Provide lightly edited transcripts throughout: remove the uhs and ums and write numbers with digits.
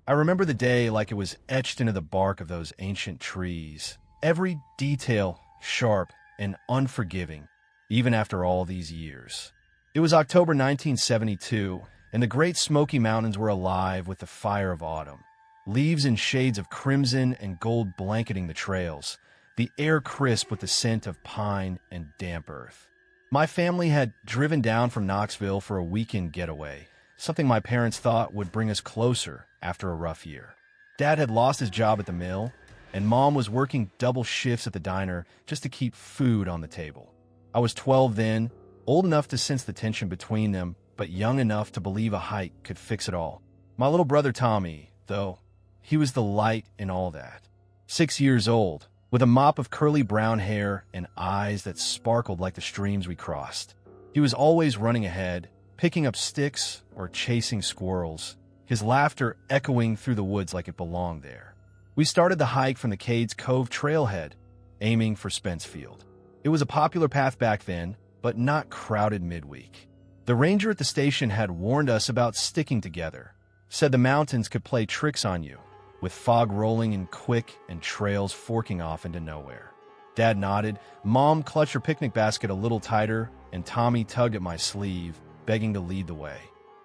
I remember the day like it was etched into the bark of those ancient trees, every detail sharp and unforgiving, even after all these years. It was October 1972, and the Great Smoky Mountains were alive with the fire of autumn. Leaves in shades of crimson and gold blanketing the trails, the air crisp with the scent of pine and damp earth. My family had driven down from Knoxville for a weekend getaway, something my parents thought would bring us closer after a rough year. Dad had lost his job at the mill, and Mom was working double shifts at the diner just to keep food on the table. I was 12 then, old enough to sense the tension between them, but young enough to believe a hike could fix it all. My little brother Tommy, though, he was the light in all that. 6 years old, with a mop of curly brown hair and eyes that sparkled like the streams we crossed. He was always running ahead, picking up sticks or chasing squirrels, his laughter echoing through the woods like it belonged there. We started the hike from the Cades Cove trailhead, aiming for Spencefield. It was a popular path back then, but not crowded midweek. The ranger at the station had warned us about sticking together, said the mountains could play tricks on you, with fog rolling in quick and trails forking off into nowhere. Dad nodded, Mom clutched her picnic basket a little tighter, and Tommy tugged at my sleeve, begging to lead the way.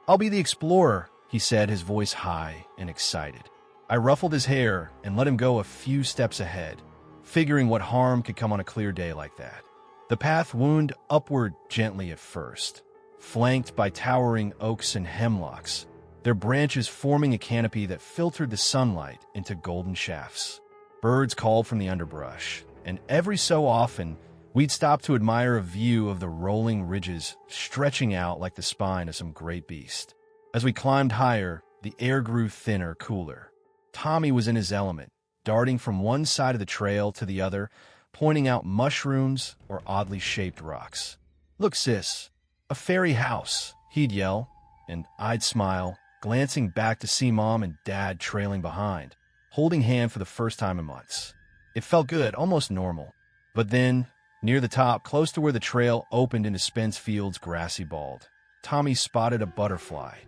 "I'll be the explorer," he said, his voice high and excited. I ruffled his hair and let him go a few steps ahead, figuring what harm could come on a clear day like that. The path wound upward gently at first, flanked by towering oaks and hemlocks, their branches forming a canopy that filtered the sunlight into golden shafts. Birds called from the underbrush, and every so often, we'd stop to admire a view of the rolling ridges stretching out like the spine of some great beast. As we climbed higher, the air grew thinner, cooler. Tommy was in his element, darting from one side of the trail to the other, pointing out mushrooms or oddly shaped rocks. "Look, sis, a fairy house," he'd yell, and I'd smile, glancing back to see Mom and Dad trailing behind, holding hand for the first time in months. It felt good, almost normal. But then, near the top, close to where the trail opened into Spencefields' grassy bald, Tommy spotted a butterfly,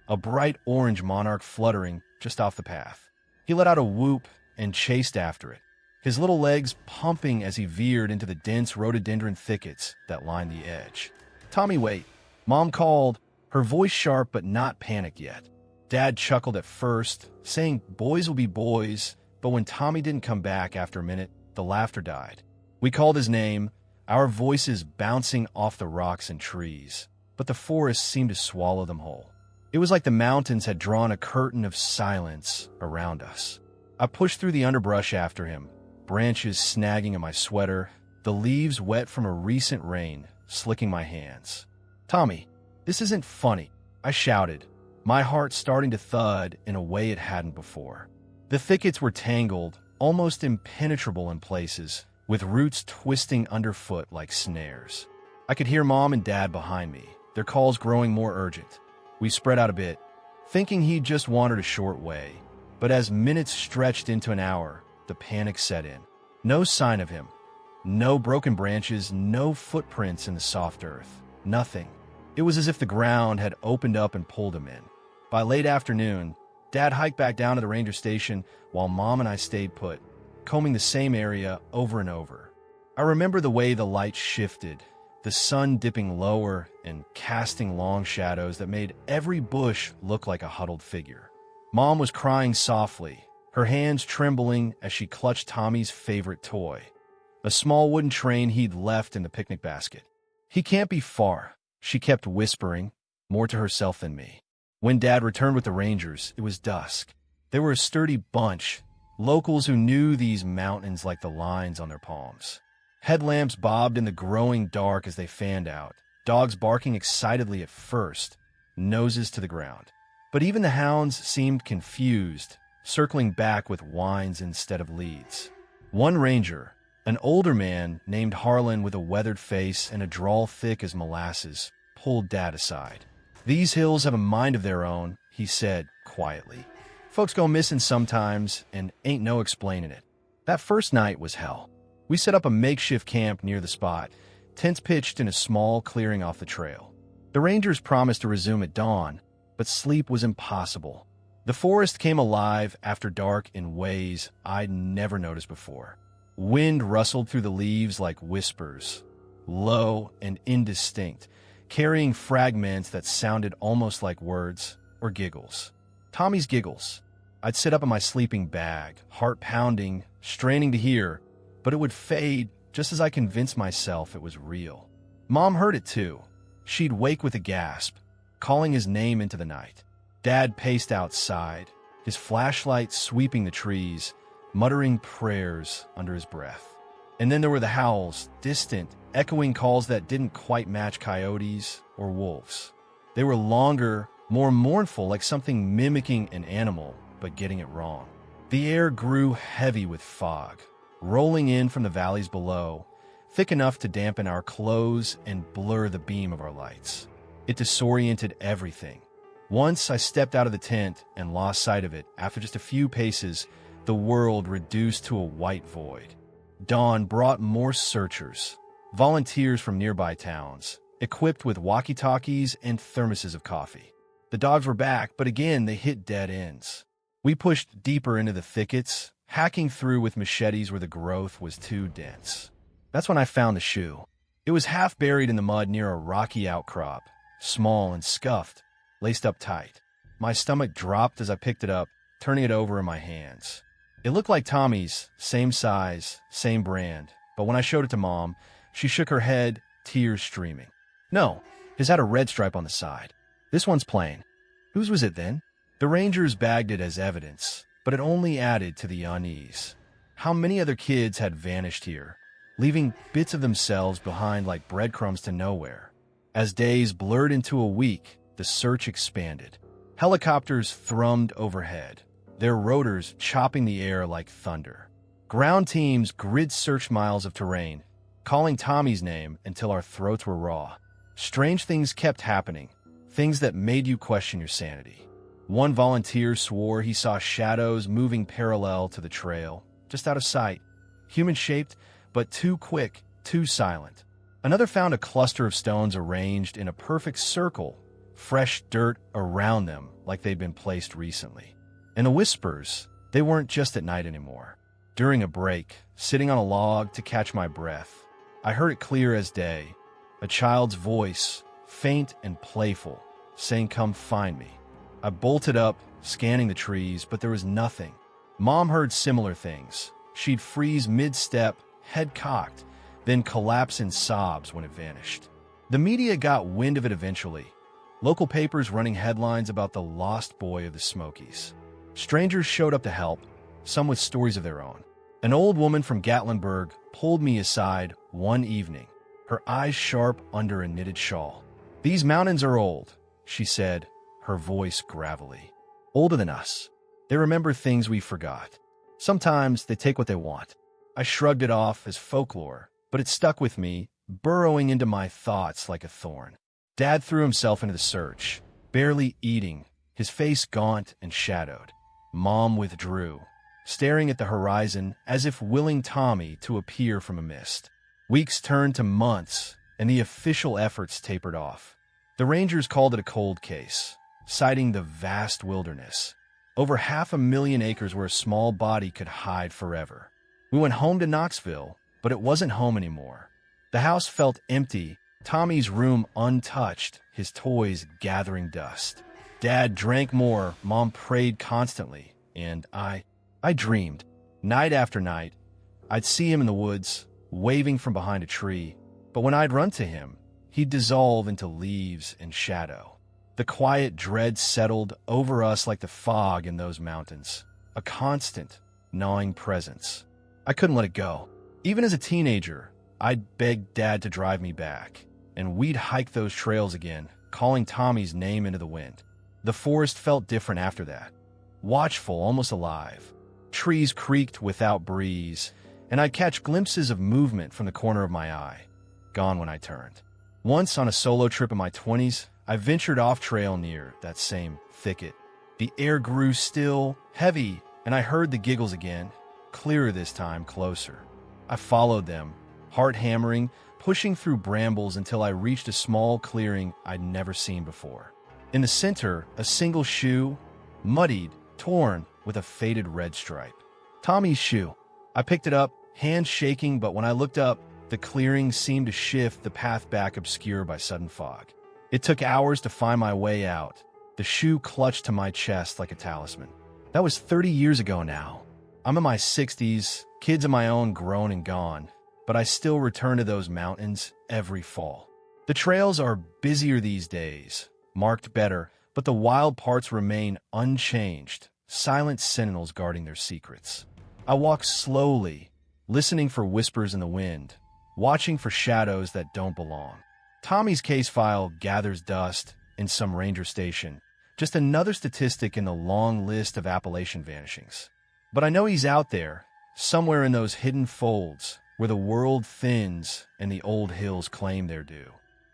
a bright orange monarch fluttering just off the path. He let out a whoop and chased after it, his little legs pumping as he veered into the dense rhododendron thickets that lined the edge. "Tommy, wait," Mom called, her voice sharp but not panicked yet. Dad chuckled at first, saying boys will be boys, but when Tommy didn't come back after a minute, the laughter died. We called his name, our voices bouncing off the rocks and trees, but the forest seemed to swallow them whole. It was like the mountains had drawn a curtain of silence around us. I pushed through the underbrush after him, branches snagging at my sweater, the leaves wet from a recent rain slicking my hands. "Tommy, this isn't funny," I shouted, my heart starting to thud in a way it hadn't before. The thickets were tangled, almost impenetrable in places, with roots twisting underfoot like snares. I could hear Mom and Dad behind me, their calls growing more urgent. We spread out a bit, thinking he'd just wandered a short way. But as minutes stretched into an hour, the panic set in. No sign of him. No broken branches, no footprints in the soft earth. Nothing. It was as if the ground had opened up and pulled him in. By late afternoon, Dad hiked back down to the ranger station while Mom and I stayed put, combing the same area over and over. I remember the way the light shifted, the sun dipping lower and casting long shadows that made every bush look like a huddled figure. Mom was crying softly, her hands trembling as she clutched Tommy's favorite toy, a small wooden train he'd left in the picnic basket. "He can't be far," she kept whispering, more to herself than me. When Dad returned with the rangers, it was dusk. They were a sturdy bunch, locals who knew these mountains like the lines on their palms. Headlamps bobbed in the growing dark as they fanned out, dogs barking excitedly at first, noses to the ground. But even the hounds seemed confused, circling back with whines instead of leads. One ranger, an older man named Harlan with a weathered face and a drawl thick as molasses, pulled Dad aside. "These hills have a mind of their own," he said quietly. "Folks go missing sometimes, and ain't no explaining it." That first night was hell. We set up a makeshift camp near the spot, tents pitched in a small clearing off the trail. The rangers promised to resume at dawn, but sleep was impossible. The forest came alive after dark in ways I'd never noticed before. Wind rustled through the leaves like whispers, low and indistinct, carrying fragments that sounded almost like words or giggles. Tommy's giggles. I'd sit up in my sleeping bag, heart pounding, straining to hear, but it would fade just as I convinced myself it was real. Mom heard it too. She'd wake with a gasp, calling his name into the night. Dad paced outside, his flashlight sweeping the trees, muttering prayers under his breath. And then there were the howls, distant, echoing calls that didn't quite match coyotes or wolves. They were longer, more mournful, like something mimicking an animal, but getting it wrong. The air grew heavy with fog, rolling in from the valleys below, thick enough to dampen our clothes and blur the beam of our lights. It disoriented everything. Once I stepped out of the tent and lost sight of it. After just a few paces, the world reduced to a white void. Dawn brought more searchers, volunteers from nearby towns, equipped with walkie-talkies and thermoses of coffee. The dogs were back, but again they hit dead ends. We pushed deeper into the thickets, hacking through with machetes where the growth was too dense. That's when I found the shoe. It was half buried in the mud near a rocky outcrop, small and scuffed, laced up tight. My stomach dropped as I picked it up, turning it over in my hands. It looked like Tommy's, same size, same brand, but when I showed it to Mom, she shook her head, tears streaming. No, his had a red stripe on the side. This one's plain. Whose was it then? The Rangers bagged it as evidence, but it only added to the unease. How many other kids had vanished here, leaving bits of themselves behind like breadcrumbs to nowhere? As days blurred into a week, the search expanded. Helicopters thrummed overhead, their rotors chopping the air like thunder. Ground teams grid-searched miles of terrain, calling Tommy's name until our throats were raw. Strange things kept happening, things that made you question your sanity. One volunteer swore he saw shadows moving parallel to the trail, just out of sight, human-shaped, but too quick, too silent. Another found a cluster of stones arranged in a perfect circle, fresh dirt around them like they'd been placed recently. And the whispers, they weren't just at night anymore. During a break, sitting on a log to catch my breath, I heard it clear as day, a child's voice, faint and playful, saying, "Come find me." I bolted up, scanning the trees, but there was nothing. Mom heard similar things. She'd freeze mid-step, head cocked, then collapse in sobs when it vanished. The media got wind of it eventually. Local papers running headlines about the lost boy of the Smokies. Strangers showed up to help, some with stories of their own. An old woman from Gatlinburg pulled me aside one evening, her eyes sharp under a knitted shawl. "These mountains are old," she said, her voice gravelly. "Older than us. They remember things we forgot. Sometimes they take what they want." I shrugged it off as folklore, but it stuck with me, burrowing into my thoughts like a thorn. Dad threw himself into the search, barely eating, his face gaunt and shadowed. Mom withdrew, staring at the horizon as if willing Tommy to appear from a mist. Weeks turned to months, and the official efforts tapered off. The Rangers called it a cold case, citing the vast wilderness. Over 500,000 acres where a small body could hide forever. We went home to Knoxville, but it wasn't home anymore. The house felt empty, Tommy's room untouched, his toys gathering dust. Dad drank more, Mom prayed constantly, and I dreamed. Night after night, I'd see him in the woods, waving from behind a tree, but when I'd run to him, he'd dissolve into leaves and shadow. The quiet dread settled over us like the fog in those mountains, a constant, gnawing presence. I couldn't let it go. Even as a teenager, I'd beg Dad to drive me back, and we'd hike those trails again, calling Tommy's name into the wind. The forest felt different after that. Watchful, almost alive. Trees creaked without breeze, and I'd catch glimpses of movement from the corner of my eye. Gone when I turned. Once on a solo trip in my 20s, I ventured off-trail near that same thicket. The air grew still, heavy, and I heard the giggles again, clearer this time, closer. I followed them, heart hammering, pushing through brambles until I reached a small clearing I'd never seen before. In the center, a single shoe, muddied, torn, with a faded red stripe. Tommy's shoe. I picked it up, hands shaking, but when I looked up, the clearing seemed to shift, the path back obscured by sudden fog. It took hours to find my way out. The shoe clutched to my chest like a talisman. That was 30 years ago now. I'm in my 60s, kids of my own grown and gone, but I still return to those mountains every fall. The trails are busier these days, marked better, but the wild parts remain unchanged, silent sentinels guarding their secrets. I walk slowly, listening for whispers in the wind, watching for shadows that don't belong. Tommy's case file gathers dust in some ranger station, just another statistic in the long list of Appalachian vanishings. But I know he's out there, somewhere in those hidden folds where the world thins and the old hills claim their due.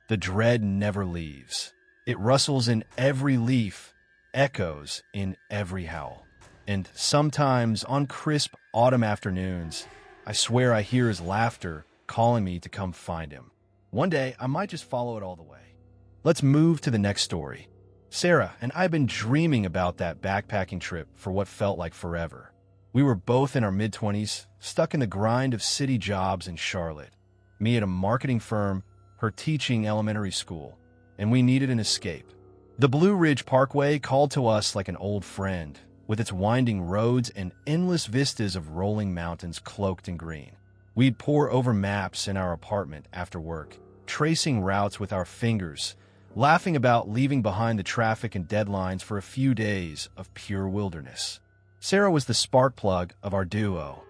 The dread never leaves. It rustles in every leaf, echoes in every howl. And sometimes on crisp autumn afternoons, I swear I hear his laughter calling me to come find him. One day, I might just follow it all the way. Let's move to the next story. Sarah and I have been dreaming about that backpacking trip for what felt like forever. We were both in our mid-20s, stuck in the grind of city jobs in Charlotte. Me at a marketing firm, her teaching elementary school, and we needed an escape. The Blue Ridge Parkway called to us like an old friend, with its winding roads and endless vistas of rolling mountains cloaked in green. We'd pore over maps in our apartment after work, tracing routes with our fingers, laughing about leaving behind the traffic and deadlines for a few days of pure wilderness. Sarah was the spark plug of our duo,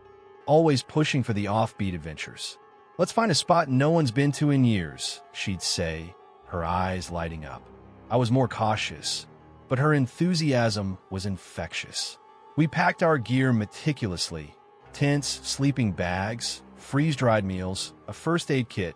always pushing for the offbeat adventures. "Let's find a spot no one's been to in years," she'd say, her eyes lighting up. I was more cautious, but her enthusiasm was infectious. We packed our gear meticulously: tents, sleeping bags, freeze-dried meals, a first aid kit,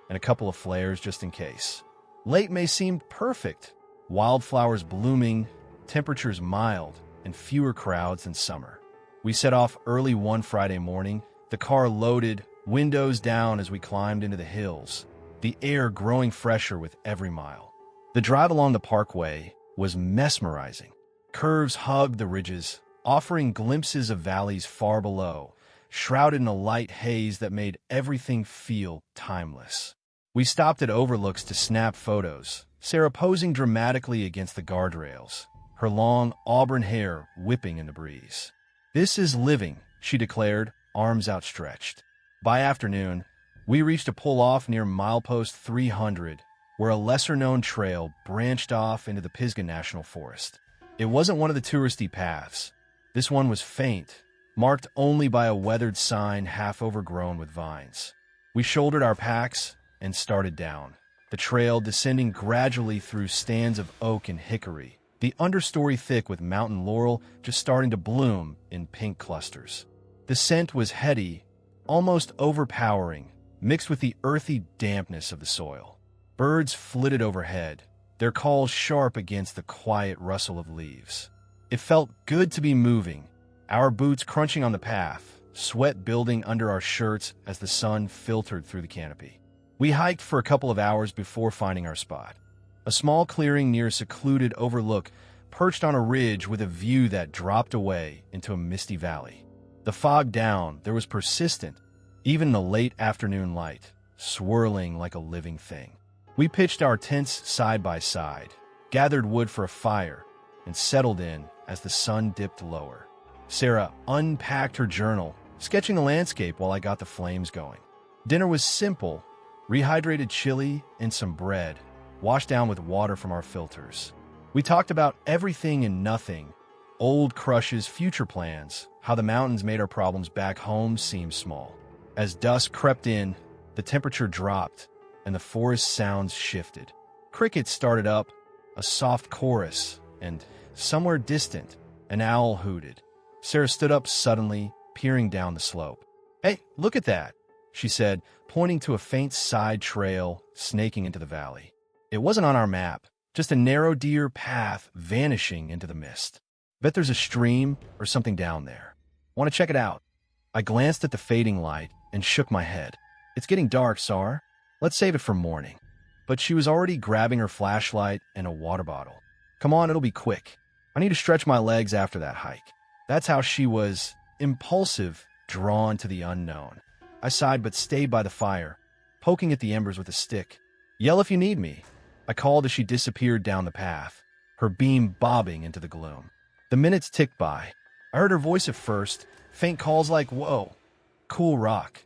and a couple of flares just in case. Late May seemed perfect. Wildflowers blooming, temperatures mild, and fewer crowds than summer. We set off early one Friday morning, the car loaded, windows down as we climbed into the hills, the air growing fresher with every mile. The drive along the Parkway was mesmerizing. Curves hugged the ridges, offering glimpses of valleys far below, shrouded in a light haze that made everything feel timeless. We stopped at Overlooks to snap photos, Sarah posing dramatically against the guardrails, her long auburn hair whipping in the breeze. "This is living," she declared, arms outstretched. By afternoon, we reached a pull-off near milepost 300, where a lesser-known trail branched off into the Pisgah National Forest. It wasn't one of the touristy paths. This one was faint, marked only by a weathered sign half overgrown with vines. We shouldered our packs and started down, the trail descending gradually through stands of oak and hickory, the understory thick with mountain laurel just starting to bloom in pink clusters. The scent was heady, almost overpowering, mixed with the earthy dampness of the soil. Birds flitted overhead, their calls sharp against the quiet rustle of leaves. It felt good to be moving, our boots crunching on the path, sweat building under our shirts as the sun filtered through the canopy. We hiked for a couple of hours before finding our spot. A small clearing near a secluded overlook, perched on a ridge with a view that dropped away into a misty valley. The fog down, there was persistent, even in the late afternoon light, swirling like a living thing. We pitched our tents side by side, gathered wood for a fire, and settled in as the sun dipped lower. Sarah unpacked her journal, sketching the landscape while I got the flames going. Dinner was simple: rehydrated chili and some bread, washed down with water from our filters. We talked about everything and nothing: old crushes, future plans, how the mountains made our problems back home seem small. As dusk crept in, the temperature dropped, and the forest sounds shifted. Crickets started up, a soft chorus, and somewhere distant, an owl hooted. Sarah stood up suddenly, peering down the slope. "Hey, look at that," she said, pointing to a faint side trail snaking into the valley. It wasn't on our map, just a narrow deer path vanishing into the mist. "Bet there's a stream or something down there. Want to check it out?" I glanced at the fading light and shook my head. "It's getting dark, Sar. Let's save it for morning." But she was already grabbing her flashlight and a water bottle. "Come on, it'll be quick." I need to stretch my legs after that hike. That's how she was, impulsive, drawn to the unknown. I sighed but stayed by the fire, poking at the embers with a stick. Yell if you need me, I called as she disappeared down the path, her beam bobbing into the gloom. The minutes ticked by. I heard her voice at first, faint calls like, "Whoa, cool rock,"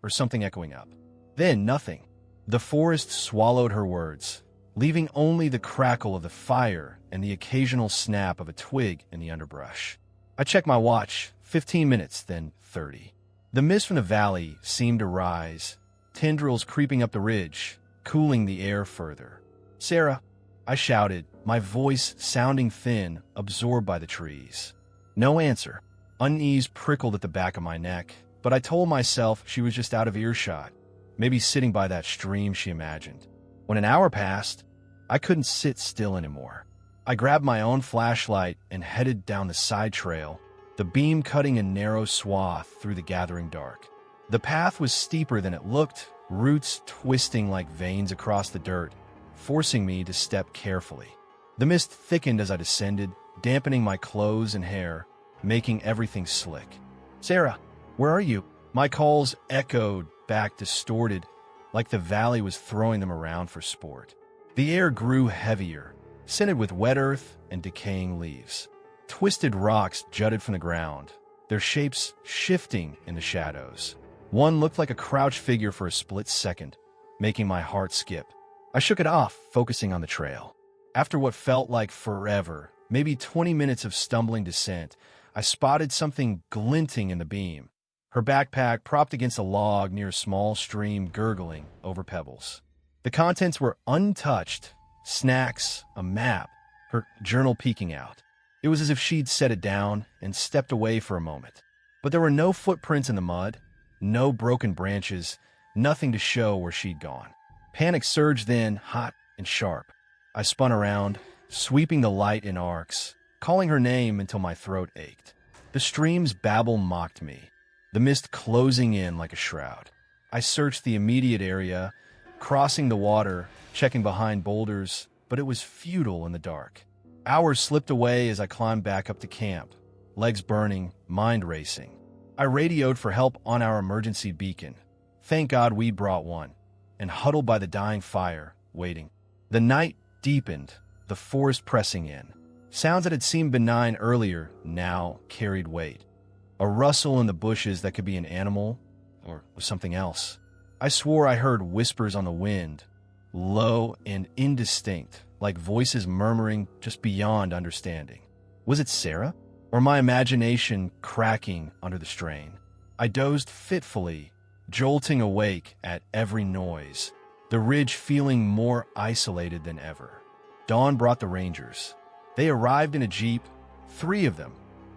or something echoing up. Then nothing. The forest swallowed her words, leaving only the crackle of the fire and the occasional snap of a twig in the underbrush. I checked my watch, 15 minutes, then 30. The mist from the valley seemed to rise, tendrils creeping up the ridge, cooling the air further. "Sarah," I shouted, my voice sounding thin, absorbed by the trees. No answer. Unease prickled at the back of my neck, but I told myself she was just out of earshot, maybe sitting by that stream she imagined. When an hour passed, I couldn't sit still anymore. I grabbed my own flashlight and headed down the side trail, the beam cutting a narrow swath through the gathering dark. The path was steeper than it looked, roots twisting like veins across the dirt, forcing me to step carefully. The mist thickened as I descended, dampening my clothes and hair, making everything slick. "Sarah, where are you?" My calls echoed back, distorted, like the valley was throwing them around for sport. The air grew heavier, scented with wet earth and decaying leaves. Twisted rocks jutted from the ground, their shapes shifting in the shadows. One looked like a crouched figure for a split second, making my heart skip. I shook it off, focusing on the trail. After what felt like forever, maybe 20 minutes of stumbling descent, I spotted something glinting in the beam. Her backpack propped against a log near a small stream, gurgling over pebbles. The contents were untouched, snacks, a map, her journal peeking out. It was as if she'd set it down and stepped away for a moment. But there were no footprints in the mud, no broken branches, nothing to show where she'd gone. Panic surged then, hot and sharp. I spun around, sweeping the light in arcs, calling her name until my throat ached. The stream's babble mocked me, the mist closing in like a shroud. I searched the immediate area, crossing the water, checking behind boulders, but it was futile in the dark. Hours slipped away as I climbed back up to camp, legs burning, mind racing. I radioed for help on our emergency beacon. Thank God we'd brought one, and huddled by the dying fire, waiting. The night deepened, the forest pressing in. Sounds that had seemed benign earlier now carried weight. A rustle in the bushes that could be an animal or something else. I swore I heard whispers on the wind, low and indistinct, like voices murmuring just beyond understanding. Was it Sarah? Or my imagination cracking under the strain? I dozed fitfully, jolting awake at every noise, the ridge feeling more isolated than ever. Dawn brought the rangers. They arrived in a jeep, 3 of them,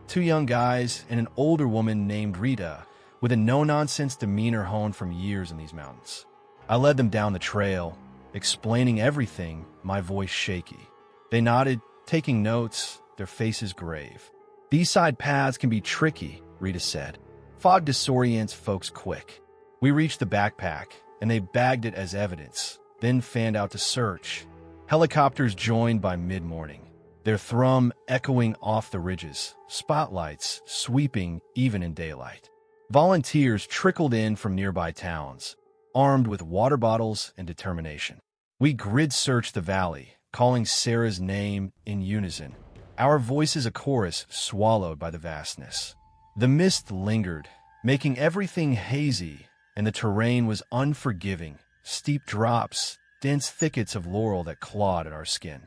2 young guys and an older woman named Rita, with a no-nonsense demeanor honed from years in these mountains. I led them down the trail, explaining everything, my voice shaky. They nodded, taking notes, their faces grave. "These side paths can be tricky," Rita said. "Fog disorients folks quick." We reached the backpack, and they bagged it as evidence, then fanned out to search. Helicopters joined by mid-morning, their thrum echoing off the ridges, spotlights sweeping even in daylight. Volunteers trickled in from nearby towns, armed with water bottles and determination. We grid-searched the valley, calling Sarah's name in unison, our voices a chorus swallowed by the vastness. The mist lingered, making everything hazy, and the terrain was unforgiving, steep drops, dense thickets of laurel that clawed at our skin.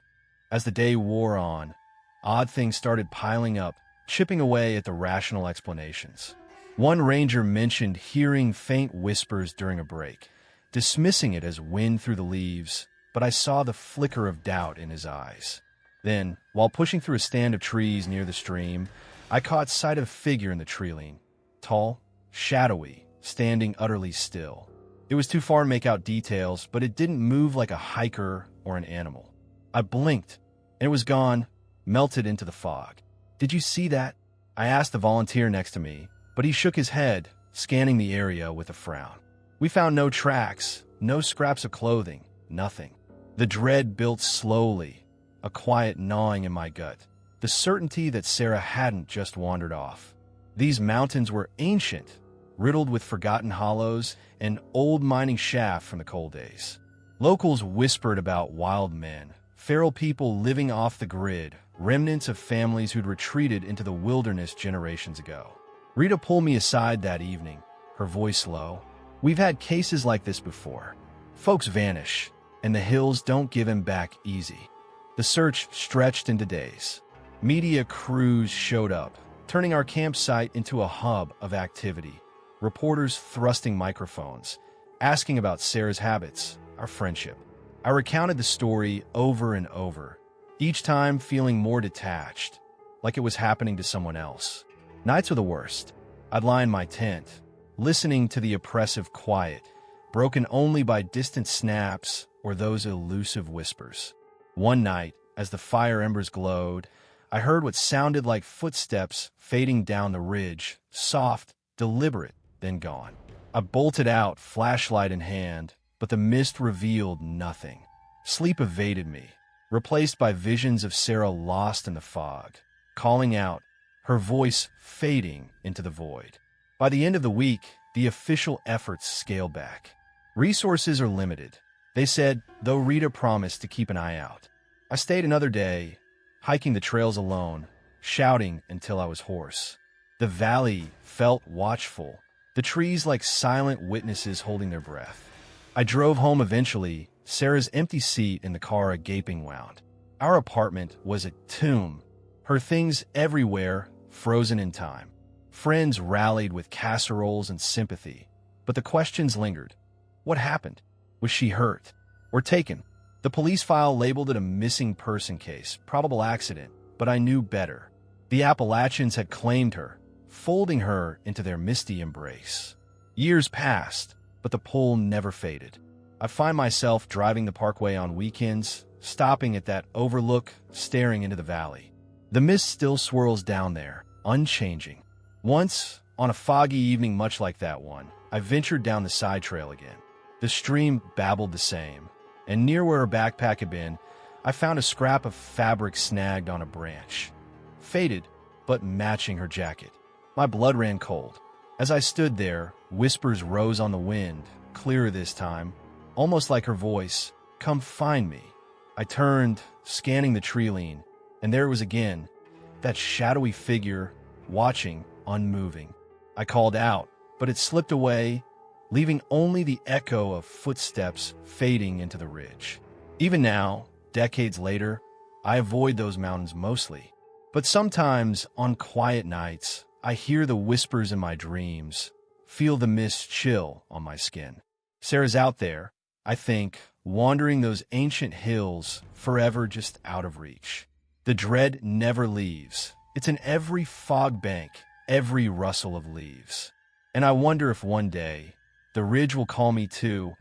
As the day wore on, odd things started piling up, chipping away at the rational explanations. One ranger mentioned hearing faint whispers during a break, dismissing it as wind through the leaves, but I saw the flicker of doubt in his eyes. Then, while pushing through a stand of trees near the stream, I caught sight of a figure in the tree-line, tall, shadowy, standing utterly still. It was too far to make out details, but it didn't move like a hiker or an animal. I blinked, and it was gone, melted into the fog. "Did you see that?" I asked the volunteer next to me, but he shook his head, scanning the area with a frown. We found no tracks, no scraps of clothing, nothing. The dread built slowly, a quiet gnawing in my gut. the certainty that Sarah hadn't just wandered off. These mountains were ancient, riddled with forgotten hollows and old mining shafts from the coal days. Locals whispered about wild men, feral people living off the grid, remnants of families who'd retreated into the wilderness generations ago. Rita pulled me aside that evening, her voice low. "We've had cases like this before. Folks vanish, and the hills don't give him back easy." The search stretched into days. Media crews showed up, turning our campsite into a hub of activity. Reporters thrusting microphones, asking about Sarah's habits, our friendship. I recounted the story over and over, each time feeling more detached, like it was happening to someone else. Nights were the worst. I'd lie in my tent, listening to the oppressive quiet, broken only by distant snaps or those elusive whispers. One night, as the fire embers glowed, I heard what sounded like footsteps fading down the ridge, soft, deliberate, then gone. I bolted out, flashlight in hand, but the mist revealed nothing. Sleep evaded me, replaced by visions of Sarah lost in the fog, calling out, her voice fading into the void. By the end of the week, the official efforts scaled back. Resources are limited, they said, though Rita promised to keep an eye out. I stayed another day, hiking the trails alone, shouting until I was hoarse. The valley felt watchful, the trees like silent witnesses holding their breath. I drove home eventually, Sarah's empty seat in the car a gaping wound. Our apartment was a tomb, her things everywhere, frozen in time. Friends rallied with casseroles and sympathy, but the questions lingered. What happened? Was she hurt? Or taken? The police file labeled it a missing person case, probable accident, but I knew better. The Appalachians had claimed her, folding her into their Misty embrace. Years passed, but the pull never faded. I find myself driving the Parkway on weekends, stopping at that overlook, staring into the valley. The mist still swirls down there, unchanging. Once, on a foggy evening much like that one, I ventured down the side trail again. The stream babbled the same, and near where her backpack had been, I found a scrap of fabric snagged on a branch. Faded, but matching her jacket. My blood ran cold. As I stood there, whispers rose on the wind, clearer this time, almost like her voice, "Come find me." I turned, scanning the tree line, and there it was again, that shadowy figure, watching, unmoving. I called out, but it slipped away, leaving only the echo of footsteps fading into the ridge. Even now, decades later, I avoid those mountains mostly. But sometimes, on quiet nights, I hear the whispers in my dreams, feel the mist chill on my skin. Sarah's out there, I think, wandering those ancient hills, forever just out of reach. The dread never leaves. It's in every fog bank, every rustle of leaves. And I wonder if one day, the ridge will call me too,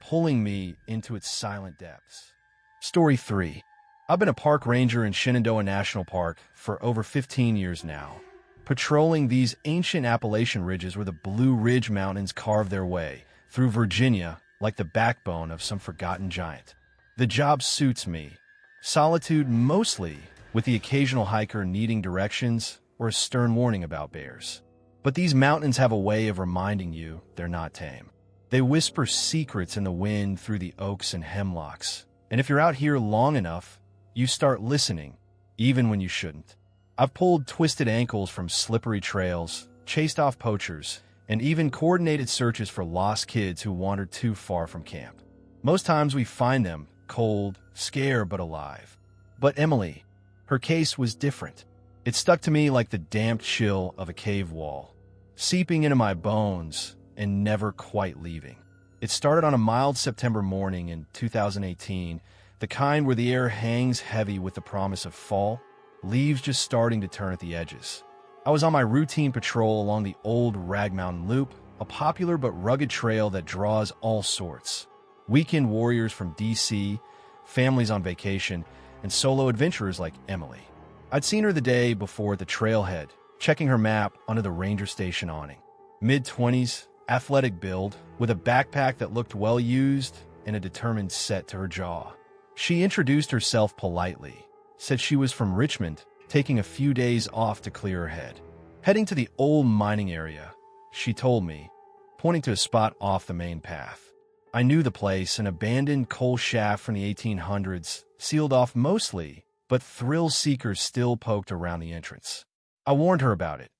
pulling me into its silent depths. Story 3. I've been a park ranger in Shenandoah National Park for over 15 years now, patrolling these ancient Appalachian ridges where the Blue Ridge Mountains carve their way through Virginia like the backbone of some forgotten giant. The job suits me. Solitude mostly, with the occasional hiker needing directions or a stern warning about bears. But these mountains have a way of reminding you they're not tame. They whisper secrets in the wind through the oaks and hemlocks. And if you're out here long enough, you start listening, even when you shouldn't. I've pulled twisted ankles from slippery trails, chased off poachers, and even coordinated searches for lost kids who wandered too far from camp. Most times we find them, cold, scared but alive. But Emily, her case was different. It stuck to me like the damp chill of a cave wall, seeping into my bones and never quite leaving. It started on a mild September morning in 2018, the kind where the air hangs heavy with the promise of fall, leaves just starting to turn at the edges. I was on my routine patrol along the old Rag Mountain Loop, a popular but rugged trail that draws all sorts. Weekend warriors from DC, families on vacation, and solo adventurers like Emily. I'd seen her the day before at the trailhead, checking her map under the ranger station awning. Mid-20s, athletic build, with a backpack that looked well used and a determined set to her jaw. She introduced herself politely, said she was from Richmond, taking a few days off to clear her head. Heading to the old mining area, she told me, pointing to a spot off the main path. I knew the place, an abandoned coal shaft from the 1800s, sealed off mostly, but thrill seekers still poked around the entrance. I warned her about it.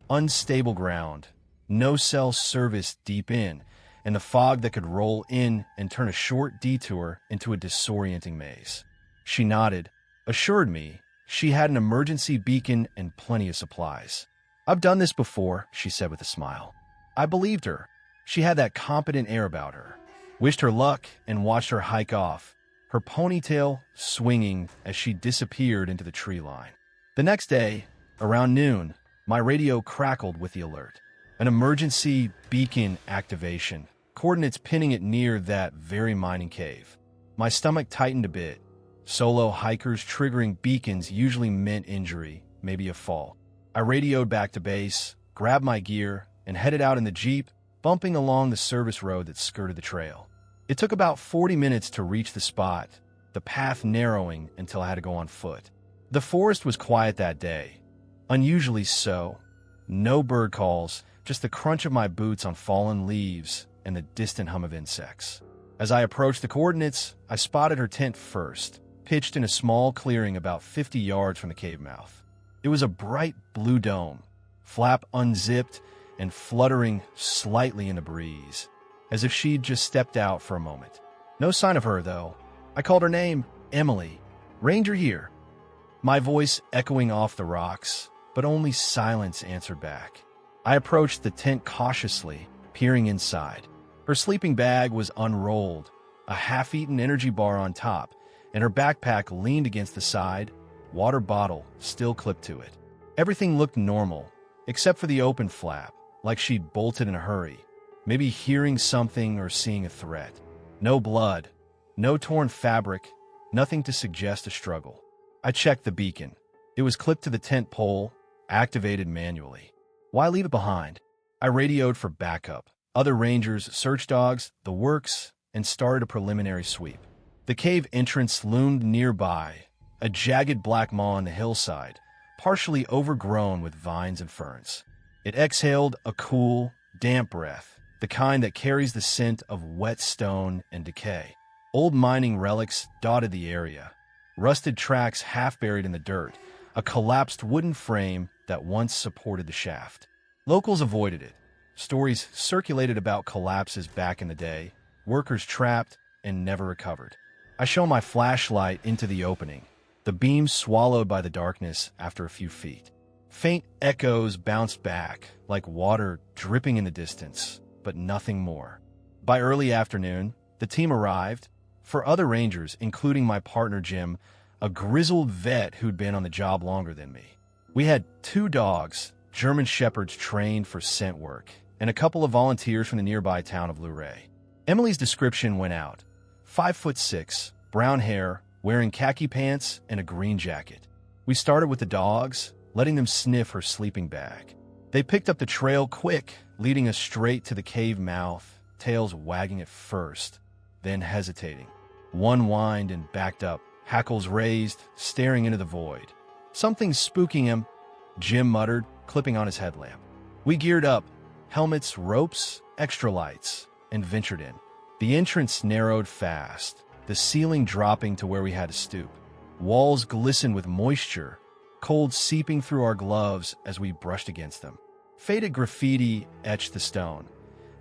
Unstable ground, no cell service deep in, and the fog that could roll in and turn a short detour into a disorienting maze. She nodded, assured me she had an emergency beacon and plenty of supplies. "I've done this before," she said with a smile. I believed her. She had that competent air about her. Wished her luck and watched her hike off, her ponytail swinging as she disappeared into the tree line. The next day, around noon, my radio crackled with the alert. An emergency beacon activation, coordinates pinning it near that very mining cave. My stomach tightened a bit. Solo hikers triggering beacons usually meant injury, maybe a fall. I radioed back to base, grabbed my gear, and headed out in the Jeep, bumping along the service road that skirted the trail. It took about 40 minutes to reach the spot, the path narrowing until I had to go on foot. The forest was quiet that day, unusually so. No bird calls, just the crunch of my boots on fallen leaves and the distant hum of insects. As I approached the coordinates, I spotted her tent first, pitched in a small clearing about 50 yards from the cave mouth. It was a bright blue dome, flap unzipped and fluttering slightly in the breeze, as if she'd just stepped out for a moment. No sign of her, though. I called her name, Emily. "Ranger here." My voice echoing off the rocks, but only silence answered back. I approached the tent cautiously, peering inside. Her sleeping bag was unrolled, a half-eaten energy bar on top, and her backpack leaned against the side, water bottle still clipped to it. Everything looked normal, except for the open flap, like she'd bolted in a hurry, maybe hearing something or seeing a threat. No blood, no torn fabric, nothing to suggest a struggle. I checked the beacon. It was clipped to the tent pole, activated manually. Why leave it behind? I radioed for backup. Other rangers, search dogs, the works, and started a preliminary sweep. The cave entrance loomed nearby, a jagged black maw on the hillside, partially overgrown with vines and ferns. It exhaled a cool, damp breath, the kind that carries the scent of wet stone and decay. Old mining relics dotted the area, rusted tracks half buried in the dirt, a collapsed wooden frame that once supported the shaft. Locals avoided it. Stories circulated about collapses back in the day, workers trapped and never recovered. I shone my flashlight into the opening, the beam swallowed by the darkness after a few feet. Faint echoes bounced back, like water dripping in the distance, but nothing more. By early afternoon, the team arrived. For other rangers, including my partner Jim, a grizzled vet who'd been on the job longer than me. We had 2 dogs, German shepherds trained for scent work, and a couple of volunteers from the nearby town of Uwharrie. Emily's description went out. 5'6", brown hair, wearing khaki pants and a green jacket. We started with the dogs, letting them sniff her sleeping bag. They picked up the trail quick, leading us straight to the cave mouth, tails wagging at first, then hesitating. One whined and backed up, hackles raised, staring into the void. "Something's spooking him," Jim muttered, clipping on his headlamp. We geared up, helmets, ropes, extra lights, and ventured in. The entrance narrowed fast, the ceiling dropping to where we had to stoop. Walls glistened with moisture, cold seeping through our gloves as we brushed against them. Faded graffiti etched the stone.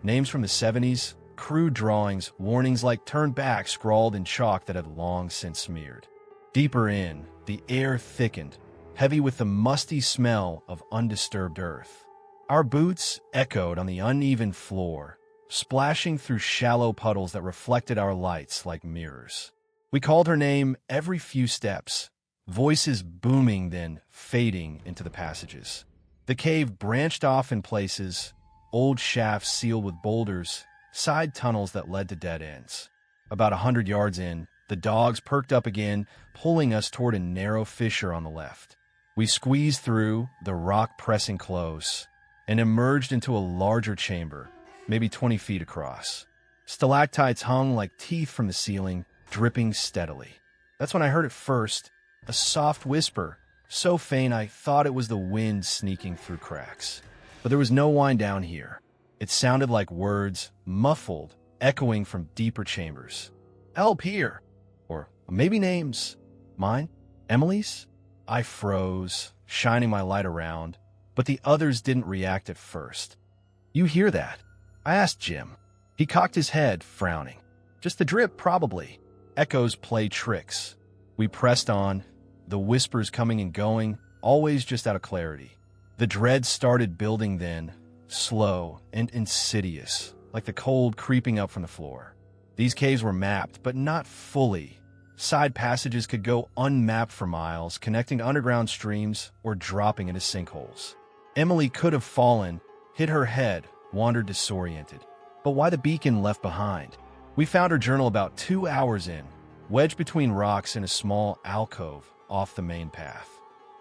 Names from the 70s, crude drawings, warnings like "turn back" scrawled in chalk that had long since smeared. Deeper in, the air thickened, heavy with the musty smell of undisturbed earth. Our boots echoed on the uneven floor, splashing through shallow puddles that reflected our lights like mirrors. We called her name every few steps, voices booming then fading into the passages. The cave branched off in places, old shafts sealed with boulders, side tunnels that led to dead ends. About 100 yards in, the dogs perked up again, pulling us toward a narrow fissure on the left. We squeezed through, the rock pressing close, and emerged into a larger chamber, maybe 20 feet across. Stalactites hung like teeth from the ceiling, dripping steadily. That's when I heard it first, a soft whisper, so faint I thought it was the wind sneaking through cracks. But there was no whine down here. It sounded like words, muffled, echoing from deeper chambers. "Help here!" Or maybe names. Mine? Emily's? I froze, shining my light around, but the others didn't react at first. "You hear that?" I asked Jim. He cocked his head, frowning. "Just the drip, probably." Echoes play tricks. We pressed on, the whispers coming and going, always just out of clarity. The dread started building then, slow and insidious, like the cold creeping up from the floor. These caves were mapped, but not fully. Side passages could go unmapped for miles, connecting to underground streams or dropping into sinkholes. Emily could have fallen, hit her head, wandered disoriented. But why the beacon left behind? We found her journal about 2 hours in, wedged between rocks in a small alcove off the main path.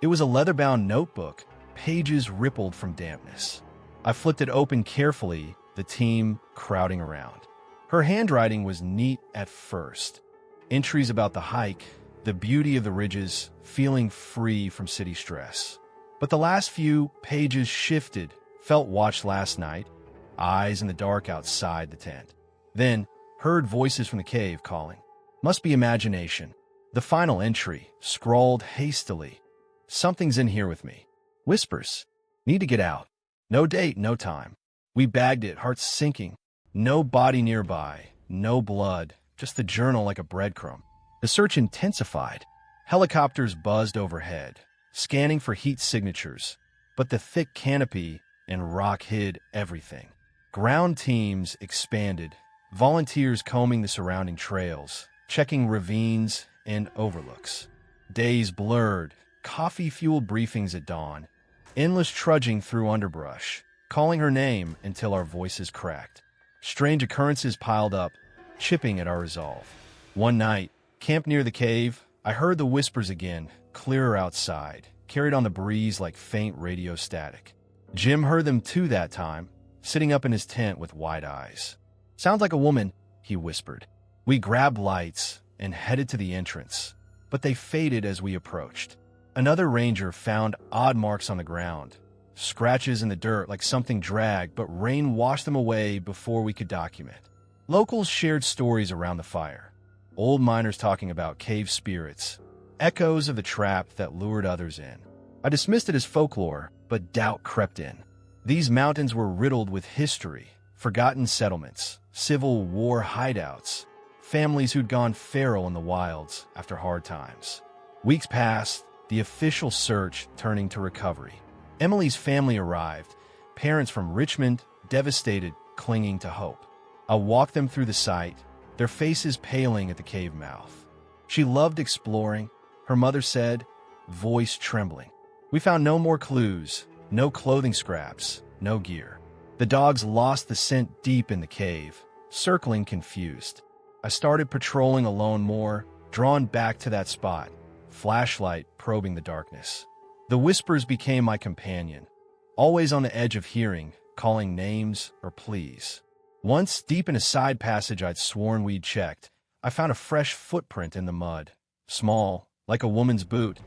It was a leather-bound notebook, pages rippled from dampness. I flipped it open carefully, the team crowding around. Her handwriting was neat at first. Entries about the hike, the beauty of the ridges, feeling free from city stress. But the last few pages shifted, felt watched last night, eyes in the dark outside the tent. Then, heard voices from the cave calling. Must be imagination. The final entry, scrawled hastily. "Something's in here with me." Whispers. "Need to get out." No date, no time. We bagged it, hearts sinking. No body nearby, no blood. Just the journal like a breadcrumb. The search intensified. Helicopters buzzed overhead, scanning for heat signatures, but the thick canopy and rock hid everything. Ground teams expanded, volunteers combing the surrounding trails, checking ravines and overlooks. Days blurred, coffee-fueled briefings at dawn, endless trudging through underbrush, calling her name until our voices cracked. Strange occurrences piled up, chipping at our resolve. One night, camped near the cave, I heard the whispers again, clearer outside, carried on the breeze like faint radio static. Jim heard them too that time, sitting up in his tent with wide eyes. "Sounds like a woman," he whispered. We grabbed lights and headed to the entrance, but they faded as we approached. Another ranger found odd marks on the ground, scratches in the dirt like something dragged, but rain washed them away before we could document. Locals shared stories around the fire. Old miners talking about cave spirits, echoes of the trap that lured others in. I dismissed it as folklore, but doubt crept in. These mountains were riddled with history, forgotten settlements, Civil War hideouts, families who'd gone feral in the wilds after hard times. Weeks passed, the official search turning to recovery. Emily's family arrived, parents from Richmond, devastated, clinging to hope. I walked them through the site, their faces paling at the cave mouth. She loved exploring, her mother said, voice trembling. We found no more clues, no clothing scraps, no gear. The dogs lost the scent deep in the cave, circling confused. I started patrolling alone more, drawn back to that spot, flashlight probing the darkness. The whispers became my companion, always on the edge of hearing, calling names or pleas. Once, deep in a side passage I'd sworn we'd checked, I found a fresh footprint in the mud. Small, like a woman's boot,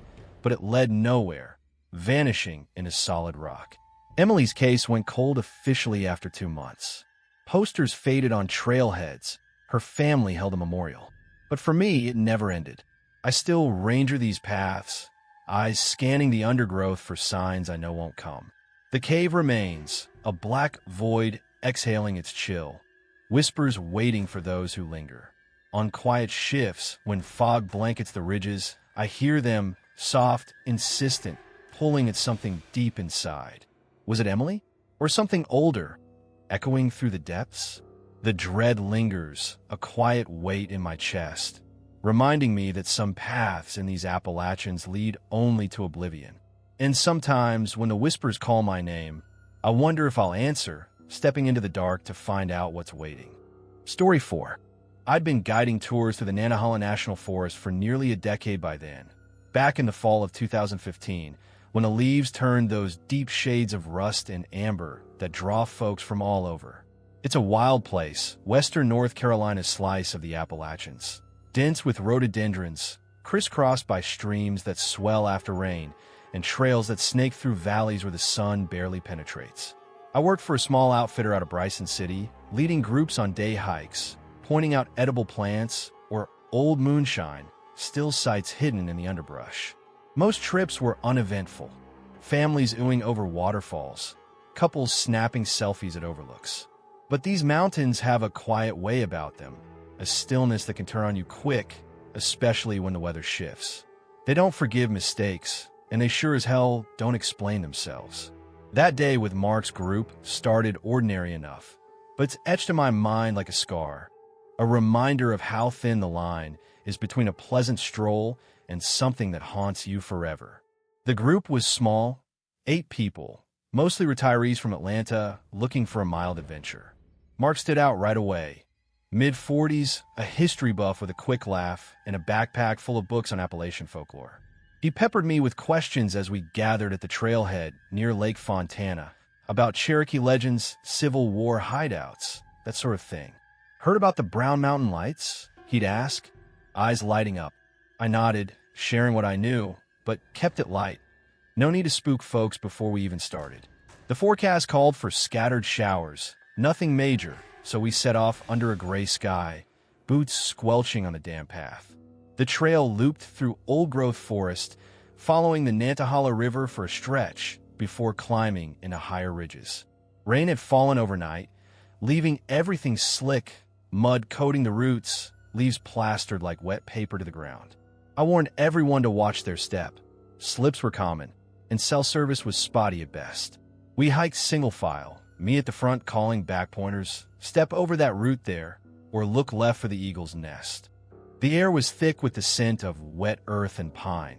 but it led nowhere, vanishing in a solid rock. Emily's case went cold officially after 2 months. Posters faded on trailheads. Her family held a memorial. But for me, it never ended. I still ranger these paths, eyes scanning the undergrowth for signs I know won't come. The cave remains, a black void exhaling its chill, whispers waiting for those who linger. On quiet shifts, when fog blankets the ridges, I hear them, soft, insistent, pulling at something deep inside. Was it Emily? Or something older, echoing through the depths? The dread lingers, a quiet weight in my chest, reminding me that some paths in these Appalachians lead only to oblivion. And sometimes, when the whispers call my name, I wonder if I'll answer, stepping into the dark to find out what's waiting. Story 4. I'd been guiding tours to the Nantahala National Forest for nearly a decade by then, back in the fall of 2015, when the leaves turned those deep shades of rust and amber that draw folks from all over. It's a wild place, western North Carolina's slice of the Appalachians, dense with rhododendrons, crisscrossed by streams that swell after rain, and trails that snake through valleys where the sun barely penetrates. I worked for a small outfitter out of Bryson City, leading groups on day hikes, pointing out edible plants or old moonshine, still sites hidden in the underbrush. Most trips were uneventful. Families oohing over waterfalls, couples snapping selfies at overlooks. But these mountains have a quiet way about them, a stillness that can turn on you quick, especially when the weather shifts. They don't forgive mistakes, and they sure as hell don't explain themselves. That day with Mark's group started ordinary enough, but it's etched in my mind like a scar, a reminder of how thin the line is between a pleasant stroll and something that haunts you forever. The group was small, 8 people, mostly retirees from Atlanta looking for a mild adventure. Mark stood out right away. Mid-40s, a history buff with a quick laugh, and a backpack full of books on Appalachian folklore. He peppered me with questions as we gathered at the trailhead near Lake Fontana about Cherokee legends, Civil War hideouts, that sort of thing. Heard about the Brown Mountain Lights? He'd ask, eyes lighting up. I nodded, sharing what I knew, but kept it light. No need to spook folks before we even started. The forecast called for scattered showers, nothing major, so we set off under a gray sky, boots squelching on the damp path. The trail looped through old-growth forest, following the Nantahala River for a stretch before climbing into higher ridges. Rain had fallen overnight, leaving everything slick, mud coating the roots, leaves plastered like wet paper to the ground. I warned everyone to watch their step. Slips were common, and cell service was spotty at best. We hiked single file, me at the front calling back pointers, step over that root there, or look left for the eagle's nest. The air was thick with the scent of wet earth and pine,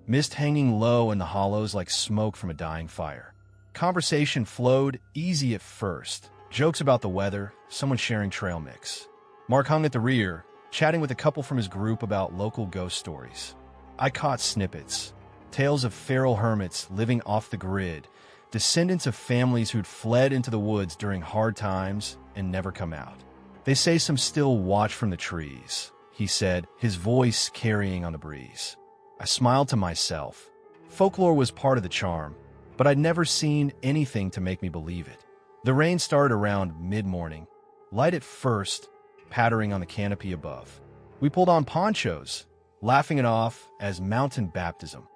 mist hanging low in the hollows like smoke from a dying fire. Conversation flowed easy at first, jokes about the weather, someone sharing trail mix. Mark hung at the rear, chatting with a couple from his group about local ghost stories. I caught snippets, tales of feral hermits living off the grid, descendants of families who'd fled into the woods during hard times and never come out. They say some still watch from the trees, he said, his voice carrying on the breeze. I smiled to myself. Folklore was part of the charm, but I'd never seen anything to make me believe it. The rain started around mid-morning, light at first, pattering on the canopy above. We pulled on ponchos, laughing it off as mountain baptism.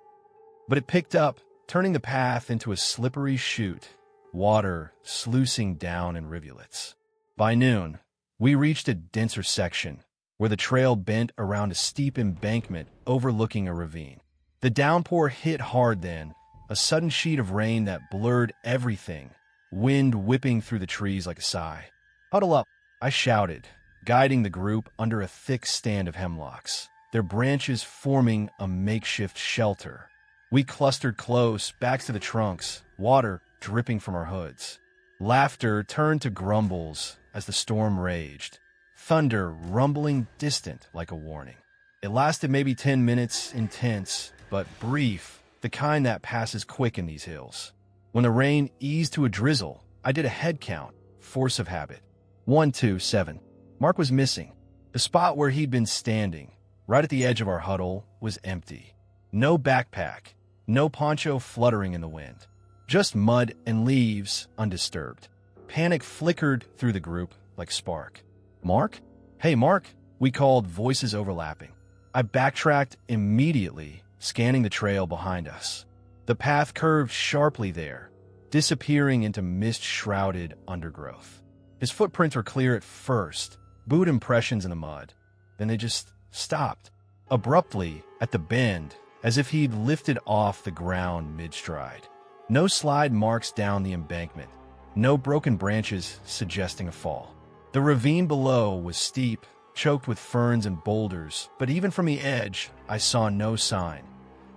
But it picked up, turning the path into a slippery chute, water sluicing down in rivulets. By noon, we reached a denser section, where the trail bent around a steep embankment overlooking a ravine. The downpour hit hard then, a sudden sheet of rain that blurred everything, wind whipping through the trees like a sigh. "Huddle up," I shouted, guiding the group under a thick stand of hemlocks, their branches forming a makeshift shelter. We clustered close, backs to the trunks, water dripping from our hoods. Laughter turned to grumbles as the storm raged, thunder rumbling distant like a warning. It lasted maybe 10 minutes, intense, but brief, the kind that passes quick in these hills. When the rain eased to a drizzle, I did a head count, force of habit. 1, 2, 7. Mark was missing. The spot where he'd been standing, right at the edge of our huddle, was empty. No backpack, no poncho fluttering in the wind. Just mud and leaves, undisturbed. Panic flickered through the group like spark. "Mark? Hey, Mark," we called, voices overlapping. I backtracked immediately, scanning the trail behind us. The path curved sharply there, disappearing into mist-shrouded undergrowth. His footprints were clear at first, boot impressions in the mud. Then they just stopped, abruptly at the bend, as if he'd lifted off the ground mid-stride. No slide marks down the embankment, no broken branches suggesting a fall. The ravine below was steep, choked with ferns and boulders, but even from the edge, I saw no sign.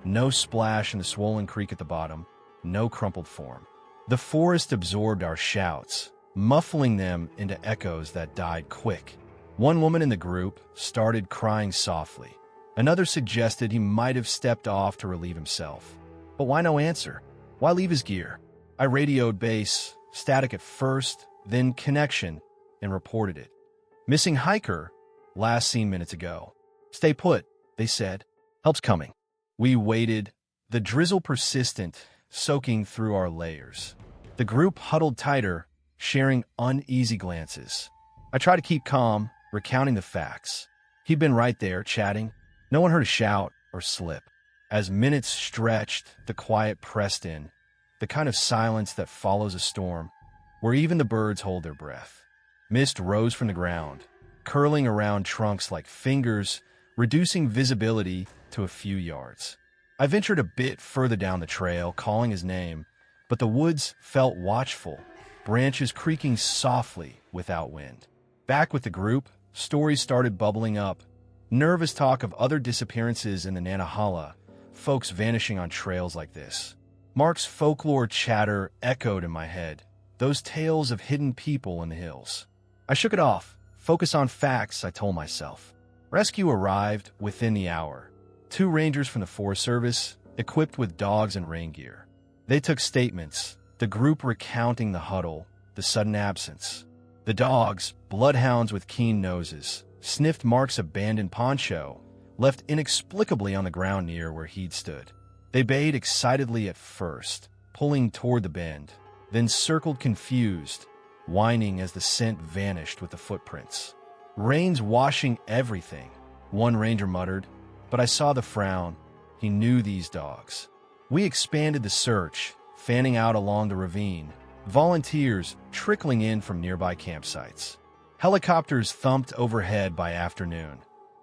No splash in the swollen creek at the bottom, no crumpled form. The forest absorbed our shouts, muffling them into echoes that died quick. One woman in the group started crying softly. Another suggested he might have stepped off to relieve himself. But why no answer? Why leave his gear? I radioed base, static at first, then connection, and reported it. "Missing hiker, last seen minutes ago." "Stay put," they said. "Help's coming." We waited, the drizzle persistent, soaking through our layers. The group huddled tighter, sharing uneasy glances. I tried to keep calm, recounting the facts. He'd been right there, chatting. No one heard a shout or slip. As minutes stretched, the quiet pressed in, the kind of silence that follows a storm, where even the birds hold their breath. Mist rose from the ground, curling around trunks like fingers, reducing visibility to a few yards. I ventured a bit further down the trail, calling his name, but the woods felt watchful, branches creaking softly without wind. Back with the group, stories started bubbling up. Nervous talk of other disappearances in the Nantahala, folks vanishing on trails like this. Mark's folklore chatter echoed in my head, those tales of hidden people in the hills. I shook it off. Focus on facts, I told myself. Rescue arrived within the hour. 2 rangers from the Forest Service, equipped with dogs and rain gear. They took statements, the group recounting the huddle, the sudden absence. The dogs, bloodhounds with keen noses, sniffed Mark's abandoned poncho, left inexplicably on the ground near where he'd stood. They bayed excitedly at first, pulling toward the bend, then circled confused, whining as the scent vanished with the footprints. Rain's washing everything, one ranger muttered, but I saw the frown. He knew these dogs. We expanded the search, fanning out along the ravine, volunteers trickling in from nearby campsites. Helicopters thumped overhead by afternoon,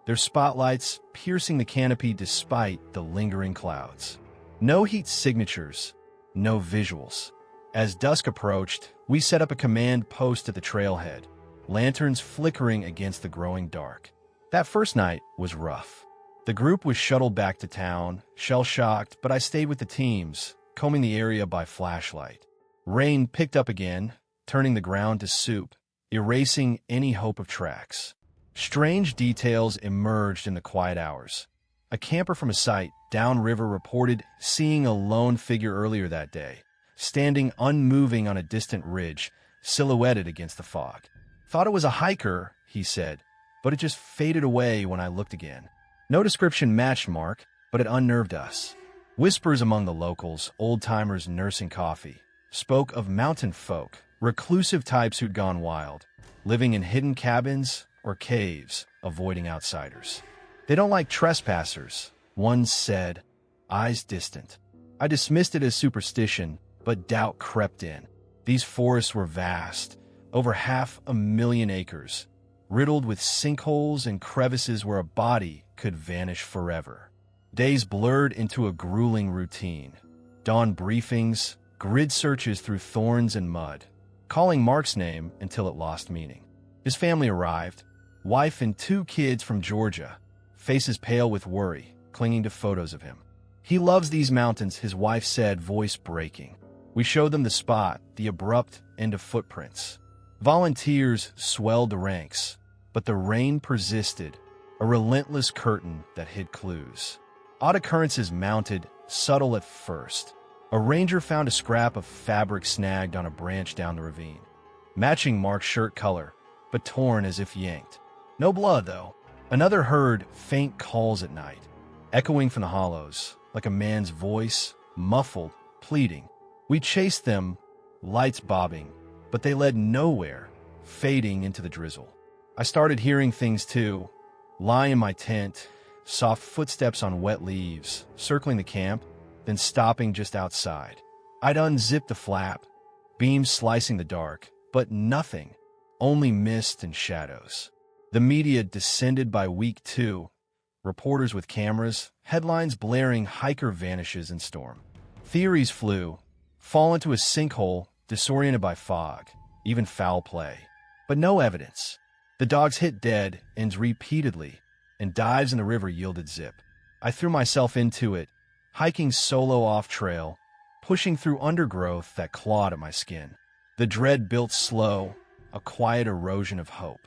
their spotlights piercing the canopy despite the lingering clouds. No heat signatures, no visuals. As dusk approached, we set up a command post at the trailhead, lanterns flickering against the growing dark. That first night was rough. The group was shuttled back to town, shell-shocked, but I stayed with the teams, combing the area by flashlight. Rain picked up again, turning the ground to soup, erasing any hope of tracks. Strange details emerged in the quiet hours. A camper from a site downriver reported seeing a lone figure earlier that day, standing unmoving on a distant ridge, silhouetted against the fog. Thought it was a hiker, he said, but it just faded away when I looked again. No description matched Mark, but it unnerved us. Whispers among the locals, old-timers nursing coffee, spoke of mountain folk, reclusive types who'd gone wild, living in hidden cabins or caves, avoiding outsiders. They don't like trespassers, one said, eyes distant. I dismissed it as superstition, but doubt crept in. These forests were vast, over 500,000 acres, riddled with sinkholes and crevices where a body could vanish forever. Days blurred into a grueling routine. Dawn briefings, grid searches through thorns and mud, calling Mark's name until it lost meaning. His family arrived, wife and 2 kids from Georgia, faces pale with worry, clinging to photos of him. He loves these mountains, his wife said, voice breaking. We showed them the spot, the abrupt end of footprints. Volunteers swelled the ranks, but the rain persisted, a relentless curtain that hid clues. Odd occurrences mounted, subtle at first. A ranger found a scrap of fabric snagged on a branch down the ravine, matching Mark's shirt color, but torn as if yanked. No blood, though. Another heard faint calls at night, echoing from the hollows, like a man's voice, muffled, pleading. We chased them, lights bobbing, but they led nowhere, fading into the drizzle. I started hearing things too. Lying in my tent, soft footsteps on wet leaves, circling the camp, then stopping just outside. I'd unzipped the flap, beams slicing the dark, but nothing, only mist and shadows. The media descended by week 2, reporters with cameras, headlines blaring hiker vanishes in storm. Theories flew, fall into a sinkhole, disoriented by fog, even foul play. But no evidence. The dogs hit dead ends repeatedly, and dives in the river yielded zip. I threw myself into it, hiking solo off-trail, pushing through undergrowth that clawed at my skin. The dread built slow, a quiet erosion of hope.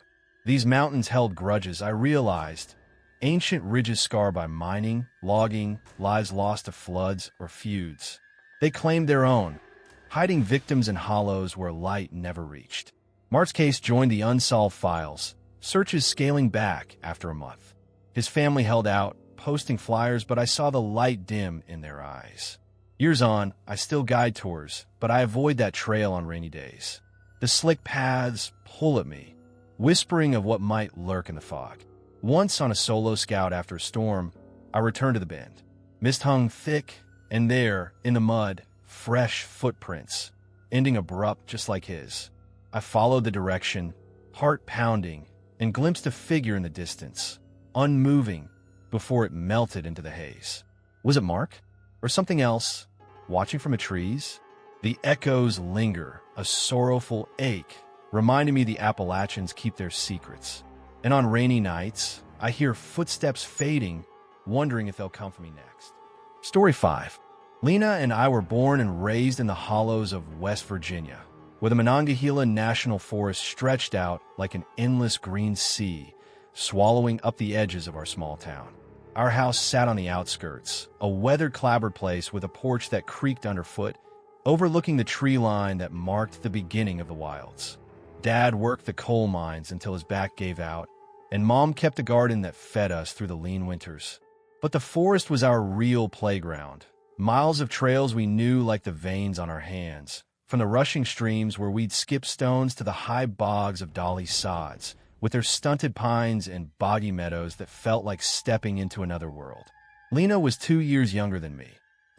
These mountains held grudges, I realized. Ancient ridges scarred by mining, logging, lives lost to floods or feuds. They claimed their own, hiding victims in hollows where light never reached. Mark's case joined the unsolved files, searches scaling back after a month. His family held out, posting flyers, but I saw the light dim in their eyes. Years on, I still guide tours, but I avoid that trail on rainy days. The slick paths pull at me, whispering of what might lurk in the fog. Once on a solo scout after a storm, I returned to the bend. Mist hung thick, and there, in the mud, fresh footprints, ending abrupt just like his. I followed the direction, heart pounding, and glimpsed a figure in the distance, unmoving, before it melted into the haze. Was it Mark? Or something else, watching from the trees? The echoes linger, a sorrowful ache, reminding me the Appalachians keep their secrets. And on rainy nights, I hear footsteps fading, wondering if they'll come for me next. Story 5. Lena and I were born and raised in the hollows of West Virginia, where the Monongahela National Forest stretched out like an endless green sea, swallowing up the edges of our small town. Our house sat on the outskirts, a weather-clabbered place with a porch that creaked underfoot, overlooking the tree line that marked the beginning of the wilds. Dad worked the coal mines until his back gave out, and Mom kept a garden that fed us through the lean winters. But the forest was our real playground. Miles of trails we knew like the veins on our hands, from the rushing streams where we'd skip stones to the high bogs of Dolly sods, with their stunted pines and boggy meadows that felt like stepping into another world. Lena was 2 years younger than me,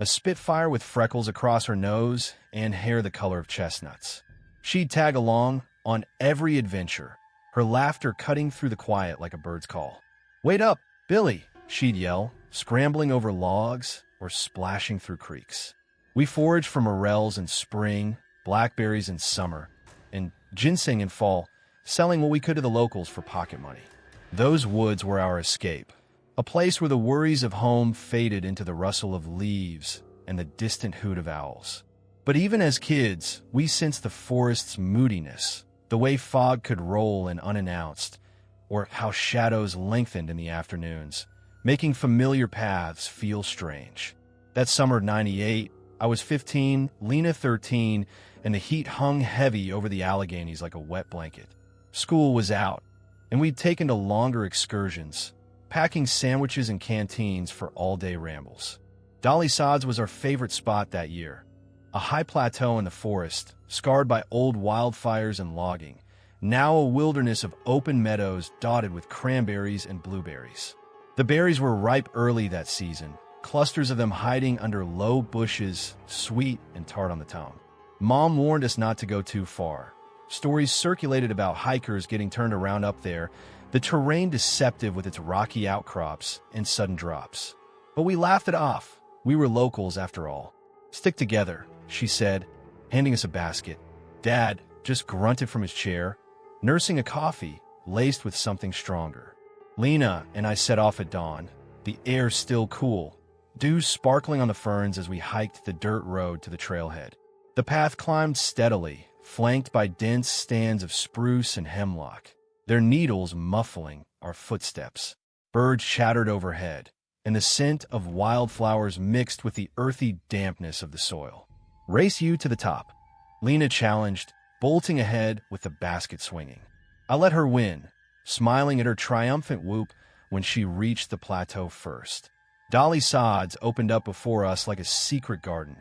a spitfire with freckles across her nose and hair the color of chestnuts. She'd tag along on every adventure, her laughter cutting through the quiet like a bird's call. "Wait up, Billy!" she'd yell, scrambling over logs or splashing through creeks. We foraged for morels in spring, blackberries in summer, and ginseng in fall, selling what we could to the locals for pocket money. Those woods were our escape, a place where the worries of home faded into the rustle of leaves and the distant hoot of owls. But even as kids, we sensed the forest's moodiness, the way fog could roll in unannounced, or how shadows lengthened in the afternoons, making familiar paths feel strange. That summer of '98, I was 15, Lena 13, and the heat hung heavy over the Alleghenies like a wet blanket. School was out, and we'd taken to longer excursions, packing sandwiches and canteens for all-day rambles. Dolly Sods was our favorite spot that year, a high plateau in the forest, scarred by old wildfires and logging, now a wilderness of open meadows dotted with cranberries and blueberries. The berries were ripe early that season, clusters of them hiding under low bushes, sweet and tart on the tongue. Mom warned us not to go too far. Stories circulated about hikers getting turned around up there, the terrain deceptive with its rocky outcrops and sudden drops. But we laughed it off. We were locals after all. "Stick together," she said, handing us a basket. Dad just grunted from his chair, nursing a coffee laced with something stronger. Lena and I set off at dawn, the air still cool, dew sparkling on the ferns as we hiked the dirt road to the trailhead. The path climbed steadily, flanked by dense stands of spruce and hemlock, their needles muffling our footsteps. Birds chattered overhead, and the scent of wildflowers mixed with the earthy dampness of the soil. "Race you to the top," Lena challenged, bolting ahead with the basket swinging. I let her win, smiling at her triumphant whoop when she reached the plateau first. Dolly Sods opened up before us like a secret garden,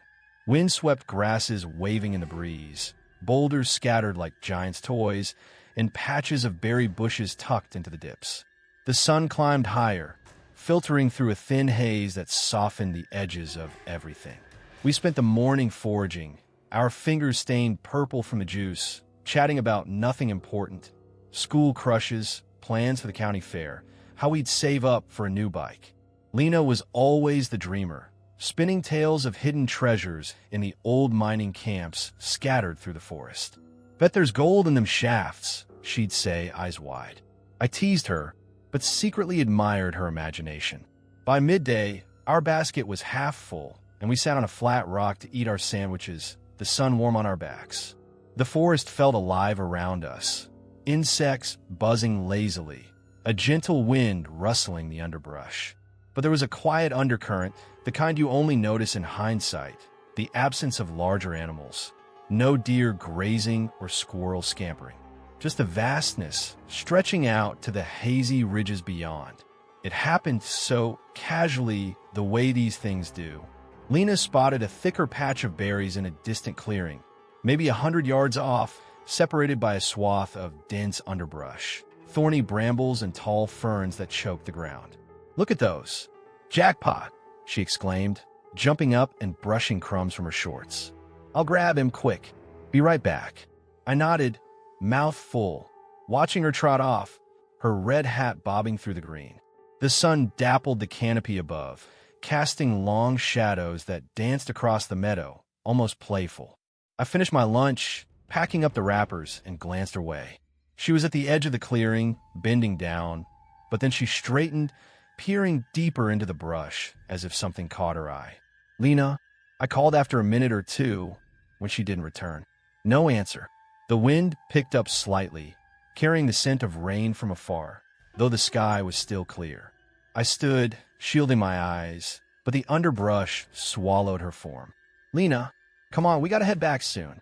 windswept grasses waving in the breeze, boulders scattered like giants' toys, and patches of berry bushes tucked into the dips. The sun climbed higher, filtering through a thin haze that softened the edges of everything. We spent the morning foraging, our fingers stained purple from the juice, chatting about nothing important, school crushes, plans for the county fair, how we'd save up for a new bike. Lena was always the dreamer, spinning tales of hidden treasures in the old mining camps scattered through the forest. "Bet there's gold in them shafts," she'd say, eyes wide. I teased her, but secretly admired her imagination. By midday, our basket was half full, and we sat on a flat rock to eat our sandwiches, the sun warm on our backs. The forest felt alive around us, insects buzzing lazily, a gentle wind rustling the underbrush. But there was a quiet undercurrent, the kind you only notice in hindsight, the absence of larger animals. No deer grazing or squirrels scampering. Just the vastness stretching out to the hazy ridges beyond. It happened so casually, the way these things do. Lena spotted a thicker patch of berries in a distant clearing, maybe 100 yards off, separated by a swath of dense underbrush, thorny brambles and tall ferns that choked the ground. "Look at those! Jackpot!" she exclaimed, jumping up and brushing crumbs from her shorts. "I'll grab him quick. Be right back." I nodded, mouth full, watching her trot off, her red hat bobbing through the green. The sun dappled the canopy above, casting long shadows that danced across the meadow, almost playful. I finished my lunch, packing up the wrappers, and glanced her way. She was at the edge of the clearing, bending down, but then she straightened, peering deeper into the brush, as if something caught her eye. "Lena," I called after a minute or two, when she didn't return. No answer. The wind picked up slightly, carrying the scent of rain from afar, though the sky was still clear. I stood, shielding my eyes, but the underbrush swallowed her form. "Lena, come on, we gotta head back soon."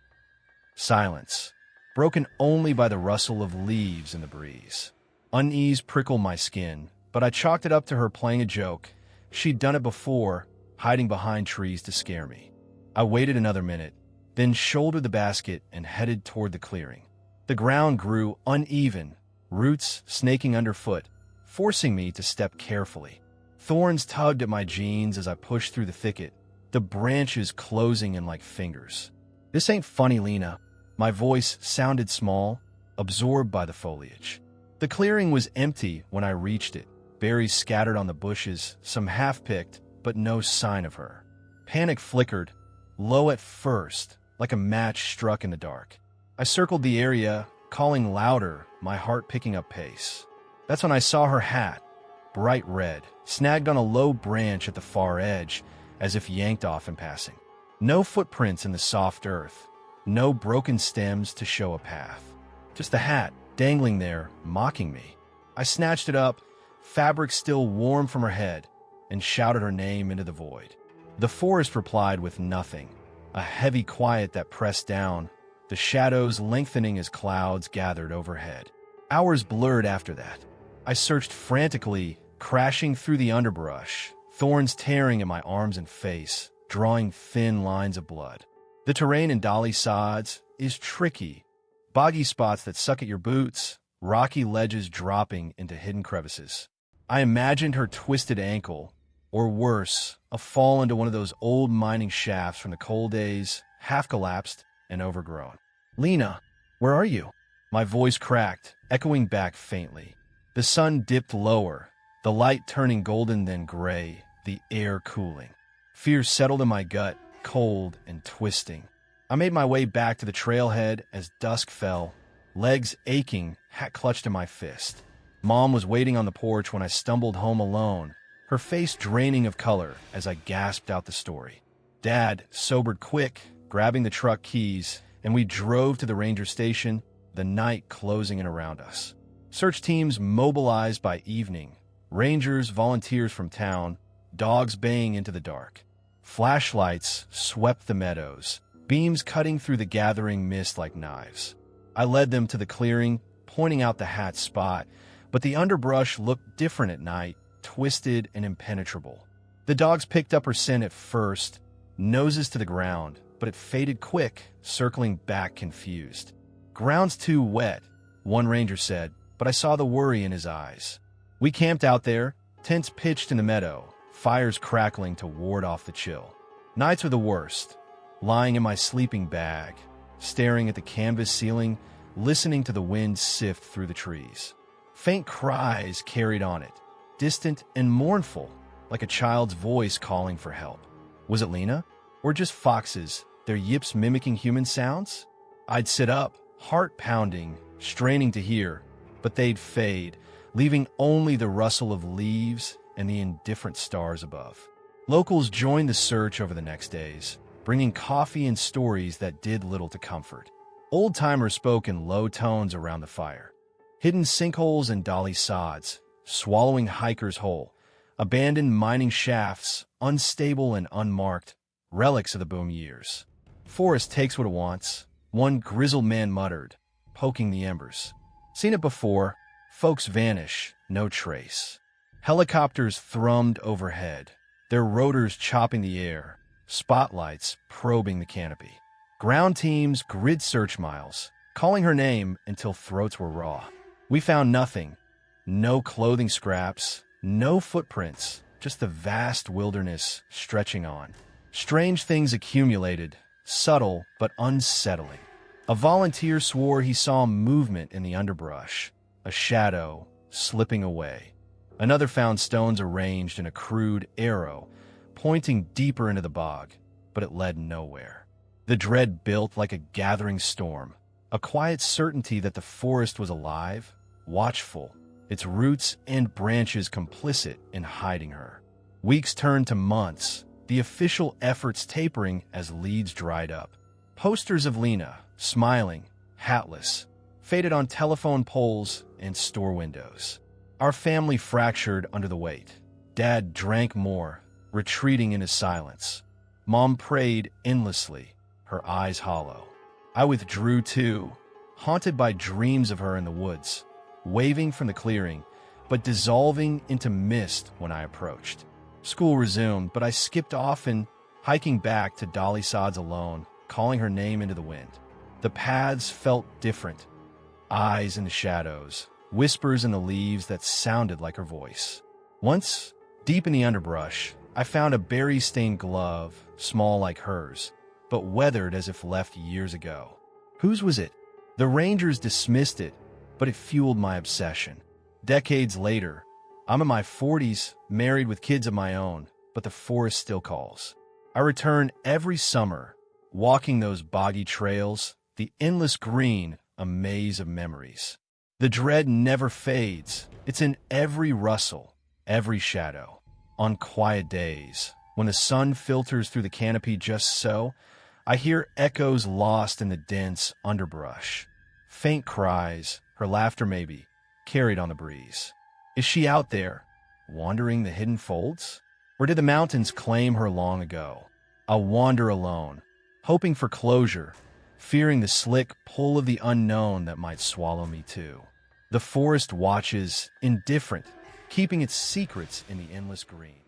Silence, broken only by the rustle of leaves in the breeze. Unease prickled my skin, but I chalked it up to her playing a joke. She'd done it before, hiding behind trees to scare me. I waited another minute, then shouldered the basket and headed toward the clearing. The ground grew uneven, roots snaking underfoot, forcing me to step carefully. Thorns tugged at my jeans as I pushed through the thicket, the branches closing in like fingers. "This ain't funny, Lena." My voice sounded small, absorbed by the foliage. The clearing was empty when I reached it, berries scattered on the bushes, some half-picked, but no sign of her. Panic flickered, low at first, like a match struck in the dark. I circled the area, calling louder, my heart picking up pace. That's when I saw her hat, bright red, snagged on a low branch at the far edge, as if yanked off in passing. No footprints in the soft earth, no broken stems to show a path. Just the hat, dangling there, mocking me. I snatched it up, fabric still warm from her head, and shouted her name into the void. The forest replied with nothing, a heavy quiet that pressed down, the shadows lengthening as clouds gathered overhead. Hours blurred after that. I searched frantically, crashing through the underbrush, thorns tearing at my arms and face, drawing thin lines of blood. The terrain in Dolly sods is tricky. Boggy spots that suck at your boots, rocky ledges dropping into hidden crevices. I imagined her twisted ankle, or worse, a fall into one of those old mining shafts from the coal days, half collapsed and overgrown. "Lena, where are you?" My voice cracked, echoing back faintly. The sun dipped lower, the light turning golden then gray, the air cooling. Fear settled in my gut, cold and twisting. I made my way back to the trailhead as dusk fell, legs aching, hat clutched in my fist. Mom was waiting on the porch when I stumbled home alone, her face draining of color as I gasped out the story. Dad sobered quick, grabbing the truck keys, and we drove to the ranger station, the night closing in around us. Search teams mobilized by evening, rangers, volunteers from town, dogs baying into the dark. Flashlights swept the meadows, beams cutting through the gathering mist like knives. I led them to the clearing, pointing out the hat spot, but the underbrush looked different at night, twisted and impenetrable. The dogs picked up her scent at first, noses to the ground, but it faded quick, circling back confused. "Ground's too wet," one ranger said, but I saw the worry in his eyes. We camped out there, tents pitched in the meadow, fires crackling to ward off the chill. Nights were the worst, lying in my sleeping bag, staring at the canvas ceiling, listening to the wind sift through the trees. Faint cries carried on it, distant and mournful, like a child's voice calling for help. Was it Lena? Or just foxes, their yips mimicking human sounds? I'd sit up, heart pounding, straining to hear, but they'd fade, leaving only the rustle of leaves and the indifferent stars above. Locals joined the search over the next days, bringing coffee and stories that did little to comfort. Old-timers spoke in low tones around the fire. Hidden sinkholes and dolly sods, swallowing hikers whole, abandoned mining shafts, unstable and unmarked, relics of the boom years. "Forest takes what it wants," one grizzled man muttered, poking the embers. "Seen it before. Folks vanish, no trace." Helicopters thrummed overhead, their rotors chopping the air, spotlights probing the canopy. Ground teams grid search miles, calling her name until throats were raw. We found nothing. No clothing scraps, no footprints, just the vast wilderness stretching on. Strange things accumulated, subtle but unsettling. A volunteer swore he saw movement in the underbrush, a shadow slipping away. Another found stones arranged in a crude arrow, pointing deeper into the bog, but it led nowhere. The dread built like a gathering storm, a quiet certainty that the forest was alive, watchful, its roots and branches complicit in hiding her. Weeks turned to months, the official efforts tapering as leads dried up. Posters of Lena, smiling, hatless, faded on telephone poles and store windows. Our family fractured under the weight. Dad drank more, retreating into silence. Mom prayed endlessly, her eyes hollow. I withdrew too, haunted by dreams of her in the woods, waving from the clearing, but dissolving into mist when I approached. School resumed, but I skipped often, hiking back to Dolly Sods alone, calling her name into the wind. The paths felt different. Eyes in the shadows, whispers in the leaves that sounded like her voice. Once, deep in the underbrush, I found a berry-stained glove, small like hers, but weathered as if left years ago. Whose was it? The rangers dismissed it, but it fueled my obsession. Decades later, I'm in my 40s, married with kids of my own, but the forest still calls. I return every summer, walking those boggy trails, the endless green, a maze of memories. The dread never fades. It's in every rustle, every shadow. On quiet days, when the sun filters through the canopy just so, I hear echoes lost in the dense underbrush. Faint cries, her laughter maybe, carried on the breeze. Is she out there, wandering the hidden folds? Or did the mountains claim her long ago? I'll wander alone, hoping for closure, fearing the slick pull of the unknown that might swallow me too. The forest watches, indifferent, keeping its secrets in the endless green.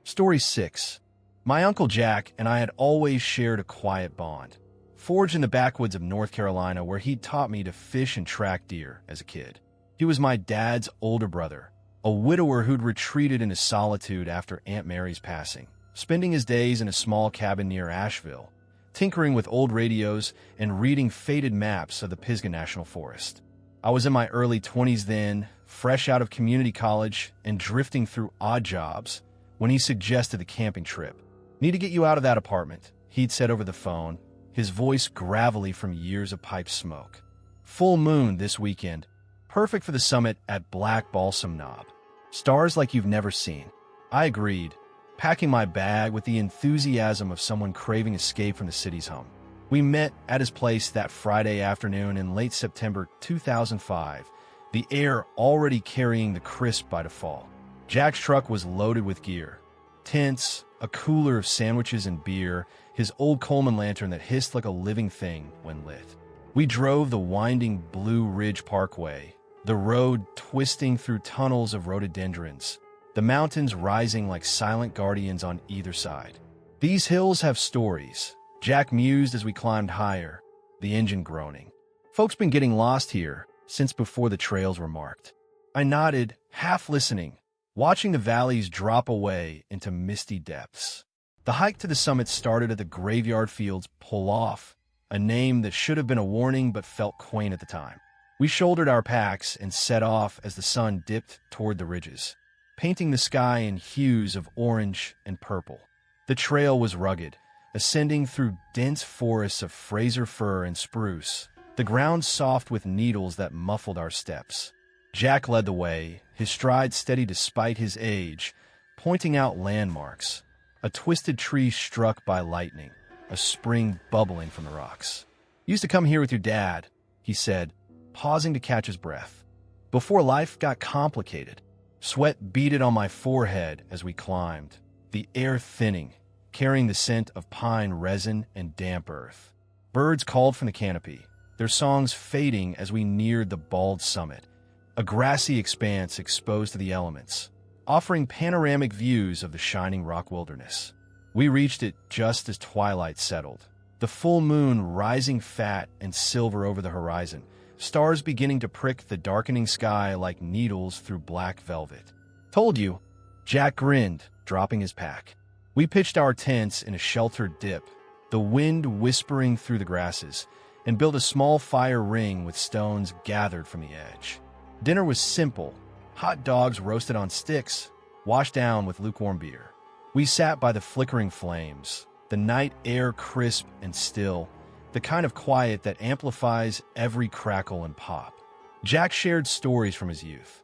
Story 6. My Uncle Jack and I had always shared a quiet bond, forged in the backwoods of North Carolina where he'd taught me to fish and track deer as a kid. He was my dad's older brother, a widower who'd retreated into solitude after Aunt Mary's passing, spending his days in a small cabin near Asheville, tinkering with old radios and reading faded maps of the Pisgah National Forest. I was in my early 20s then, fresh out of community college and drifting through odd jobs, when he suggested the camping trip. Need to get you out of that apartment, he'd said over the phone, his voice gravelly from years of pipe smoke. Full moon this weekend, perfect for the summit at Black Balsam Knob. Stars like you've never seen. I agreed, packing my bag with the enthusiasm of someone craving escape from the city's hum. We met at his place that Friday afternoon in late September 2005, the air already carrying the crisp bite of fall. Jack's truck was loaded with gear. Tents, a cooler of sandwiches and beer, his old Coleman lantern that hissed like a living thing when lit. We drove the winding Blue Ridge Parkway, the road twisting through tunnels of rhododendrons, the mountains rising like silent guardians on either side. These hills have stories, Jack mused as we climbed higher, the engine groaning. Folks been getting lost here since before the trails were marked. I nodded, half listening, watching the valleys drop away into misty depths. The hike to the summit started at the Graveyard Fields Pull-Off, a name that should have been a warning but felt quaint at the time. We shouldered our packs and set off as the sun dipped toward the ridges, painting the sky in hues of orange and purple. The trail was rugged, ascending through dense forests of Fraser fir and spruce, the ground soft with needles that muffled our steps. Jack led the way, his stride steady despite his age, pointing out landmarks. A twisted tree struck by lightning, a spring bubbling from the rocks. "Used to come here with your dad," he said, pausing to catch his breath. Before life got complicated. Sweat beaded on my forehead as we climbed, the air thinning, carrying the scent of pine resin and damp earth. Birds called from the canopy, their songs fading as we neared the bald summit, a grassy expanse exposed to the elements. offering panoramic views of the shining rock wilderness. We reached it just as twilight settled, the full moon rising fat and silver over the horizon, stars beginning to prick the darkening sky like needles through black velvet. "Told you," Jack grinned, dropping his pack. We pitched our tents in a sheltered dip, the wind whispering through the grasses, and built a small fire ring with stones gathered from the edge. Dinner was simple: hot dogs roasted on sticks, washed down with lukewarm beer. We sat by the flickering flames, the night air crisp and still, the kind of quiet that amplifies every crackle and pop. Jack shared stories from his youth.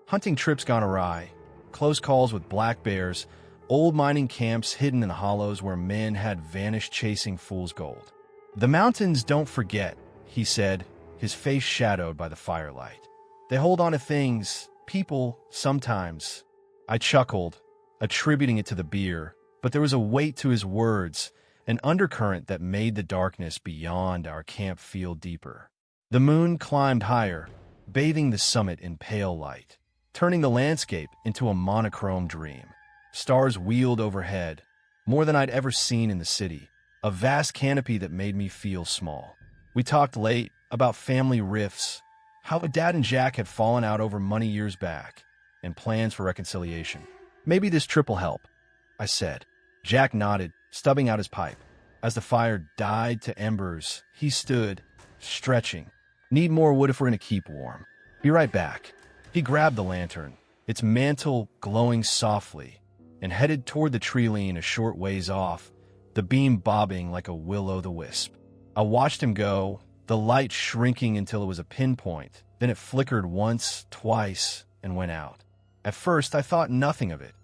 Hunting trips gone awry, close calls with black bears, old mining camps hidden in hollows where men had vanished chasing fool's gold. "The mountains don't forget," he said, his face shadowed by the firelight. "They hold on to things, people, sometimes." I chuckled, attributing it to the beer, but there was a weight to his words, an undercurrent that made the darkness beyond our camp feel deeper. The moon climbed higher, bathing the summit in pale light, turning the landscape into a monochrome dream. Stars wheeled overhead, more than I'd ever seen in the city, a vast canopy that made me feel small. We talked late about family rifts, how Dad and Jack had fallen out over money years back, and plans for reconciliation. "Maybe this trip will help," I said. Jack nodded, stubbing out his pipe. As the fire died to embers, he stood, stretching. "Need more wood if we're going to keep warm. Be right back." He grabbed the lantern, its mantle glowing softly, and headed toward the tree-line a short ways off, the beam bobbing like a will-o'-the-wisp. I watched him go, the light shrinking until it was a pinpoint. Then it flickered once, twice, and went out. At first, I thought nothing of it.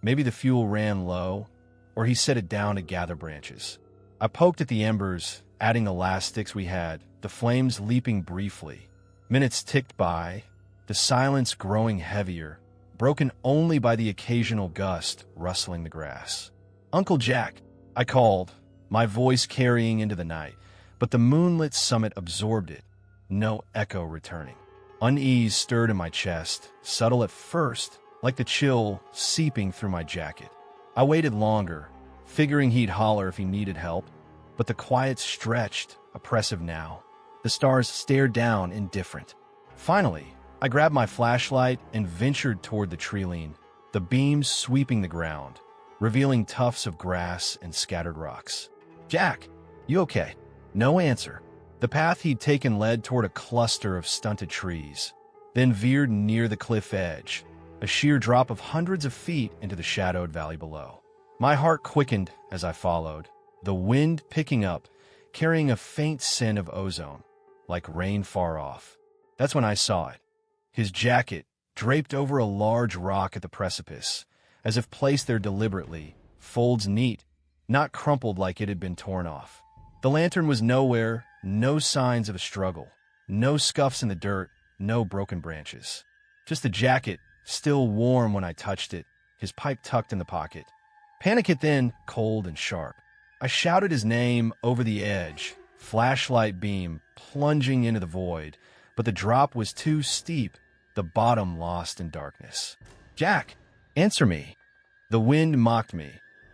Maybe the fuel ran low, or he set it down to gather branches. I poked at the embers, adding the last sticks we had, the flames leaping briefly. Minutes ticked by, the silence growing heavier, broken only by the occasional gust rustling the grass. "Uncle Jack," I called, my voice carrying into the night, but the moonlit summit absorbed it, no echo returning. Unease stirred in my chest, subtle at first, like the chill seeping through my jacket. I waited longer, figuring he'd holler if he needed help, but the quiet stretched, oppressive now. The stars stared down, indifferent. Finally, I grabbed my flashlight and ventured toward the tree-line, the beams sweeping the ground, revealing tufts of grass and scattered rocks. "Jack, you okay?" No answer. The path he'd taken led toward a cluster of stunted trees, then veered near the cliff edge, a sheer drop of hundreds of feet into the shadowed valley below. My heart quickened as I followed, the wind picking up, carrying a faint scent of ozone, like rain far off. That's when I saw it. His jacket, draped over a large rock at the precipice, as if placed there deliberately, folds neat, not crumpled like it had been torn off. The lantern was nowhere, no signs of a struggle, no scuffs in the dirt, no broken branches. Just the jacket, still warm when I touched it, his pipe tucked in the pocket. Panic hit then, cold and sharp. I shouted his name over the edge, flashlight beam plunging into the void, but the drop was too steep, the bottom lost in darkness. "Jack, answer me." The wind mocked me,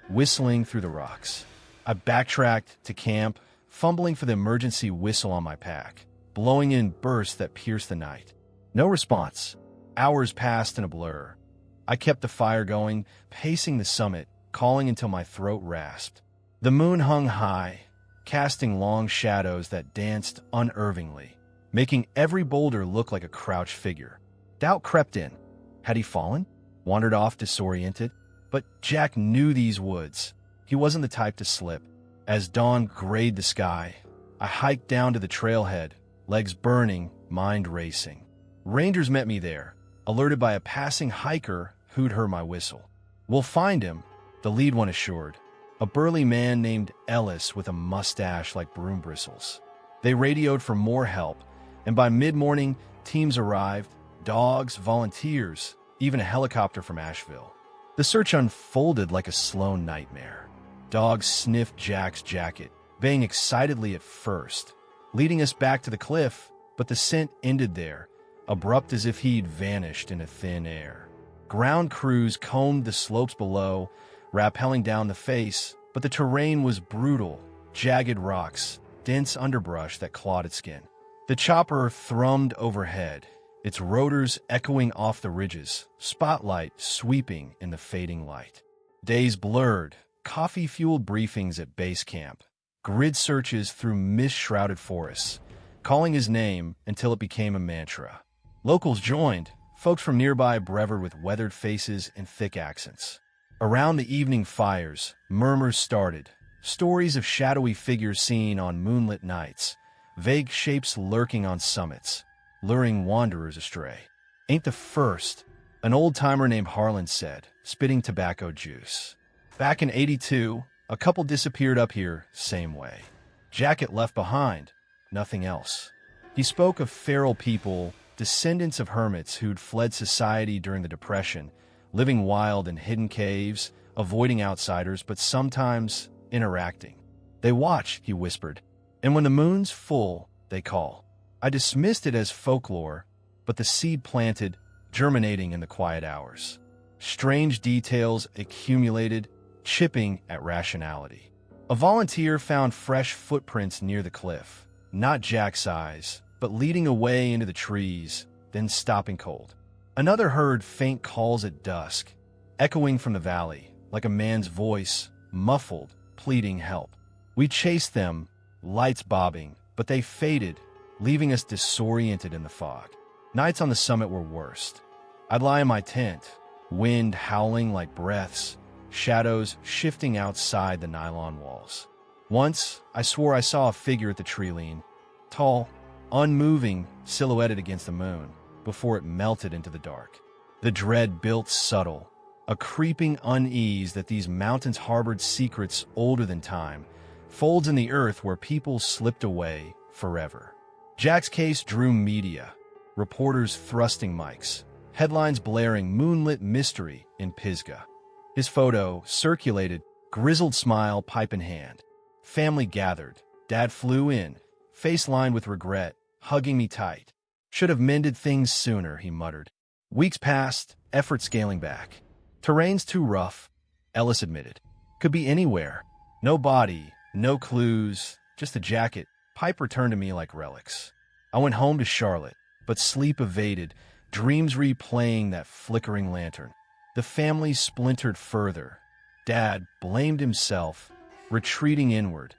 whistling through the rocks. I backtracked to camp, fumbling for the emergency whistle on my pack, blowing in bursts that pierced the night. No response. Hours passed in a blur. I kept the fire going, pacing the summit, calling until my throat rasped. The moon hung high, casting long shadows that danced unervingly, making every boulder look like a crouched figure. Doubt crept in. Had he fallen? Wandered off disoriented? But Jack knew these woods. He wasn't the type to slip. As dawn grayed the sky, I hiked down to the trailhead, legs burning, mind racing. Rangers met me there, alerted by a passing hiker who'd heard my whistle. "We'll find him," the lead one assured. A burly man named Ellis with a mustache like broom bristles. They radioed for more help, and by mid-morning, teams arrived, dogs, volunteers, even a helicopter from Asheville. The search unfolded like a slow nightmare. Dogs sniffed Jack's jacket, baying excitedly at first, leading us back to the cliff, but the scent ended there, abrupt as if he'd vanished into thin air. Ground crews combed the slopes below, rappelling down the face, but the terrain was brutal, jagged rocks, dense underbrush that clawed at skin. The chopper thrummed overhead, its rotors echoing off the ridges, spotlight sweeping in the fading light. Days blurred, coffee-fueled briefings at base camp, grid searches through mist-shrouded forests, calling his name until it became a mantra. Locals joined, folks from nearby brevered with weathered faces and thick accents. Around the evening fires, murmurs started, stories of shadowy figures seen on moonlit nights, vague shapes lurking on summits, luring wanderers astray. "Ain't the first," an old-timer named Harlan said, spitting tobacco juice. "Back in '82, a couple disappeared up here, same way. Jacket left behind, nothing else." He spoke of feral people, descendants of hermits who'd fled society during the Depression, living wild in hidden caves, avoiding outsiders, but sometimes interacting. "They watch," he whispered, "and when the moon's full, they call." I dismissed it as folklore, but the seed planted, germinating in the quiet hours. Strange details accumulated, chipping at rationality. A volunteer found fresh footprints near the cliff, not jack-size, but leading away into the trees, then stopping cold. Another heard faint calls at dusk, echoing from the valley, like a man's voice, muffled, pleading help. We chased them, lights bobbing, but they faded, leaving us disoriented in the fog. Nights on the summit were worst. I'd lie in my tent, wind howling like breaths, shadows shifting outside the nylon walls. Once, I swore I saw a figure at the tree lean, tall, unmoving, silhouetted against the moon, before it melted into the dark. The dread built subtle, a creeping unease that these mountains harbored secrets older than time, folds in the earth where people slipped away forever. Jack's case drew media, reporters thrusting mics, headlines blaring "Moonlit Mystery" in Pisgah. His photo circulated, grizzled smile, pipe in hand. Family gathered. Dad flew in, face lined with regret, hugging me tight. "Should have mended things sooner," he muttered. Weeks passed, effort scaling back. "Terrain's too rough," Ellis admitted. "Could be anywhere. No body, no clues, just a jacket." Pipe returned to me like relics. I went home to Charlotte, but sleep evaded, dreams replaying that flickering lantern. The family splintered further. Dad blamed himself, retreating inward.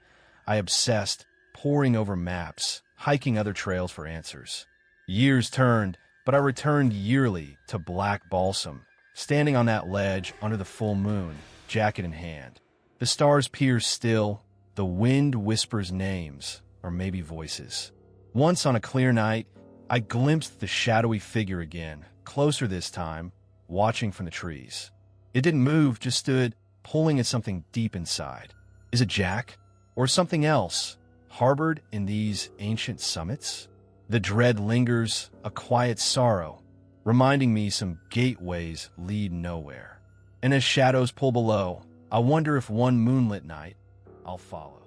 I obsessed, poring over maps, hiking other trails for answers. Years turned, but I returned yearly to Black Balsam, standing on that ledge under the full moon, jacket in hand. The stars peer still, the wind whispers names, or maybe voices. Once on a clear night, I glimpsed the shadowy figure again, closer this time, watching from the trees. It didn't move, just stood, pulling at something deep inside. Is it Jack? Or something else, harbored in these ancient summits? The dread lingers, a quiet sorrow, reminding me some gateways lead nowhere. And as shadows pull below, I wonder if one moonlit night I'll follow.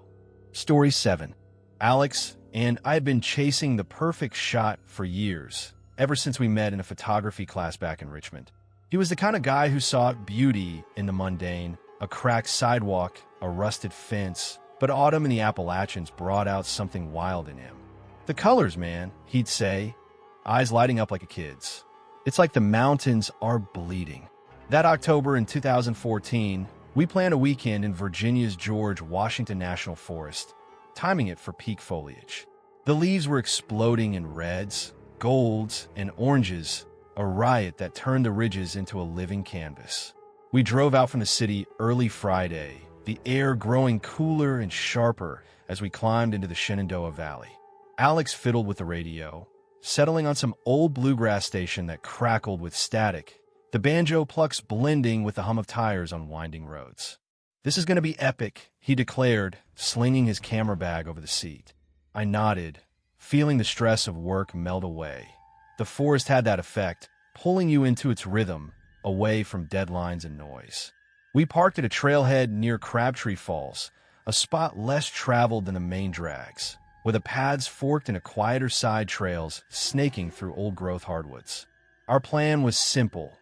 Story 7. Alex and I had been chasing the perfect shot for years, ever since we met in a photography class back in Richmond. He was the kind of guy who saw beauty in the mundane, a cracked sidewalk, a rusted fence, but autumn in the Appalachians brought out something wild in him. "The colors, man," he'd say, eyes lighting up like a kid's. "It's like the mountains are bleeding." That October in 2014, we planned a weekend in Virginia's George Washington National Forest, timing it for peak foliage. The leaves were exploding in reds, golds, and oranges, a riot that turned the ridges into a living canvas. We drove out from the city early Friday, the air growing cooler and sharper as we climbed into the Shenandoah Valley. Alex fiddled with the radio, settling on some old bluegrass station that crackled with static, the banjo plucks blending with the hum of tires on winding roads. "This is going to be epic," he declared, slinging his camera bag over the seat. I nodded, feeling the stress of work melt away. The forest had that effect, pulling you into its rhythm, away from deadlines and noise. We parked at a trailhead near Crabtree Falls, a spot less traveled than the main drags, where the paths forked into quieter side trails snaking through old-growth hardwoods. Our plan was simple: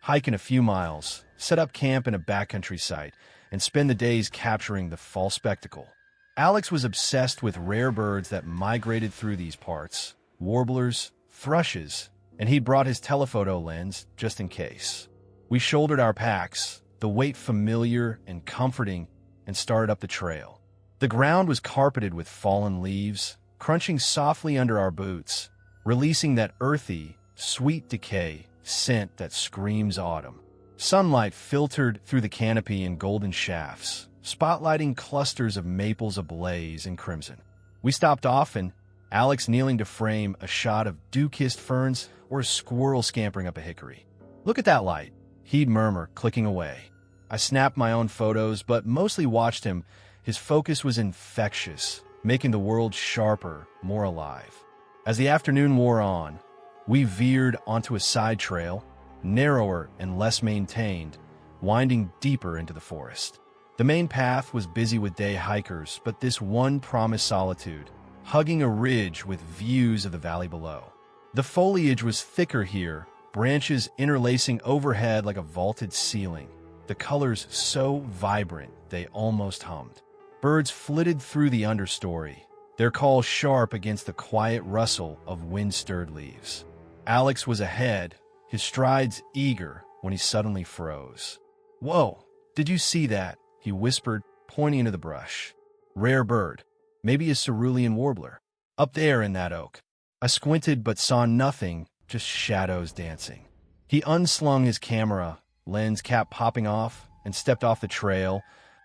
hike in a few miles, set up camp in a backcountry site, and spend the days capturing the fall spectacle. Alex was obsessed with rare birds that migrated through these parts, warblers, thrushes, and he'd brought his telephoto lens just in case. We shouldered our packs, the weight familiar and comforting, and started up the trail. The ground was carpeted with fallen leaves, crunching softly under our boots, releasing that earthy, sweet decay scent that screams autumn. Sunlight filtered through the canopy in golden shafts, spotlighting clusters of maples ablaze in crimson. We stopped often, Alex kneeling to frame a shot of dew-kissed ferns or a squirrel scampering up a hickory. "Look at that light," he'd murmur, clicking away. I snapped my own photos, but mostly watched him. His focus was infectious, making the world sharper, more alive. As the afternoon wore on, we veered onto a side trail, narrower and less maintained, winding deeper into the forest. The main path was busy with day hikers, but this one promised solitude, hugging a ridge with views of the valley below. The foliage was thicker here, branches interlacing overhead like a vaulted ceiling, the colors so vibrant they almost hummed. Birds flitted through the understory, their calls sharp against the quiet rustle of wind-stirred leaves. Alex was ahead, his strides eager, when he suddenly froze. "Whoa, did you see that?" he whispered, pointing into the brush. "Rare bird, maybe a cerulean warbler. Up there in that oak." I squinted but saw nothing, just shadows dancing. He unslung his camera, lens cap popping off, and stepped off the trail,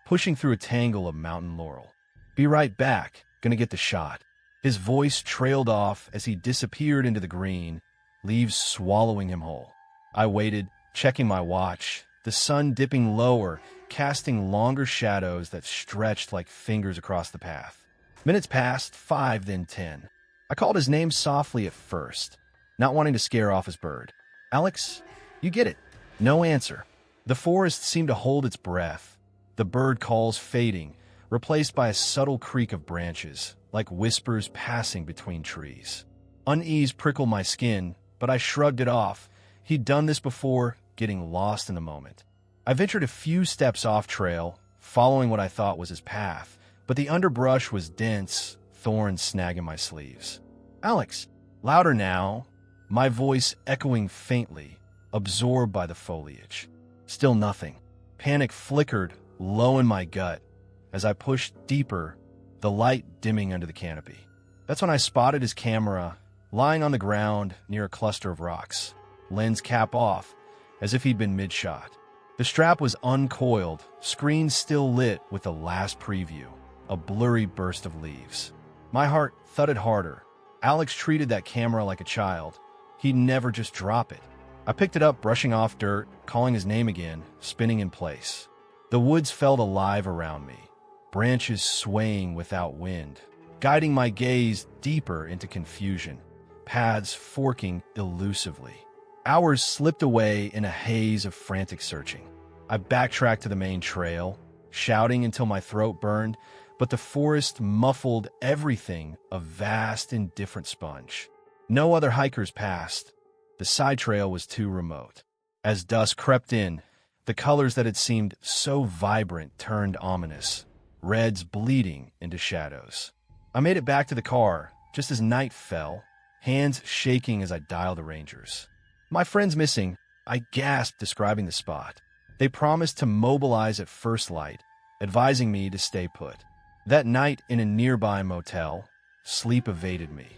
pushing through a tangle of mountain laurel. "Be right back, gonna get the shot." His voice trailed off as he disappeared into the green, leaves swallowing him whole. I waited, checking my watch, the sun dipping lower, casting longer shadows that stretched like fingers across the path. Minutes passed, 5, then 10. I called his name softly at first, not wanting to scare off his bird. "Alex, you get it." No answer. The forest seemed to hold its breath, the bird calls fading, replaced by a subtle creak of branches, like whispers passing between trees. Unease prickled my skin, but I shrugged it off. He'd done this before, getting lost in the moment. I ventured a few steps off trail, following what I thought was his path, but the underbrush was dense, thorns snagging my sleeves. "Alex!" Louder now, my voice echoing faintly, absorbed by the foliage. Still nothing. Panic flickered low in my gut as I pushed deeper, the light dimming under the canopy. That's when I spotted his camera, lying on the ground near a cluster of rocks, lens cap off, as if he'd been mid-shot. The strap was uncoiled, screen still lit with the last preview, a blurry burst of leaves. My heart thudded harder. Alex treated that camera like a child. He'd never just drop it. I picked it up, brushing off dirt, calling his name again, spinning in place. The woods felt alive around me, branches swaying without wind, guiding my gaze deeper into confusion, paths forking elusively. Hours slipped away in a haze of frantic searching. I backtracked to the main trail, shouting until my throat burned, but the forest muffled everything, a vast, indifferent sponge. No other hikers passed. The side trail was too remote. As dusk crept in, the colors that had seemed so vibrant turned ominous, reds bleeding into shadows. I made it back to the car, just as night fell, hands shaking as I dialed the rangers. "My friend's missing," I gasped, describing the spot. They promised to mobilize at first light, advising me to stay put. That night in a nearby motel, sleep evaded me.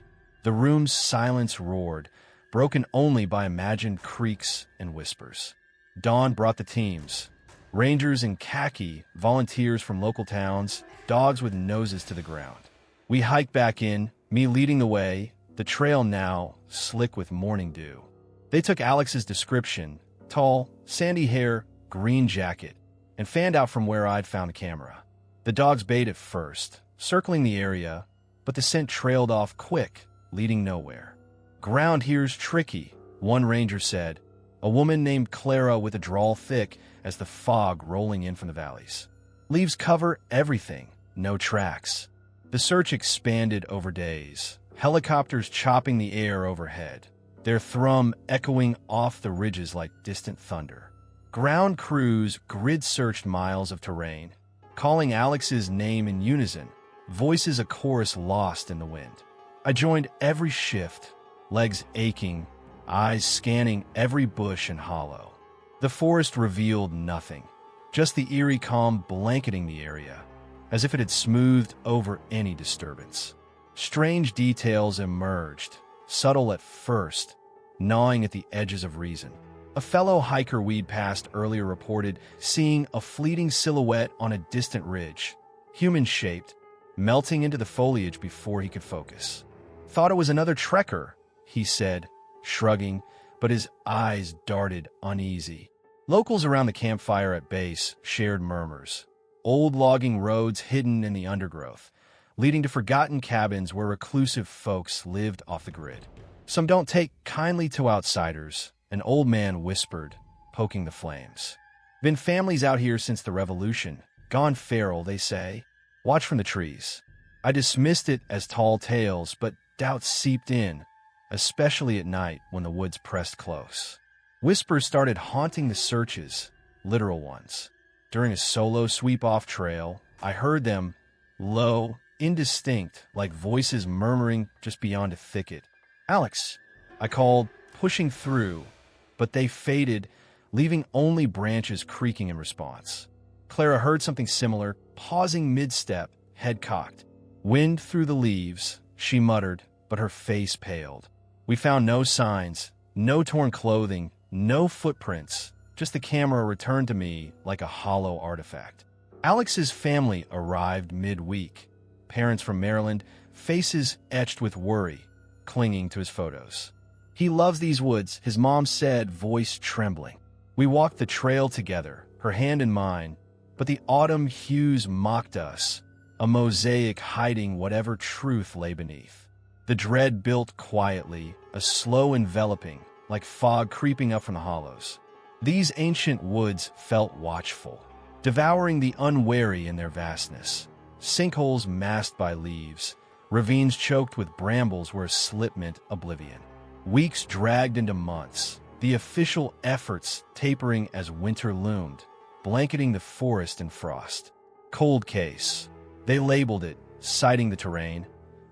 The room's silence roared, broken only by imagined creaks and whispers. Dawn brought the teams. Rangers in khaki, volunteers from local towns, dogs with noses to the ground. We hiked back in, me leading the way, the trail now slick with morning dew. They took Alex's description, tall, sandy hair, green jacket, and fanned out from where I'd found the camera. The dogs bayed at first, circling the area, but the scent trailed off quick, leading nowhere. "Ground here's tricky," one ranger said, a woman named Clara with a drawl thick as the fog rolling in from the valleys. "Leaves cover everything, no tracks." The search expanded over days, helicopters chopping the air overhead, their thrum echoing off the ridges like distant thunder. Ground crews grid-searched miles of terrain, calling Alex's name in unison, voices a chorus lost in the wind. I joined every shift, legs aching, eyes scanning every bush and hollow. The forest revealed nothing, just the eerie calm blanketing the area, as if it had smoothed over any disturbance. Strange details emerged, subtle at first, gnawing at the edges of reason. A fellow hiker we'd passed earlier reported seeing a fleeting silhouette on a distant ridge, human-shaped, melting into the foliage before he could focus. "Thought it was another trekker," he said, shrugging, but his eyes darted uneasy. Locals around the campfire at base shared murmurs. Old logging roads hidden in the undergrowth, leading to forgotten cabins where reclusive folks lived off the grid. "Some don't take kindly to outsiders," an old man whispered, poking the flames. "Been families out here since the revolution. Gone feral, they say. Watch from the trees." I dismissed it as tall tales, but doubt seeped in, especially at night when the woods pressed close. Whispers started haunting the searches, literal ones. During a solo sweep off trail, I heard them, low, indistinct, like voices murmuring just beyond a thicket. "Alex," I called, pushing through, but they faded, leaving only branches creaking in response. Clara heard something similar, pausing mid-step, head cocked. "Wind through the leaves," she muttered, but her face paled. We found no signs, no torn clothing, no footprints. Just the camera returned to me like a hollow artifact. Alex's family arrived midweek. Parents from Maryland, faces etched with worry, clinging to his photos. "He loves these woods," his mom said, voice trembling. We walked the trail together, her hand in mine, but the autumn hues mocked us, a mosaic hiding whatever truth lay beneath. The dread built quietly, a slow enveloping, like fog creeping up from the hollows. These ancient woods felt watchful, devouring the unwary in their vastness. Sinkholes masked by leaves, ravines choked with brambles where a slip meant oblivion. Weeks dragged into months, the official efforts tapering as winter loomed, blanketing the forest in frost. "Cold case," they labeled it, citing the terrain.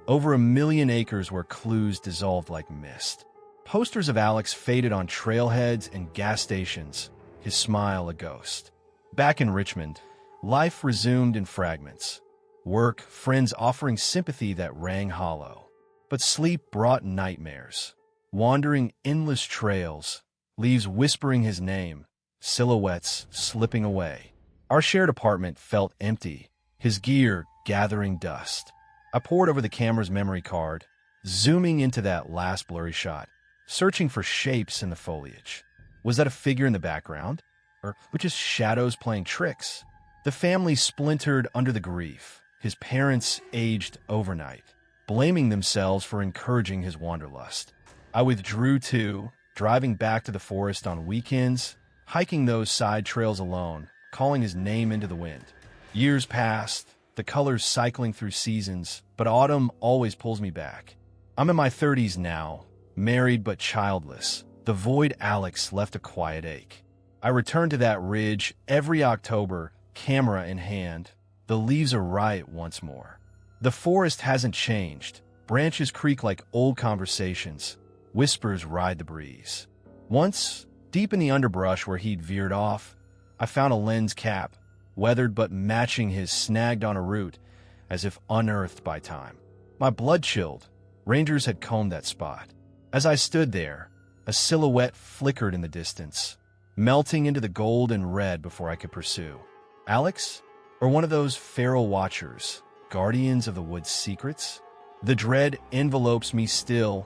Over 1 million acres where clues dissolved like mist. Posters of Alex faded on trailheads and gas stations, his smile a ghost. Back in Richmond, life resumed in fragments. Work, friends offering sympathy that rang hollow. But sleep brought nightmares. Wandering endless trails, leaves whispering his name, silhouettes slipping away. Our shared apartment felt empty, his gear gathering dust. I pored over the camera's memory card, zooming into that last blurry shot, searching for shapes in the foliage. Was that a figure in the background? Or were just shadows playing tricks? The family splintered under the grief. His parents aged overnight, blaming themselves for encouraging his wanderlust. I withdrew too, driving back to the forest on weekends, hiking those side trails alone, calling his name into the wind. Years passed, the colors cycling through seasons, but autumn always pulls me back. I'm in my 30s now, married but childless. The void Alex left a quiet ache. I return to that ridge every October, camera in hand. The leaves are riot once more. The forest hasn't changed. Branches creak like old conversations. Whispers ride the breeze. Once, deep in the underbrush where he'd veered off, I found a lens cap, weathered but matching his, snagged on a root, as if unearthed by time. My blood chilled. Rangers had combed that spot. As I stood there, a silhouette flickered in the distance, melting into the gold and red before I could pursue. Alex? Or one of those feral watchers, guardians of the wood's secrets? The dread envelopes me still,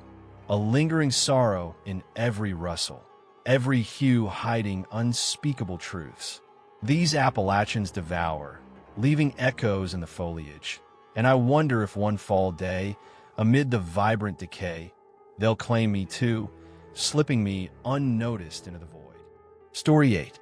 a lingering sorrow in every rustle, every hue hiding unspeakable truths. These Appalachians devour, leaving echoes in the foliage, and I wonder if one fall day, amid the vibrant decay, they'll claim me too, slipping me unnoticed into the void. Story 8.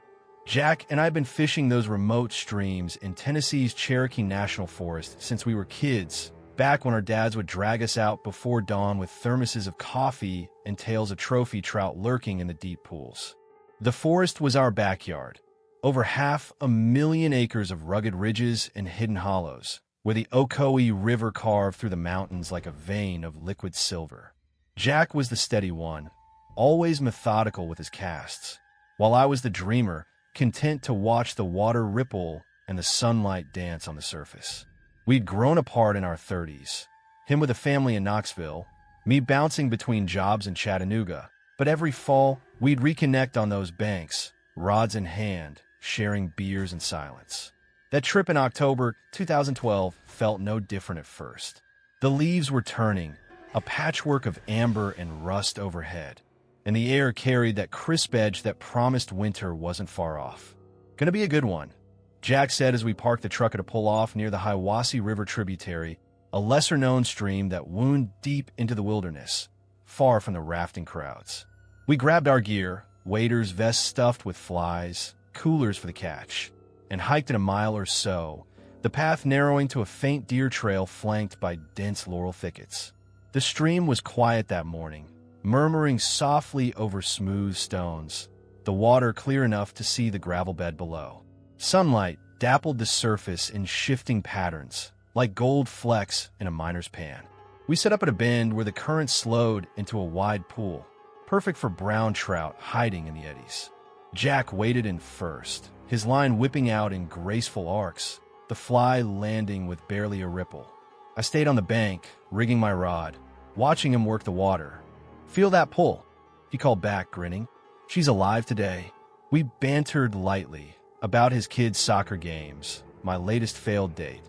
Jack and I have been fishing those remote streams in Tennessee's Cherokee National Forest since we were kids, back when our dads would drag us out before dawn with thermoses of coffee and tales of trophy trout lurking in the deep pools. The forest was our backyard, over 500,000 acres of rugged ridges and hidden hollows, where the Ocoee River carved through the mountains like a vein of liquid silver. Jack was the steady one, always methodical with his casts, while I was the dreamer, content to watch the water ripple and the sunlight dance on the surface. We'd grown apart in our 30s, him with a family in Knoxville, me bouncing between jobs in Chattanooga, but every fall, we'd reconnect on those banks, rods in hand, sharing beers in silence. That trip in October 2012 felt no different at first. The leaves were turning, a patchwork of amber and rust overhead, and the air carried that crisp edge that promised winter wasn't far off. Gonna be a good one, Jack said as we parked the truck at a pull-off near the Hiwassee River tributary, a lesser-known stream that wound deep into the wilderness, far from the rafting crowds. We grabbed our gear, waders, vests stuffed with flies, coolers for the catch, and hiked in a mile or so, the path narrowing to a faint deer trail flanked by dense laurel thickets. The stream was quiet that morning, murmuring softly over smooth stones, the water clear enough to see the gravel bed below. Sunlight dappled the surface in shifting patterns, like gold flecks in a miner's pan. We set up at a bend where the current slowed into a wide pool, perfect for brown trout hiding in the eddies. Jack waded in first, his line whipping out in graceful arcs, the fly landing with barely a ripple. I stayed on the bank, rigging my rod, watching him work the water. "Feel that pull?" he called back, grinning. "She's alive today." We bantered lightly about his kids' soccer games, my latest failed date,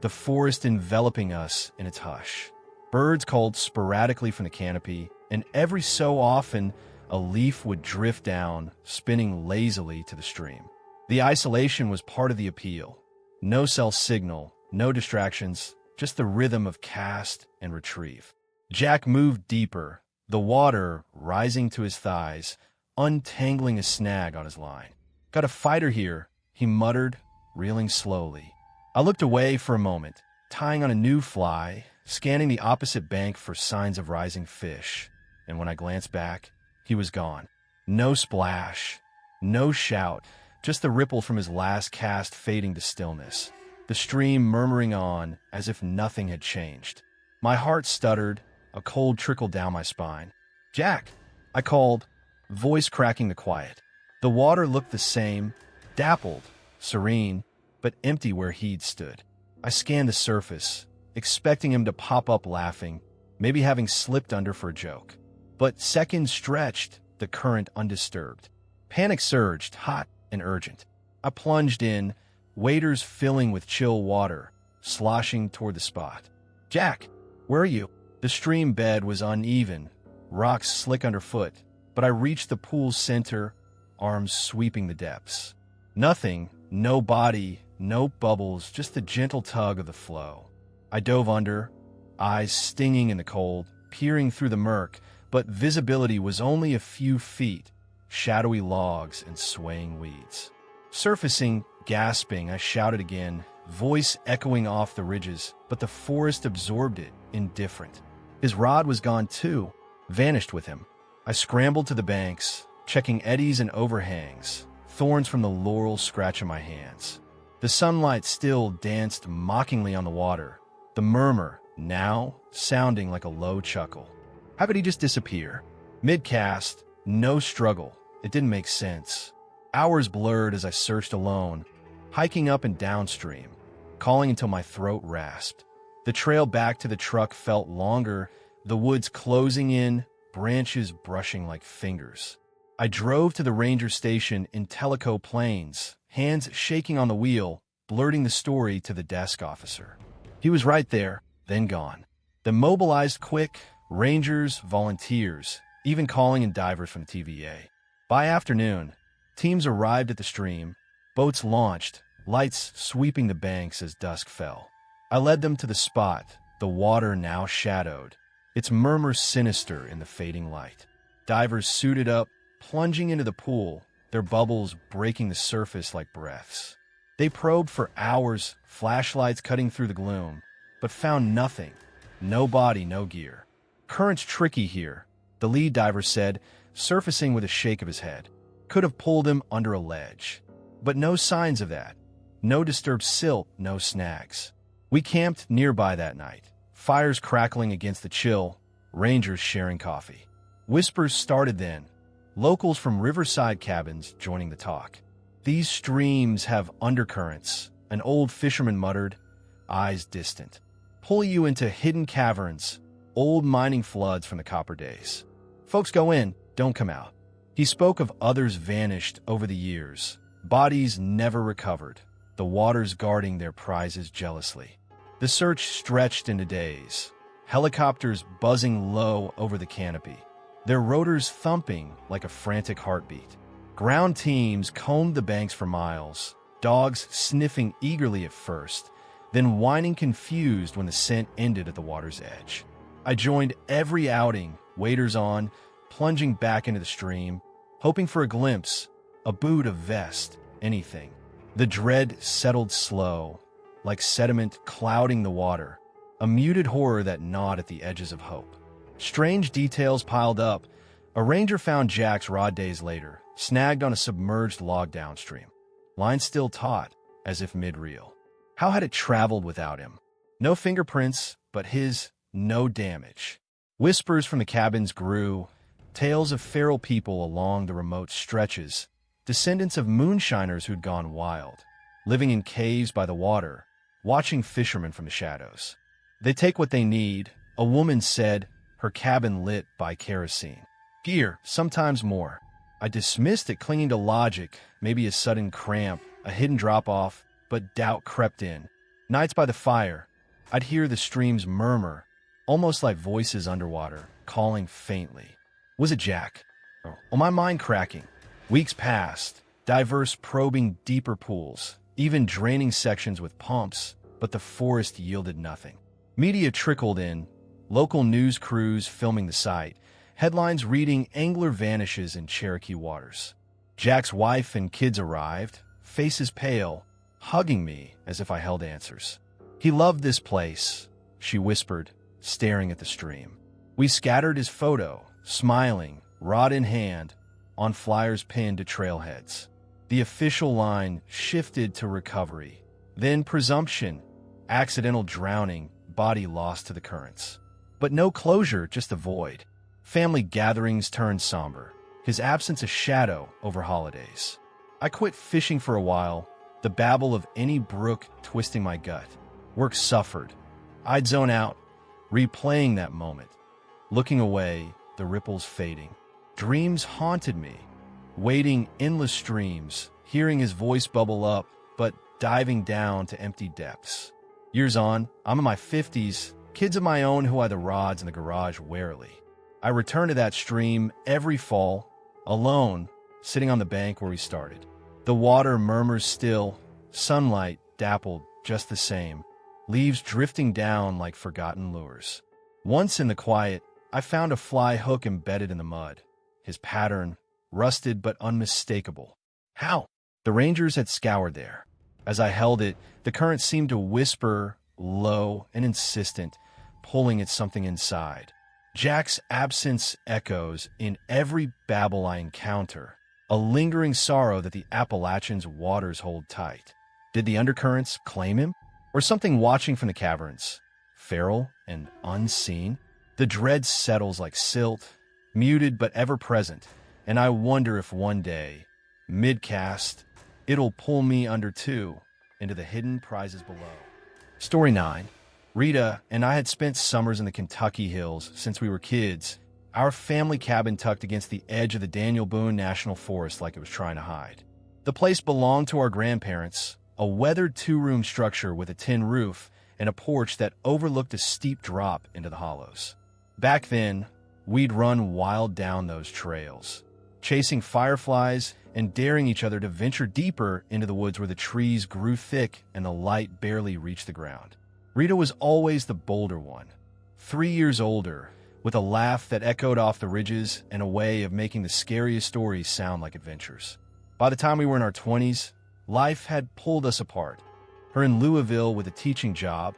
the forest enveloping us in its hush. Birds called sporadically from the canopy, and every so often a leaf would drift down, spinning lazily to the stream. The isolation was part of the appeal. No cell signal, no distractions, just the rhythm of cast and retrieve. Jack moved deeper, the water rising to his thighs, untangling a snag on his line. "Got a fighter here," he muttered, reeling slowly. I looked away for a moment, tying on a new fly, scanning the opposite bank for signs of rising fish, and when I glanced back, he was gone. No splash, no shout, just the ripple from his last cast fading to stillness, the stream murmuring on as if nothing had changed. My heart stuttered, a cold trickled down my spine. "Jack!" I called, voice cracking the quiet. The water looked the same, dappled, serene, but empty where he'd stood. I scanned the surface, expecting him to pop up laughing, maybe having slipped under for a joke. But seconds stretched, the current undisturbed. Panic surged, hot and urgent. I plunged in, waders filling with chill water, sloshing toward the spot. "Jack, where are you?" The stream bed was uneven, rocks slick underfoot, but I reached the pool's center, arms sweeping the depths. Nothing, no body, no bubbles, just the gentle tug of the flow. I dove under, eyes stinging in the cold, peering through the murk, but visibility was only a few feet, shadowy logs and swaying weeds. Surfacing, gasping, I shouted again, voice echoing off the ridges, but the forest absorbed it, indifferent. His rod was gone too, vanished with him. I scrambled to the banks, checking eddies and overhangs, thorns from the laurel scratching my hands. The sunlight still danced mockingly on the water, the murmur, now sounding like a low chuckle. How could he just disappear? Mid-cast, no struggle. It didn't make sense. Hours blurred as I searched alone, hiking up and downstream, calling until my throat rasped. The trail back to the truck felt longer, the woods closing in, branches brushing like fingers. I drove to the ranger station in Tellico Plains, hands shaking on the wheel, blurting the story to the desk officer. He was right there, then gone. Then mobilized quick, rangers, volunteers, even calling in divers from the TVA. By afternoon, teams arrived at the stream, boats launched, lights sweeping the banks as dusk fell. I led them to the spot, the water now shadowed, its murmur sinister in the fading light. Divers suited up, plunging into the pool, their bubbles breaking the surface like breaths. They probed for hours, flashlights cutting through the gloom, but found nothing. No body, no gear. Current's tricky here, the lead diver said, surfacing with a shake of his head. Could have pulled him under a ledge. But no signs of that. No disturbed silt, no snags. We camped nearby that night, fires crackling against the chill, rangers sharing coffee. Whispers started then, locals from riverside cabins joining the talk. These streams have undercurrents, an old fisherman muttered, eyes distant. Pull you into hidden caverns, old mining floods from the copper days. Folks go in, don't come out. He spoke of others vanished over the years, bodies never recovered, the waters guarding their prizes jealously. The search stretched into days, helicopters buzzing low over the canopy, their rotors thumping like a frantic heartbeat. Ground teams combed the banks for miles, dogs sniffing eagerly at first, then whining confused when the scent ended at the water's edge. I joined every outing, waders on, plunging back into the stream, hoping for a glimpse, a boot, a vest, anything. The dread settled slow, like sediment clouding the water, a muted horror that gnawed at the edges of hope. Strange details piled up. A ranger found Jack's rod days later, snagged on a submerged log downstream. Line still taut, as if mid-reel. How had it traveled without him? No fingerprints, but his no damage. Whispers from the cabins grew, tales of feral people along the remote stretches, descendants of moonshiners who'd gone wild, living in caves by the water, watching fishermen from the shadows. They take what they need, a woman said, her cabin lit by kerosene. Gear, sometimes more. I dismissed it, clinging to logic, maybe a sudden cramp, a hidden drop-off, but doubt crept in. Nights by the fire, I'd hear the streams murmur, almost like voices underwater, calling faintly. Was it Jack? Oh, my mind cracking. Weeks passed, divers probing deeper pools, even draining sections with pumps, but the forest yielded nothing. Media trickled in, local news crews filming the site, headlines reading angler vanishes in Cherokee waters. Jack's wife and kids arrived, faces pale, hugging me as if I held answers. He loved this place, she whispered, staring at the stream. We scattered his photo, smiling, rod in hand, on flyers pinned to trailheads. The official line shifted to recovery, then presumption, accidental drowning, body lost to the currents. But no closure, just a void. Family gatherings turned somber, his absence a shadow over holidays. I quit fishing for a while, the babble of any brook twisting my gut. Work suffered. I'd zone out, replaying that moment. Looking away, the ripples fading. Dreams haunted me, wading endless streams, hearing his voice bubble up, but diving down to empty depths. Years on, I'm in my 50s, kids of my own who eye the rods in the garage warily. I return to that stream every fall, alone, sitting on the bank where we started. The water murmurs still, sunlight dappled just the same, leaves drifting down like forgotten lures. Once in the quiet, I found a fly hook embedded in the mud, his pattern rusted but unmistakable. How? The rangers had scoured there. As I held it, the current seemed to whisper, low and insistent, pulling at something inside. Jack's absence echoes in every babble I encounter, a lingering sorrow that the Appalachians' waters hold tight. Did the undercurrents claim him? Or something watching from the caverns, feral and unseen? The dread settles like silt, muted but ever-present, and I wonder if one day, mid-cast, it'll pull me under too, into the hidden prizes below. Story 9. Rita and I had spent summers in the Kentucky hills since we were kids, our family cabin tucked against the edge of the Daniel Boone National Forest like it was trying to hide. The place belonged to our grandparents, a weathered two-room structure with a tin roof and a porch that overlooked a steep drop into the hollows. Back then, we'd run wild down those trails, chasing fireflies and daring each other to venture deeper into the woods where the trees grew thick and the light barely reached the ground. Rita was always the bolder one, 3 years older, with a laugh that echoed off the ridges and a way of making the scariest stories sound like adventures. By the time we were in our 20s, life had pulled us apart. Her in Louisville with a teaching job,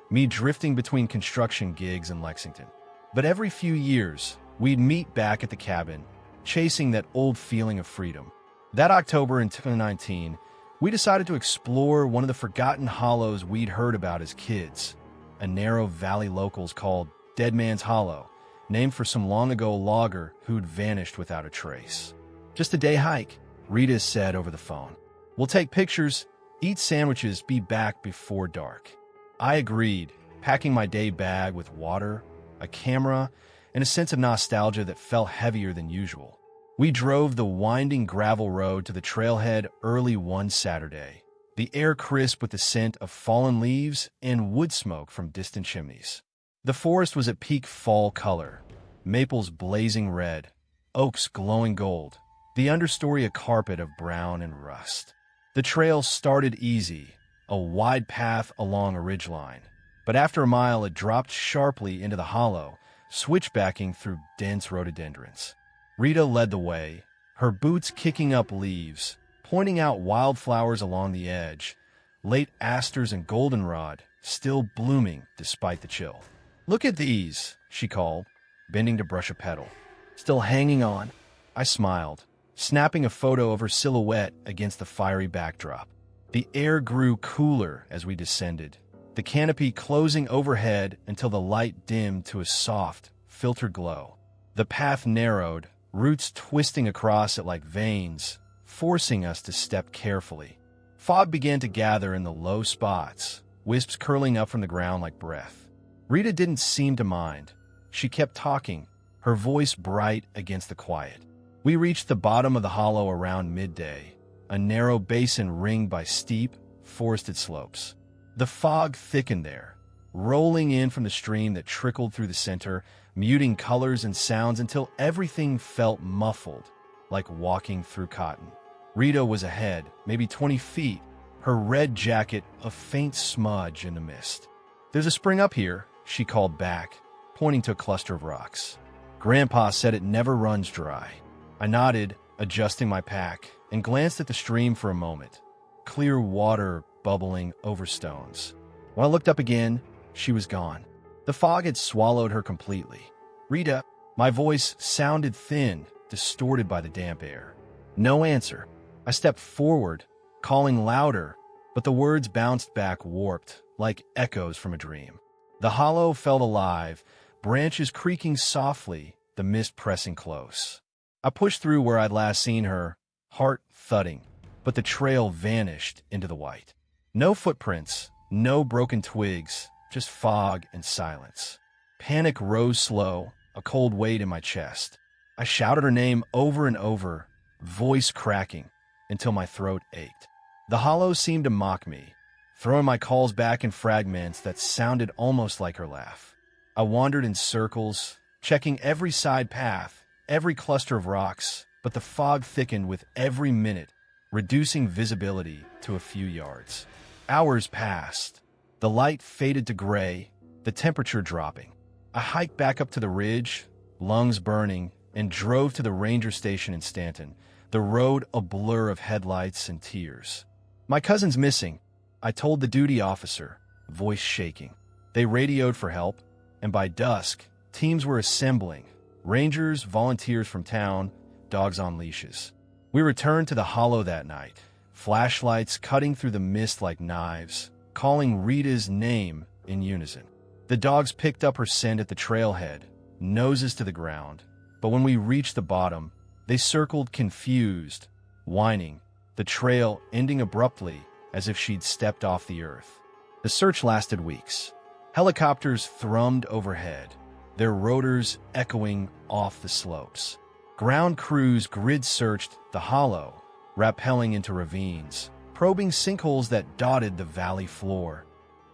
me drifting between construction gigs in Lexington. But every few years, we'd meet back at the cabin, chasing that old feeling of freedom. That October in 2019, we decided to explore one of the forgotten hollows we'd heard about as kids, a narrow valley locals called Dead Man's Hollow, named for some long-ago logger who'd vanished without a trace. "Just a day hike," Rita said over the phone. "We'll take pictures, eat sandwiches, be back before dark." I agreed, packing my day bag with water, a camera, and a sense of nostalgia that felt heavier than usual. We drove the winding gravel road to the trailhead early one Saturday, the air crisp with the scent of fallen leaves and wood smoke from distant chimneys. The forest was at peak fall color, maples blazing red, oaks glowing gold, the understory a carpet of brown and rust. The trail started easy, a wide path along a ridgeline, but after a mile it dropped sharply into the hollow, switchbacking through dense rhododendrons. Rita led the way, her boots kicking up leaves, pointing out wildflowers along the edge, late asters and goldenrod still blooming despite the chill. "Look at these," she called, bending to brush a petal. "Still hanging on." I smiled, snapping a photo of her silhouette against the fiery backdrop. The air grew cooler as we descended, the canopy closing overhead until the light dimmed to a soft, filtered glow. The path narrowed, roots twisting across it like veins, forcing us to step carefully. Fog began to gather in the low spots, wisps curling up from the ground like breath. Rita didn't seem to mind. She kept talking, her voice bright against the quiet. We reached the bottom of the hollow around midday, a narrow basin ringed by steep, forested slopes. The fog thickened there, rolling in from the stream that trickled through the center, muting colors and sounds until everything felt muffled, like walking through cotton. Rita was ahead, maybe 20 feet, her red jacket a faint smudge in the mist. "There's a spring up here," she called back, pointing to a cluster of rocks. "Grandpa said it never runs dry." I nodded, adjusting my pack, and glanced at the stream for a moment. Clear water bubbling over stones. When I looked up again, she was gone. The fog had swallowed her completely. "Rita," my voice sounded thin, distorted by the damp air. No answer. I stepped forward, calling louder, but the words bounced back warped, like echoes from a dream. The hollow felt alive, branches creaking softly, the mist pressing close. I pushed through where I'd last seen her, heart thudding, but the trail vanished into the white. No footprints, no broken twigs, just fog and silence. Panic rose slow, a cold weight in my chest. I shouted her name over and over, voice cracking, until my throat ached. The hollow seemed to mock me, throwing my calls back in fragments that sounded almost like her laugh. I wandered in circles, checking every side path, every cluster of rocks, but the fog thickened with every minute, reducing visibility to a few yards. Hours passed. The light faded to gray, the temperature dropping. I hiked back up to the ridge, lungs burning, and drove to the ranger station in Stanton, the road a blur of headlights and tears. "My cousin's missing," I told the duty officer, voice shaking. They radioed for help, and by dusk, teams were assembling. Rangers, volunteers from town, dogs on leashes. We returned to the hollow that night, flashlights cutting through the mist like knives, calling Rita's name in unison. The dogs picked up her scent at the trailhead, noses to the ground, but when we reached the bottom, they circled confused, whining, the trail ending abruptly as if she'd stepped off the earth. The search lasted weeks. Helicopters thrummed overhead, their rotors echoing off the slopes. Ground crews grid-searched the hollow, rappelling into ravines, probing sinkholes that dotted the valley floor,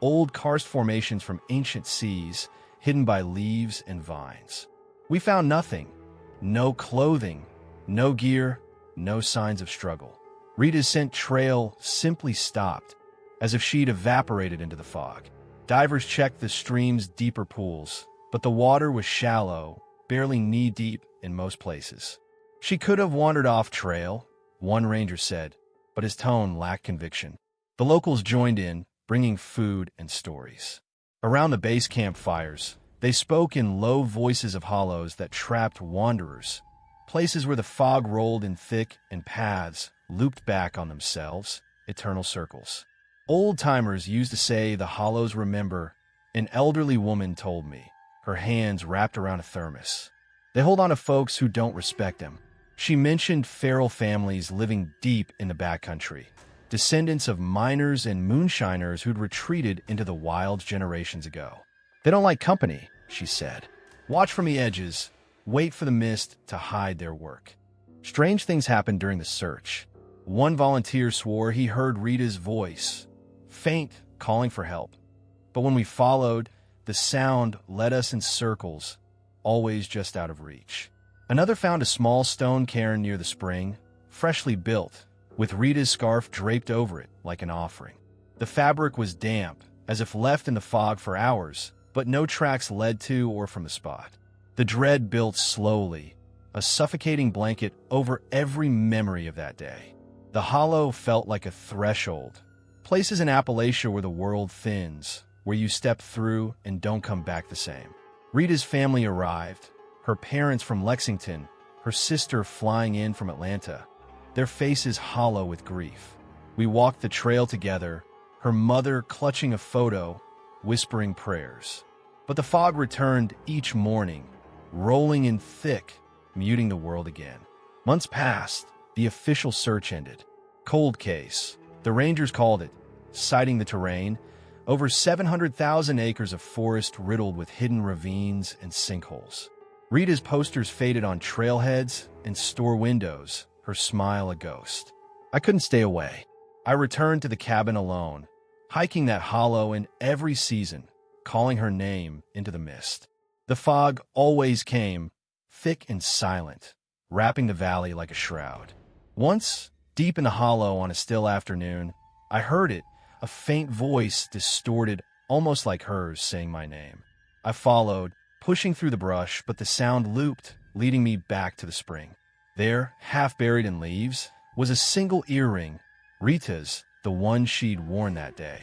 old karst formations from ancient seas hidden by leaves and vines. We found nothing. No clothing, no gear, no signs of struggle. Rita's scent trail simply stopped, as if she'd evaporated into the fog. Divers checked the stream's deeper pools, but the water was shallow, barely knee-deep in most places. "She could have wandered off trail," one ranger said, but his tone lacked conviction. The locals joined in, bringing food and stories. Around the base campfires, they spoke in low voices of hollows that trapped wanderers, places where the fog rolled in thick and paths looped back on themselves, eternal circles. Old-timers used to say the hollows remember, an elderly woman told me, her hands wrapped around a thermos. They hold on to folks who don't respect them. She mentioned feral families living deep in the backcountry, descendants of miners and moonshiners who'd retreated into the wilds generations ago. They don't like company, she said. Watch from the edges, wait for the mist to hide their work. Strange things happened during the search. One volunteer swore he heard Rita's voice, faint, calling for help. But when we followed, the sound led us in circles, always just out of reach. Another found a small stone cairn near the spring, freshly built, with Rita's scarf draped over it like an offering. The fabric was damp, as if left in the fog for hours, but no tracks led to or from the spot. The dread built slowly, a suffocating blanket over every memory of that day. The hollow felt like a threshold, places in Appalachia where the world thins, where you step through and don't come back the same. Rita's family arrived, her parents from Lexington, her sister flying in from Atlanta, their faces hollow with grief. We walked the trail together, her mother clutching a photo, whispering prayers. But the fog returned each morning, rolling in thick, muting the world again. Months passed, the official search ended. Cold case, the rangers called it, citing the terrain, over 700,000 acres of forest riddled with hidden ravines and sinkholes. Rita's posters faded on trailheads and store windows, her smile a ghost. I couldn't stay away. I returned to the cabin alone, hiking that hollow in every season, calling her name into the mist. The fog always came, thick and silent, wrapping the valley like a shroud. Once, deep in the hollow on a still afternoon, I heard it, a faint voice distorted, almost like hers, saying my name. I followed, pushing through the brush, but the sound looped, leading me back to the spring. There, half buried in leaves, was a single earring, Rita's, the one she'd worn that day.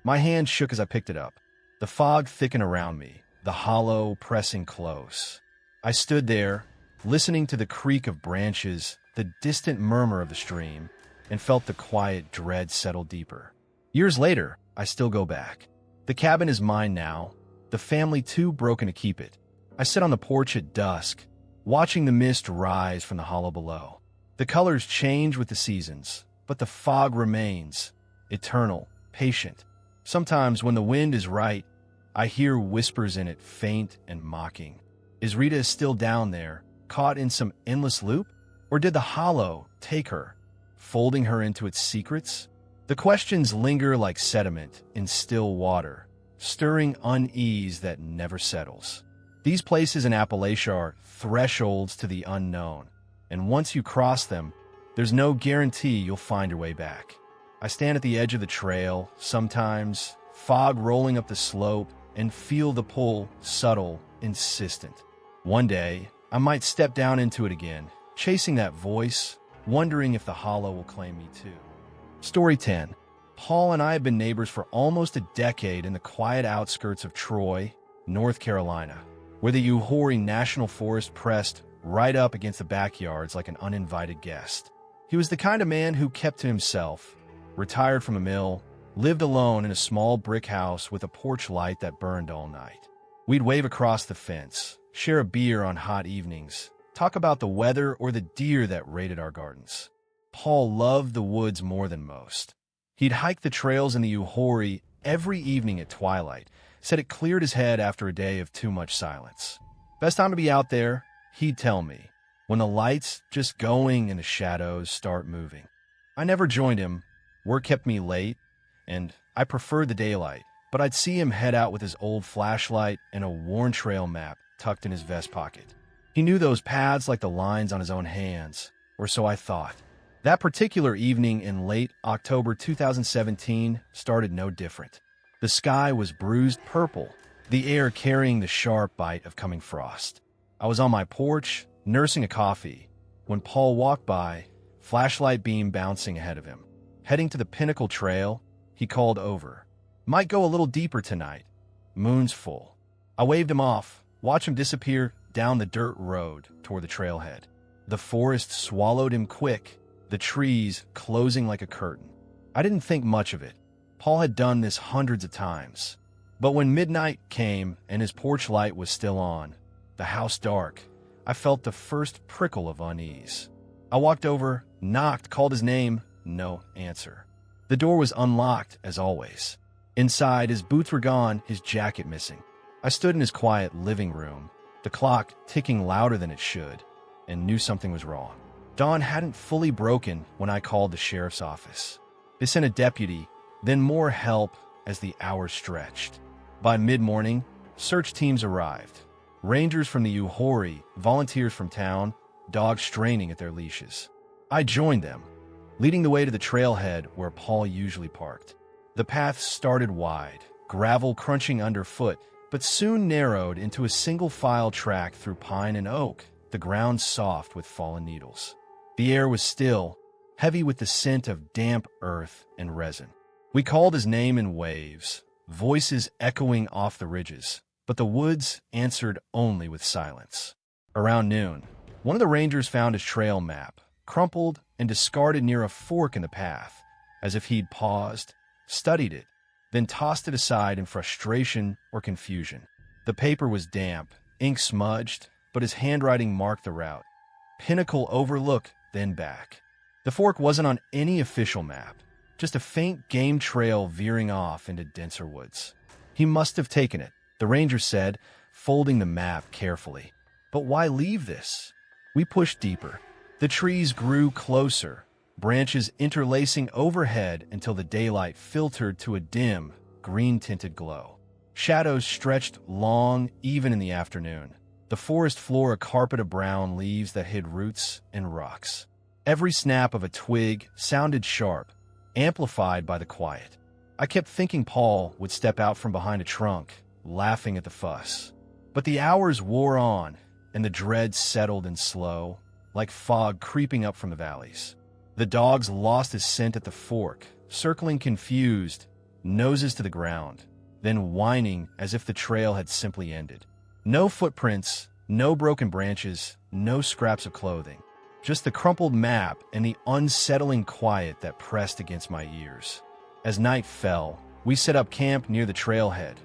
My hand shook as I picked it up. The fog thickened around me, the hollow pressing close. I stood there, listening to the creak of branches, the distant murmur of the stream, and felt the quiet dread settle deeper. Years later, I still go back. The cabin is mine now, the family too broken to keep it. I sit on the porch at dusk, watching the mist rise from the hollow below. The colors change with the seasons, but the fog remains, eternal, patient. Sometimes when the wind is right, I hear whispers in it, faint and mocking. Is Rita still down there, caught in some endless loop? Or did the hollow take her, folding her into its secrets? The questions linger like sediment in still water, stirring unease that never settles. These places in Appalachia are thresholds to the unknown, and once you cross them, there's no guarantee you'll find your way back. I stand at the edge of the trail, sometimes, fog rolling up the slope, and feel the pull, subtle, insistent. One day, I might step down into it again, chasing that voice, wondering if the hollow will claim me too. Story 10. Paul and I have been neighbors for almost a decade in the quiet outskirts of Troy, North Carolina, where the Uwharrie National Forest pressed right up against the backyards like an uninvited guest. He was the kind of man who kept to himself, retired from a mill, lived alone in a small brick house with a porch light that burned all night. We'd wave across the fence, share a beer on hot evenings, talk about the weather or the deer that raided our gardens. Paul loved the woods more than most. He'd hike the trails in the Uwharrie every evening at twilight, said it cleared his head after a day of too much silence. Best time to be out there, he'd tell me, when the lights just going and the shadows start moving. I never joined him. Work kept me late, and I preferred the daylight, but I'd see him head out with his old flashlight and a worn trail map tucked in his vest pocket. He knew those paths like the lines on his own hands, or so I thought. That particular evening in late October 2017 started no different. The sky was bruised purple, the air carrying the sharp bite of coming frost. I was on my porch, nursing a coffee, when Paul walked by, flashlight beam bouncing ahead of him. Heading to the Pinnacle Trail, he called over. Might go a little deeper tonight. Moon's full. I waved him off, watched him disappear down the dirt road toward the trailhead. The forest swallowed him quick, the trees closing like a curtain. I didn't think much of it. Paul had done this hundreds of times. But when midnight came and his porch light was still on, the house dark, I felt the first prickle of unease. I walked over, knocked, called his name, no answer. The door was unlocked, as always. Inside, his boots were gone, his jacket missing. I stood in his quiet living room, the clock ticking louder than it should, and knew something was wrong. Dawn hadn't fully broken when I called the sheriff's office. They sent a deputy, then more help as the hours stretched. By mid-morning, search teams arrived. Rangers from the Uwharrie, volunteers from town, dogs straining at their leashes. I joined them, leading the way to the trailhead where Paul usually parked. The path started wide, gravel crunching underfoot, but soon narrowed into a single-file track through pine and oak, the ground soft with fallen needles. The air was still, heavy with the scent of damp earth and resin. We called his name in waves, voices echoing off the ridges, but the woods answered only with silence. Around noon, one of the rangers found his trail map, crumpled and discarded near a fork in the path, as if he'd paused, studied it, then tossed it aside in frustration or confusion. The paper was damp, ink smudged, but his handwriting marked the route. Pinnacle Overlook, then back. The fork wasn't on any official map, just a faint game trail veering off into denser woods. He must have taken it, the ranger said, folding the map carefully. But why leave this? We pushed deeper. The trees grew closer, branches interlacing overhead until the daylight filtered to a dim, green-tinted glow. Shadows stretched long, even in the afternoon. The forest floor a carpet of brown leaves that hid roots and rocks. Every snap of a twig sounded sharp, amplified by the quiet. I kept thinking Paul would step out from behind a trunk, laughing at the fuss. But the hours wore on, and the dread settled in slow, like fog creeping up from the valleys. The dogs lost his scent at the fork, circling confused, noses to the ground, then whining as if the trail had simply ended. No footprints, no broken branches, no scraps of clothing. Just the crumpled map and the unsettling quiet that pressed against my ears. As night fell, we set up camp near the trailhead.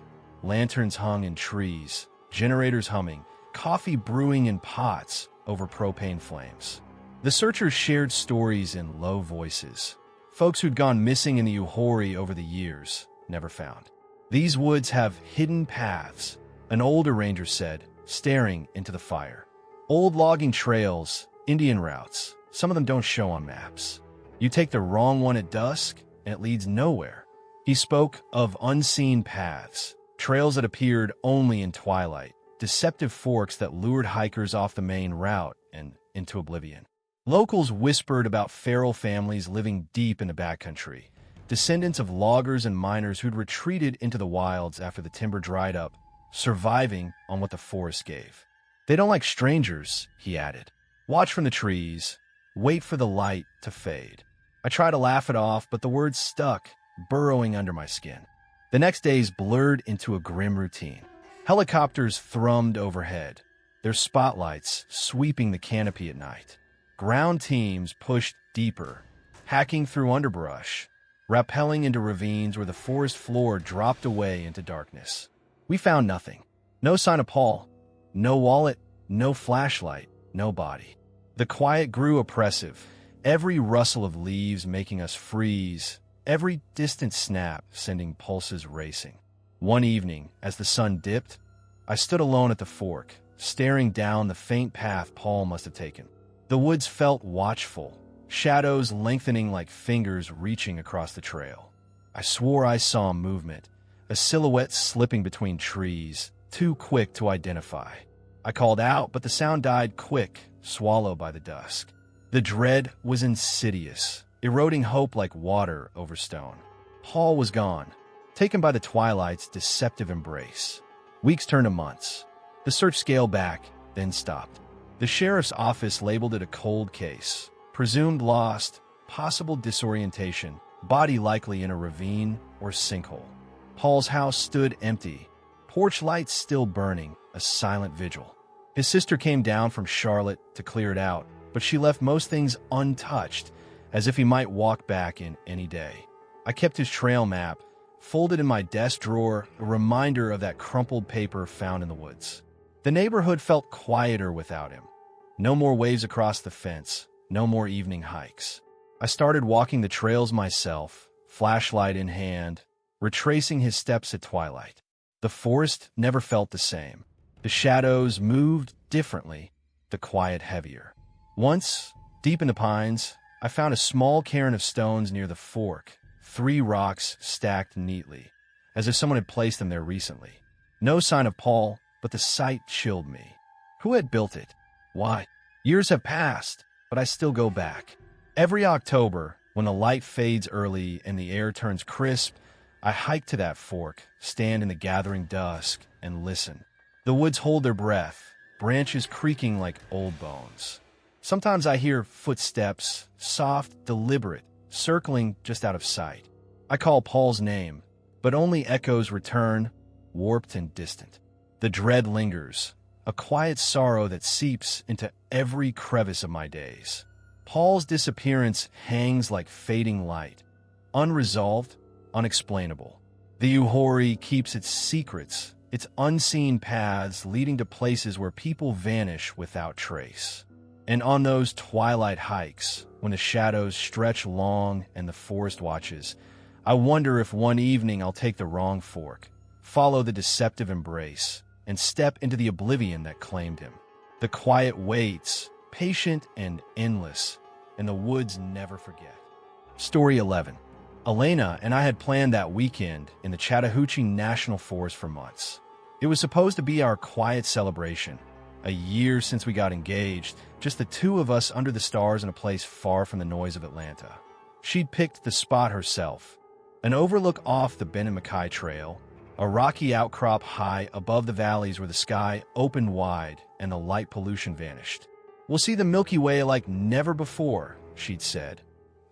Lanterns hung in trees, generators humming, coffee brewing in pots over propane flames. The searchers shared stories in low voices. Folks who'd gone missing in the Uwharrie over the years, never found. These woods have hidden paths, an older ranger said, staring into the fire. Old logging trails, Indian routes, some of them don't show on maps. You take the wrong one at dusk, and it leads nowhere. He spoke of unseen paths, trails that appeared only in twilight, deceptive forks that lured hikers off the main route and into oblivion. Locals whispered about feral families living deep in the backcountry, descendants of loggers and miners who'd retreated into the wilds after the timber dried up, surviving on what the forest gave. They don't like strangers, he added. Watch from the trees, wait for the light to fade. I tried to laugh it off, but the words stuck, burrowing under my skin. The next days blurred into a grim routine. Helicopters thrummed overhead, their spotlights sweeping the canopy at night. Ground teams pushed deeper, hacking through underbrush, rappelling into ravines where the forest floor dropped away into darkness. We found nothing. No sign of Paul. No wallet, no flashlight, no body. The quiet grew oppressive, every rustle of leaves making us freeze, every distant snap sending pulses racing. One evening, as the sun dipped, I stood alone at the fork, staring down the faint path Paul must have taken. The woods felt watchful, shadows lengthening like fingers reaching across the trail. I swore I saw movement, a silhouette slipping between trees, too quick to identify. I called out, but the sound died quick, swallowed by the dusk. The dread was insidious, eroding hope like water over stone. Paul was gone, taken by the twilight's deceptive embrace. Weeks turned to months. The search scaled back, then stopped. The sheriff's office labeled it a cold case. Presumed lost, possible disorientation, body likely in a ravine or sinkhole. Paul's house stood empty, porch light still burning, a silent vigil. His sister came down from Charlotte to clear it out, but she left most things untouched, as if he might walk back in any day. I kept his trail map, folded in my desk drawer, a reminder of that crumpled paper found in the woods. The neighborhood felt quieter without him. No more waves across the fence, no more evening hikes. I started walking the trails myself, flashlight in hand, retracing his steps at twilight. The forest never felt the same. The shadows moved differently, the quiet heavier. Once, deep in the pines, I found a small cairn of stones near the fork, 3 rocks stacked neatly, as if someone had placed them there recently. No sign of Paul, but the sight chilled me. Who had built it? Why? Years have passed, but I still go back. Every October, when the light fades early and the air turns crisp, I hike to that fork, stand in the gathering dusk, and listen. The woods hold their breath, branches creaking like old bones. Sometimes I hear footsteps, soft, deliberate, circling just out of sight. I call Paul's name, but only echoes return, warped and distant. The dread lingers, a quiet sorrow that seeps into every crevice of my days. Paul's disappearance hangs like fading light, unresolved, unexplainable. The Uwharrie keeps its secrets, its unseen paths leading to places where people vanish without trace. And on those twilight hikes, when the shadows stretch long and the forest watches, I wonder if one evening I'll take the wrong fork, follow the deceptive embrace, and step into the oblivion that claimed him. The quiet waits, patient and endless, and the woods never forget. Story 11. Elena and I had planned that weekend in the Chattahoochee National Forest for months. It was supposed to be our quiet celebration. A year since we got engaged, just the two of us under the stars in a place far from the noise of Atlanta. She'd picked the spot herself, an overlook off the Ben and Mackay Trail, a rocky outcrop high above the valleys where the sky opened wide and the light pollution vanished. "We'll see the Milky Way like never before," she'd said,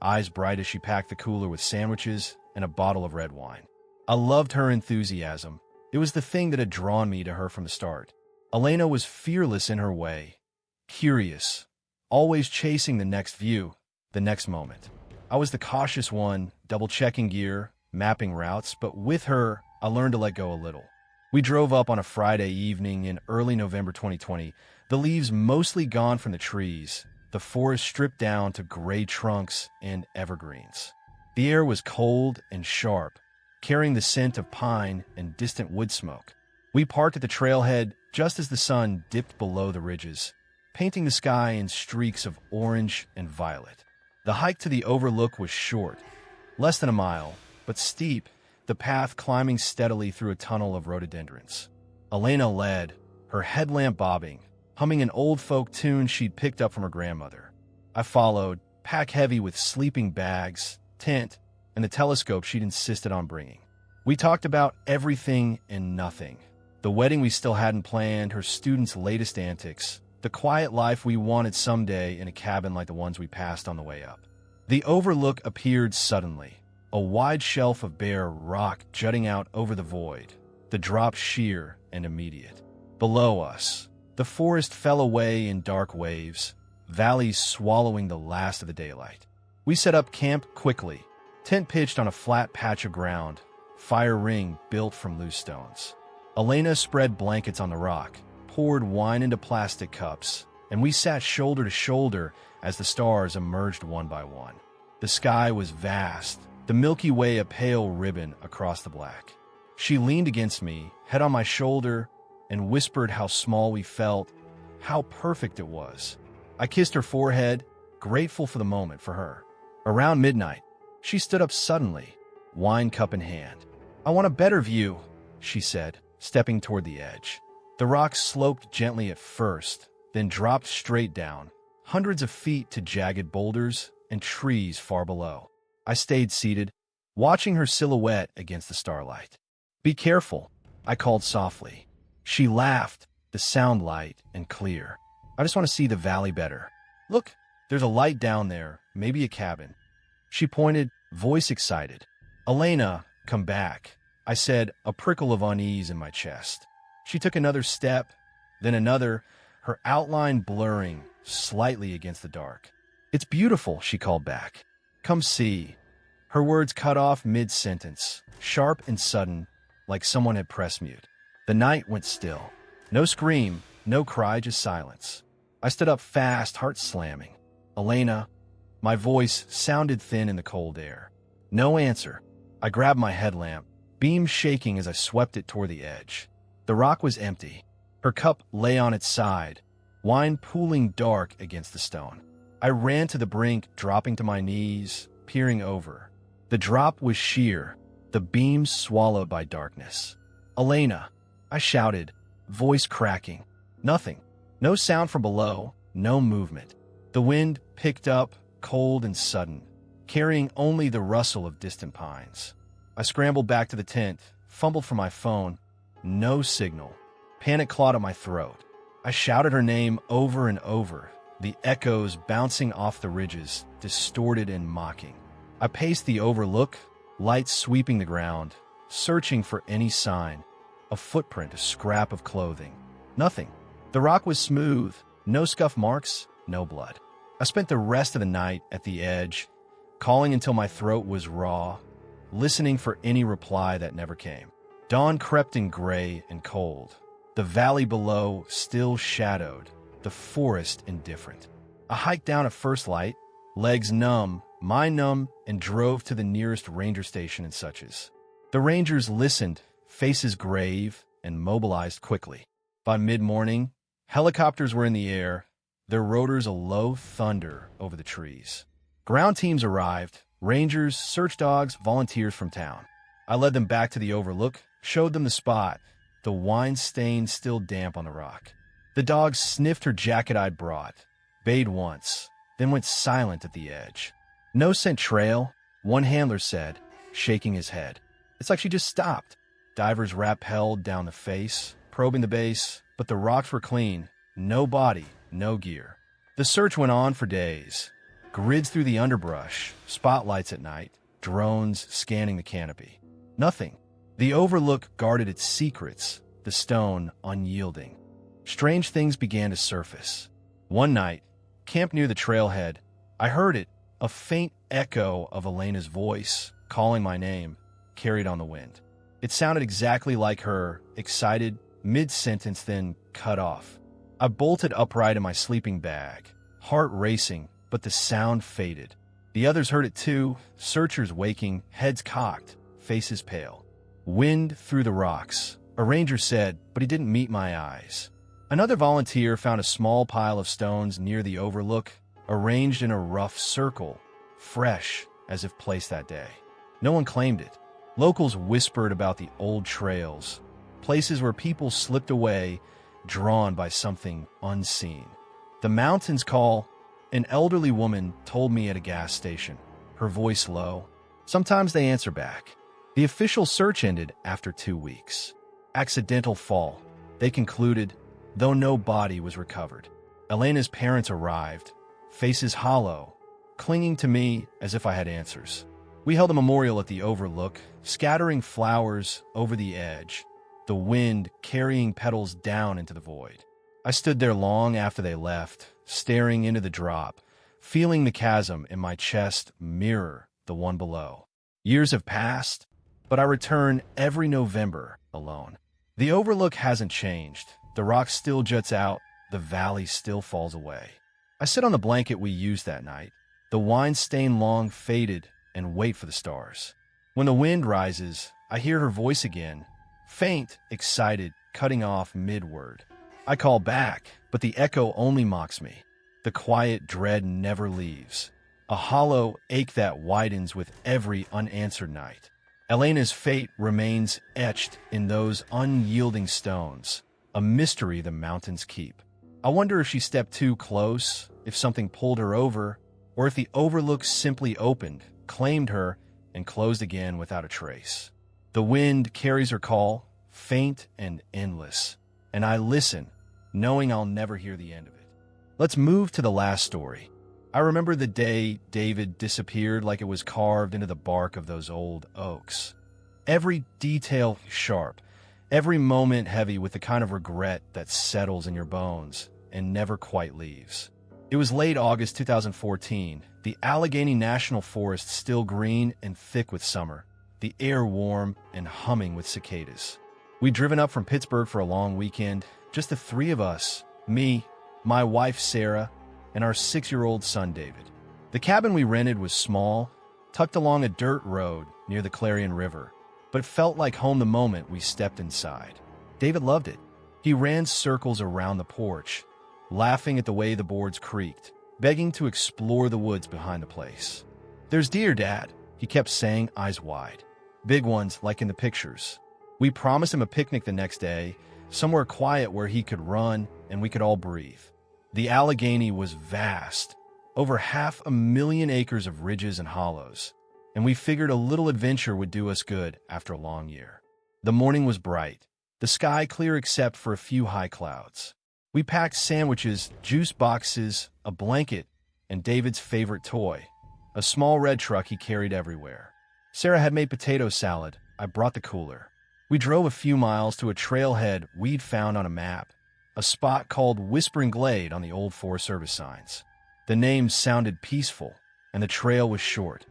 eyes bright as she packed the cooler with sandwiches and a bottle of red wine. I loved her enthusiasm. It was the thing that had drawn me to her from the start. Elena was fearless in her way, curious, always chasing the next view, the next moment. I was the cautious one, double-checking gear, mapping routes, but with her, I learned to let go a little. We drove up on a Friday evening in early November 2020, the leaves mostly gone from the trees, the forest stripped down to gray trunks and evergreens. The air was cold and sharp, carrying the scent of pine and distant wood smoke. We parked at the trailhead just as the sun dipped below the ridges, painting the sky in streaks of orange and violet. The hike to the overlook was short, less than a mile, but steep, the path climbing steadily through a tunnel of rhododendrons. Elena led, her headlamp bobbing, humming an old folk tune she'd picked up from her grandmother. I followed, pack-heavy with sleeping bags, tent, and the telescope she'd insisted on bringing. We talked about everything and nothing. The wedding we still hadn't planned, her students' latest antics, the quiet life we wanted someday in a cabin like the ones we passed on the way up. The overlook appeared suddenly, a wide shelf of bare rock jutting out over the void, the drop sheer and immediate. Below us, the forest fell away in dark waves, valleys swallowing the last of the daylight. We set up camp quickly, tent pitched on a flat patch of ground, fire ring built from loose stones. Elena spread blankets on the rock, poured wine into plastic cups, and we sat shoulder to shoulder as the stars emerged one by one. The sky was vast, the Milky Way a pale ribbon across the black. She leaned against me, head on my shoulder, and whispered how small we felt, how perfect it was. I kissed her forehead, grateful for the moment for her. Around midnight, she stood up suddenly, wine cup in hand. "I want a better view," she said, stepping toward the edge. The rocks sloped gently at first, then dropped straight down, hundreds of feet to jagged boulders and trees far below. I stayed seated, watching her silhouette against the starlight. "Be careful," I called softly. She laughed, the sound light and clear. "I just want to see the valley better. Look, there's a light down there, maybe a cabin." She pointed, voice excited. "Elena, come back. I said, a prickle of unease in my chest. She took another step, then another, her outline blurring slightly against the dark. It's beautiful, she called back. Come see. Her words cut off mid-sentence, sharp and sudden, like someone had pressed mute. The night went still. No scream, no cry, just silence. I stood up fast, heart slamming. Elena, my voice sounded thin in the cold air. No answer. I grabbed my headlamp, beam shaking as I swept it toward the edge. The rock was empty. Her cup lay on its side, wine pooling dark against the stone. I ran to the brink, dropping to my knees, peering over. The drop was sheer, the beams swallowed by darkness. Elena, I shouted, voice cracking. Nothing. No sound from below, no movement. The wind picked up, cold and sudden, carrying only the rustle of distant pines. I scrambled back to the tent, fumbled for my phone. No signal. Panic clawed at my throat. I shouted her name over and over, the echoes bouncing off the ridges, distorted and mocking. I paced the overlook, lights sweeping the ground, searching for any sign. A footprint, a scrap of clothing. Nothing. The rock was smooth, no scuff marks, no blood. I spent the rest of the night at the edge, calling until my throat was raw, listening for any reply that never came. Dawn crept in gray and cold. The valley below still shadowed, the forest indifferent. I hiked down at first light, legs numb, mind numb, and drove to the nearest ranger station and suches. The rangers listened, faces grave, and mobilized quickly. By mid-morning, helicopters were in the air, their rotors a low thunder over the trees. Ground teams arrived, rangers, search dogs, volunteers from town. I led them back to the overlook, showed them the spot, the wine stain still damp on the rock. The dogs sniffed her jacket I'd brought, bayed once, then went silent at the edge. No scent trail, one handler said, shaking his head. It's like she just stopped. Divers rappelled down the face, probing the base, but the rocks were clean, no body, no gear. The search went on for days. Grids through the underbrush, spotlights at night, drones scanning the canopy. Nothing. The overlook guarded its secrets, the stone unyielding. Strange things began to surface. One night, camped near the trailhead, I heard it, a faint echo of Elena's voice, calling my name, carried on the wind. It sounded exactly like her, excited, mid-sentence, then cut off. I bolted upright in my sleeping bag, heart racing, but the sound faded. The others heard it too, searchers waking, heads cocked, faces pale. Wind through the rocks, a ranger said, but he didn't meet my eyes. Another volunteer found a small pile of stones near the overlook, arranged in a rough circle, fresh as if placed that day. No one claimed it. Locals whispered about the old trails, places where people slipped away, drawn by something unseen. The mountains call, an elderly woman told me at a gas station, her voice low. Sometimes they answer back. The official search ended after 2 weeks. Accidental fall, they concluded, though no body was recovered. Elena's parents arrived, faces hollow, clinging to me as if I had answers. We held a memorial at the overlook, scattering flowers over the edge, the wind carrying petals down into the void. I stood there long after they left, staring into the drop, feeling the chasm in my chest mirror the one below. Years have passed, but I return every November alone. The overlook hasn't changed. The rock still juts out, the valley still falls away. I sit on the blanket we used that night, the wine-stained long faded, and wait for the stars. When the wind rises, I hear her voice again, faint, excited, cutting off mid-word. I call back, but the echo only mocks me. The quiet dread never leaves, a hollow ache that widens with every unanswered night. Elena's fate remains etched in those unyielding stones, a mystery the mountains keep. I wonder if she stepped too close, if something pulled her over, or if the overlook simply opened, claimed her, and closed again without a trace. The wind carries her call, faint and endless, and I listen, knowing I'll never hear the end of it. Let's move to the last story. I remember the day David disappeared like it was carved into the bark of those old oaks. every detail sharp, every moment heavy with the kind of regret that settles in your bones and never quite leaves. It was late August 2014, the Allegheny National Forest still green and thick with summer, the air warm and humming with cicadas. We'd driven up from Pittsburgh for a long weekend, just the three of us, me, my wife Sarah, and our 6-year-old son David. The cabin we rented was small, tucked along a dirt road near the Clarion River, but felt like home the moment we stepped inside. David loved it. He ran circles around the porch, laughing at the way the boards creaked, begging to explore the woods behind the place. "There's deer, Dad," he kept saying, eyes wide. "Big ones, like in the pictures." We promised him a picnic the next day, somewhere quiet where he could run and we could all breathe. The Allegheny was vast, over 500,000 acres of ridges and hollows, and we figured a little adventure would do us good after a long year. The morning was bright, the sky clear except for a few high clouds. We packed sandwiches, juice boxes, a blanket, and David's favorite toy, a small red truck he carried everywhere. Sarah had made potato salad. I brought the cooler. We drove a few miles to a trailhead we'd found on a map, a spot called Whispering Glade on the old Forest Service signs. The name sounded peaceful, and the trail was short,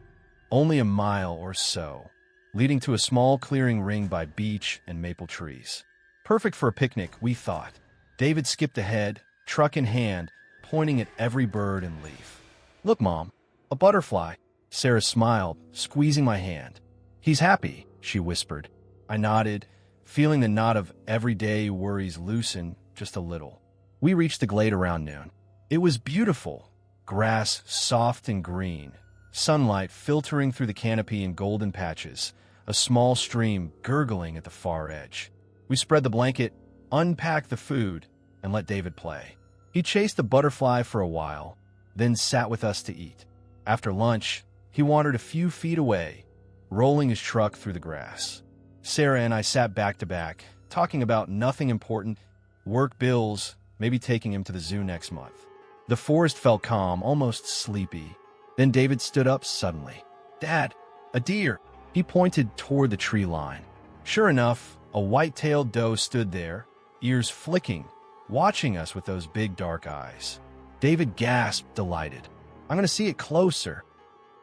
only a mile or so, leading to a small clearing ringed by beech and maple trees. Perfect for a picnic, we thought. David skipped ahead, truck in hand, pointing at every bird and leaf. "Look, Mom, a butterfly." Sarah smiled, squeezing my hand. "He's happy," she whispered. I nodded, feeling the knot of everyday worries loosen just a little. We reached the glade around noon. It was beautiful, grass soft and green, sunlight filtering through the canopy in golden patches, a small stream gurgling at the far edge. We spread the blanket, unpacked the food, and let David play. He chased the butterfly for a while, then sat with us to eat. After lunch, he wandered a few feet away, rolling his truck through the grass. Sarah and I sat back to back, talking about nothing important, work, bills, maybe taking him to the zoo next month. The forest felt calm, almost sleepy. Then David stood up suddenly. "Dad, a deer!" He pointed toward the tree line. Sure enough, a white-tailed doe stood there, ears flicking, watching us with those big dark eyes. David gasped, delighted. "I'm going to see it closer."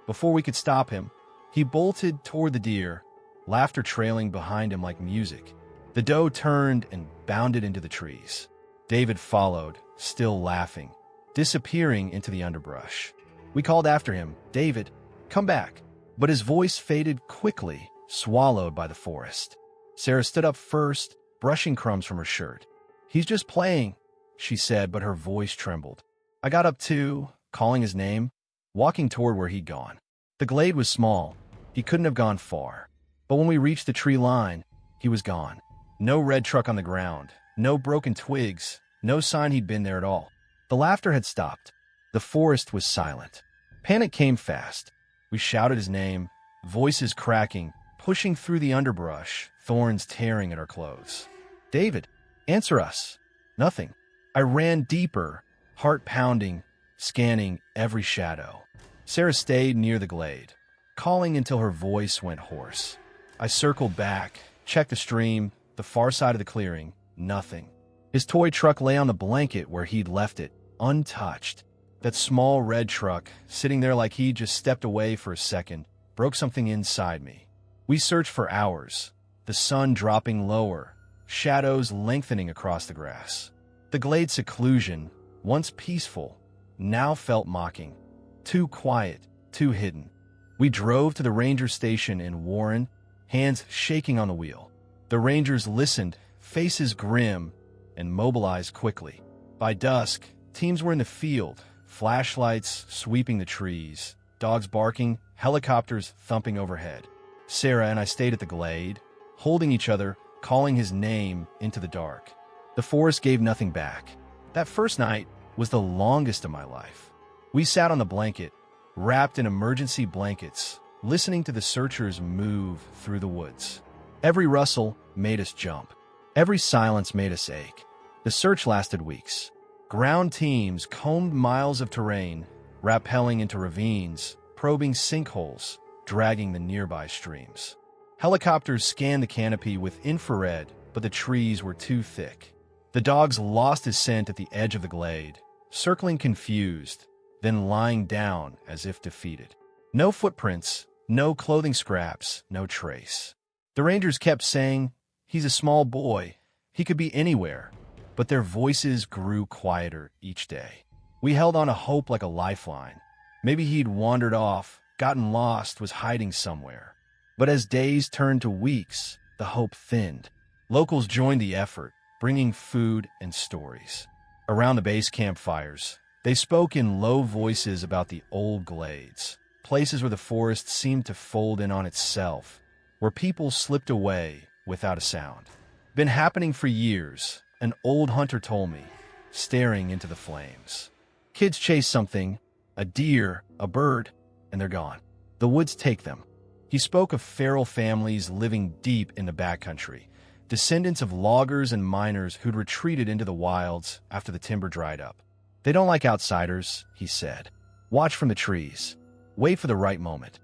Before we could stop him, he bolted toward the deer, laughter trailing behind him like music. The doe turned and bounded into the trees. David followed, still laughing, disappearing into the underbrush. We called after him, "David, come back." But his voice faded quickly, swallowed by the forest. Sarah stood up first, brushing crumbs from her shirt. "He's just playing," she said, but her voice trembled. I got up too, calling his name, walking toward where he'd gone. The glade was small. He couldn't have gone far. But when we reached the tree line, he was gone. No red truck on the ground, no broken twigs, no sign he'd been there at all. The laughter had stopped. The forest was silent. Panic came fast. We shouted his name, voices cracking, pushing through the underbrush, thorns tearing at our clothes. "David, answer us." Nothing. I ran deeper, heart pounding, scanning every shadow. Sarah stayed near the glade, calling until her voice went hoarse. I circled back, checked the stream, the far side of the clearing. Nothing. His toy truck lay on the blanket where he'd left it, untouched. That small red truck, sitting there like he'd just stepped away for a second, broke something inside me. We searched for hours, the sun dropping lower, shadows lengthening across the grass. The glade's seclusion, once peaceful, now felt mocking. Too quiet, too hidden. We drove to the ranger station in Warren, hands shaking on the wheel. The rangers listened, faces grim, and mobilized quickly. By dusk, teams were in the field, flashlights sweeping the trees, dogs barking, helicopters thumping overhead. Sarah and I stayed at the glade, holding each other, calling his name into the dark. The forest gave nothing back. That first night was the longest of my life. We sat on the blanket, wrapped in emergency blankets, listening to the searchers move through the woods. Every rustle made us jump. Every silence made us ache. The search lasted weeks. Ground teams combed miles of terrain, rappelling into ravines, probing sinkholes, dragging the nearby streams. Helicopters scanned the canopy with infrared, but the trees were too thick. The dogs lost his scent at the edge of the glade, circling confused, then lying down as if defeated. No footprints, no clothing scraps, no trace. The rangers kept saying, "He's a small boy. He could be anywhere." But their voices grew quieter each day. We held on to hope like a lifeline. Maybe he'd wandered off, gotten lost, was hiding somewhere. But as days turned to weeks, the hope thinned. Locals joined the effort, bringing food and stories. Around the base campfires, they spoke in low voices about the old glades, places where the forest seemed to fold in on itself, where people slipped away without a sound. Been happening for years, an old hunter told me, staring into the flames. Kids chase something, a deer, a bird, and they're gone. The woods take them. He spoke of feral families living deep in the backcountry, descendants of loggers and miners who'd retreated into the wilds after the timber dried up. They don't like outsiders, he said. Watch from the trees. Wait for the right moment.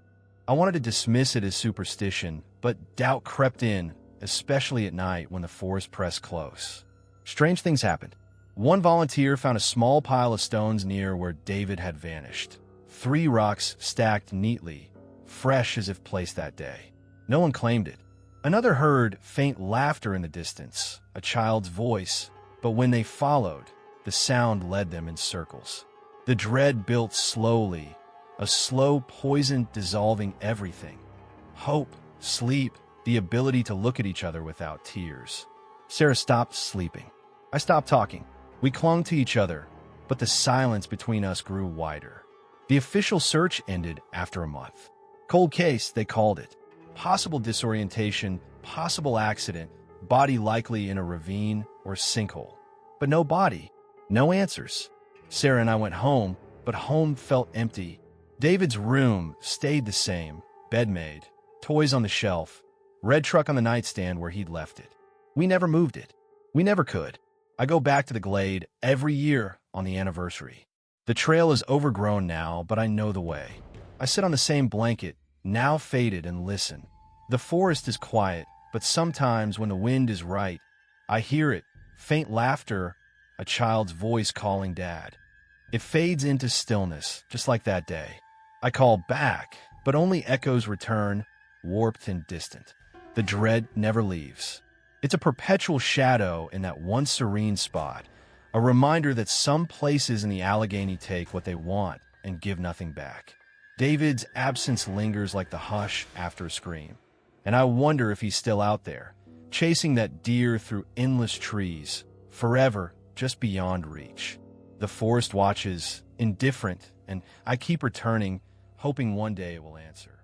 I wanted to dismiss it as superstition, but doubt crept in, especially at night when the forest pressed close. Strange things happened. One volunteer found a small pile of stones near where David had vanished. 3 rocks stacked neatly, fresh as if placed that day. No one claimed it. Another heard faint laughter in the distance, a child's voice, but when they followed, the sound led them in circles. The dread built slowly, a slow poison dissolving everything. Hope, sleep, the ability to look at each other without tears. Sarah stopped sleeping. I stopped talking. We clung to each other, but the silence between us grew wider. The official search ended after a month. Cold case, they called it. Possible disorientation, possible accident, body likely in a ravine or sinkhole. But no body, no answers. Sarah and I went home, but home felt empty. David's room stayed the same, bed made, toys on the shelf, red truck on the nightstand where he'd left it. We never moved it. We never could. I go back to the glade every year on the anniversary. The trail is overgrown now, but I know the way. I sit on the same blanket, now faded, and listen. The forest is quiet, but sometimes when the wind is right, I hear it, faint laughter, a child's voice calling Dad. It fades into stillness, just like that day. I call back, but only echoes return, warped and distant. The dread never leaves. It's a perpetual shadow in that once serene spot, a reminder that some places in the Allegheny take what they want and give nothing back. David's absence lingers like the hush after a scream, and I wonder if he's still out there, chasing that deer through endless trees, forever just beyond reach. The forest watches, indifferent, and I keep returning, hoping one day it will answer.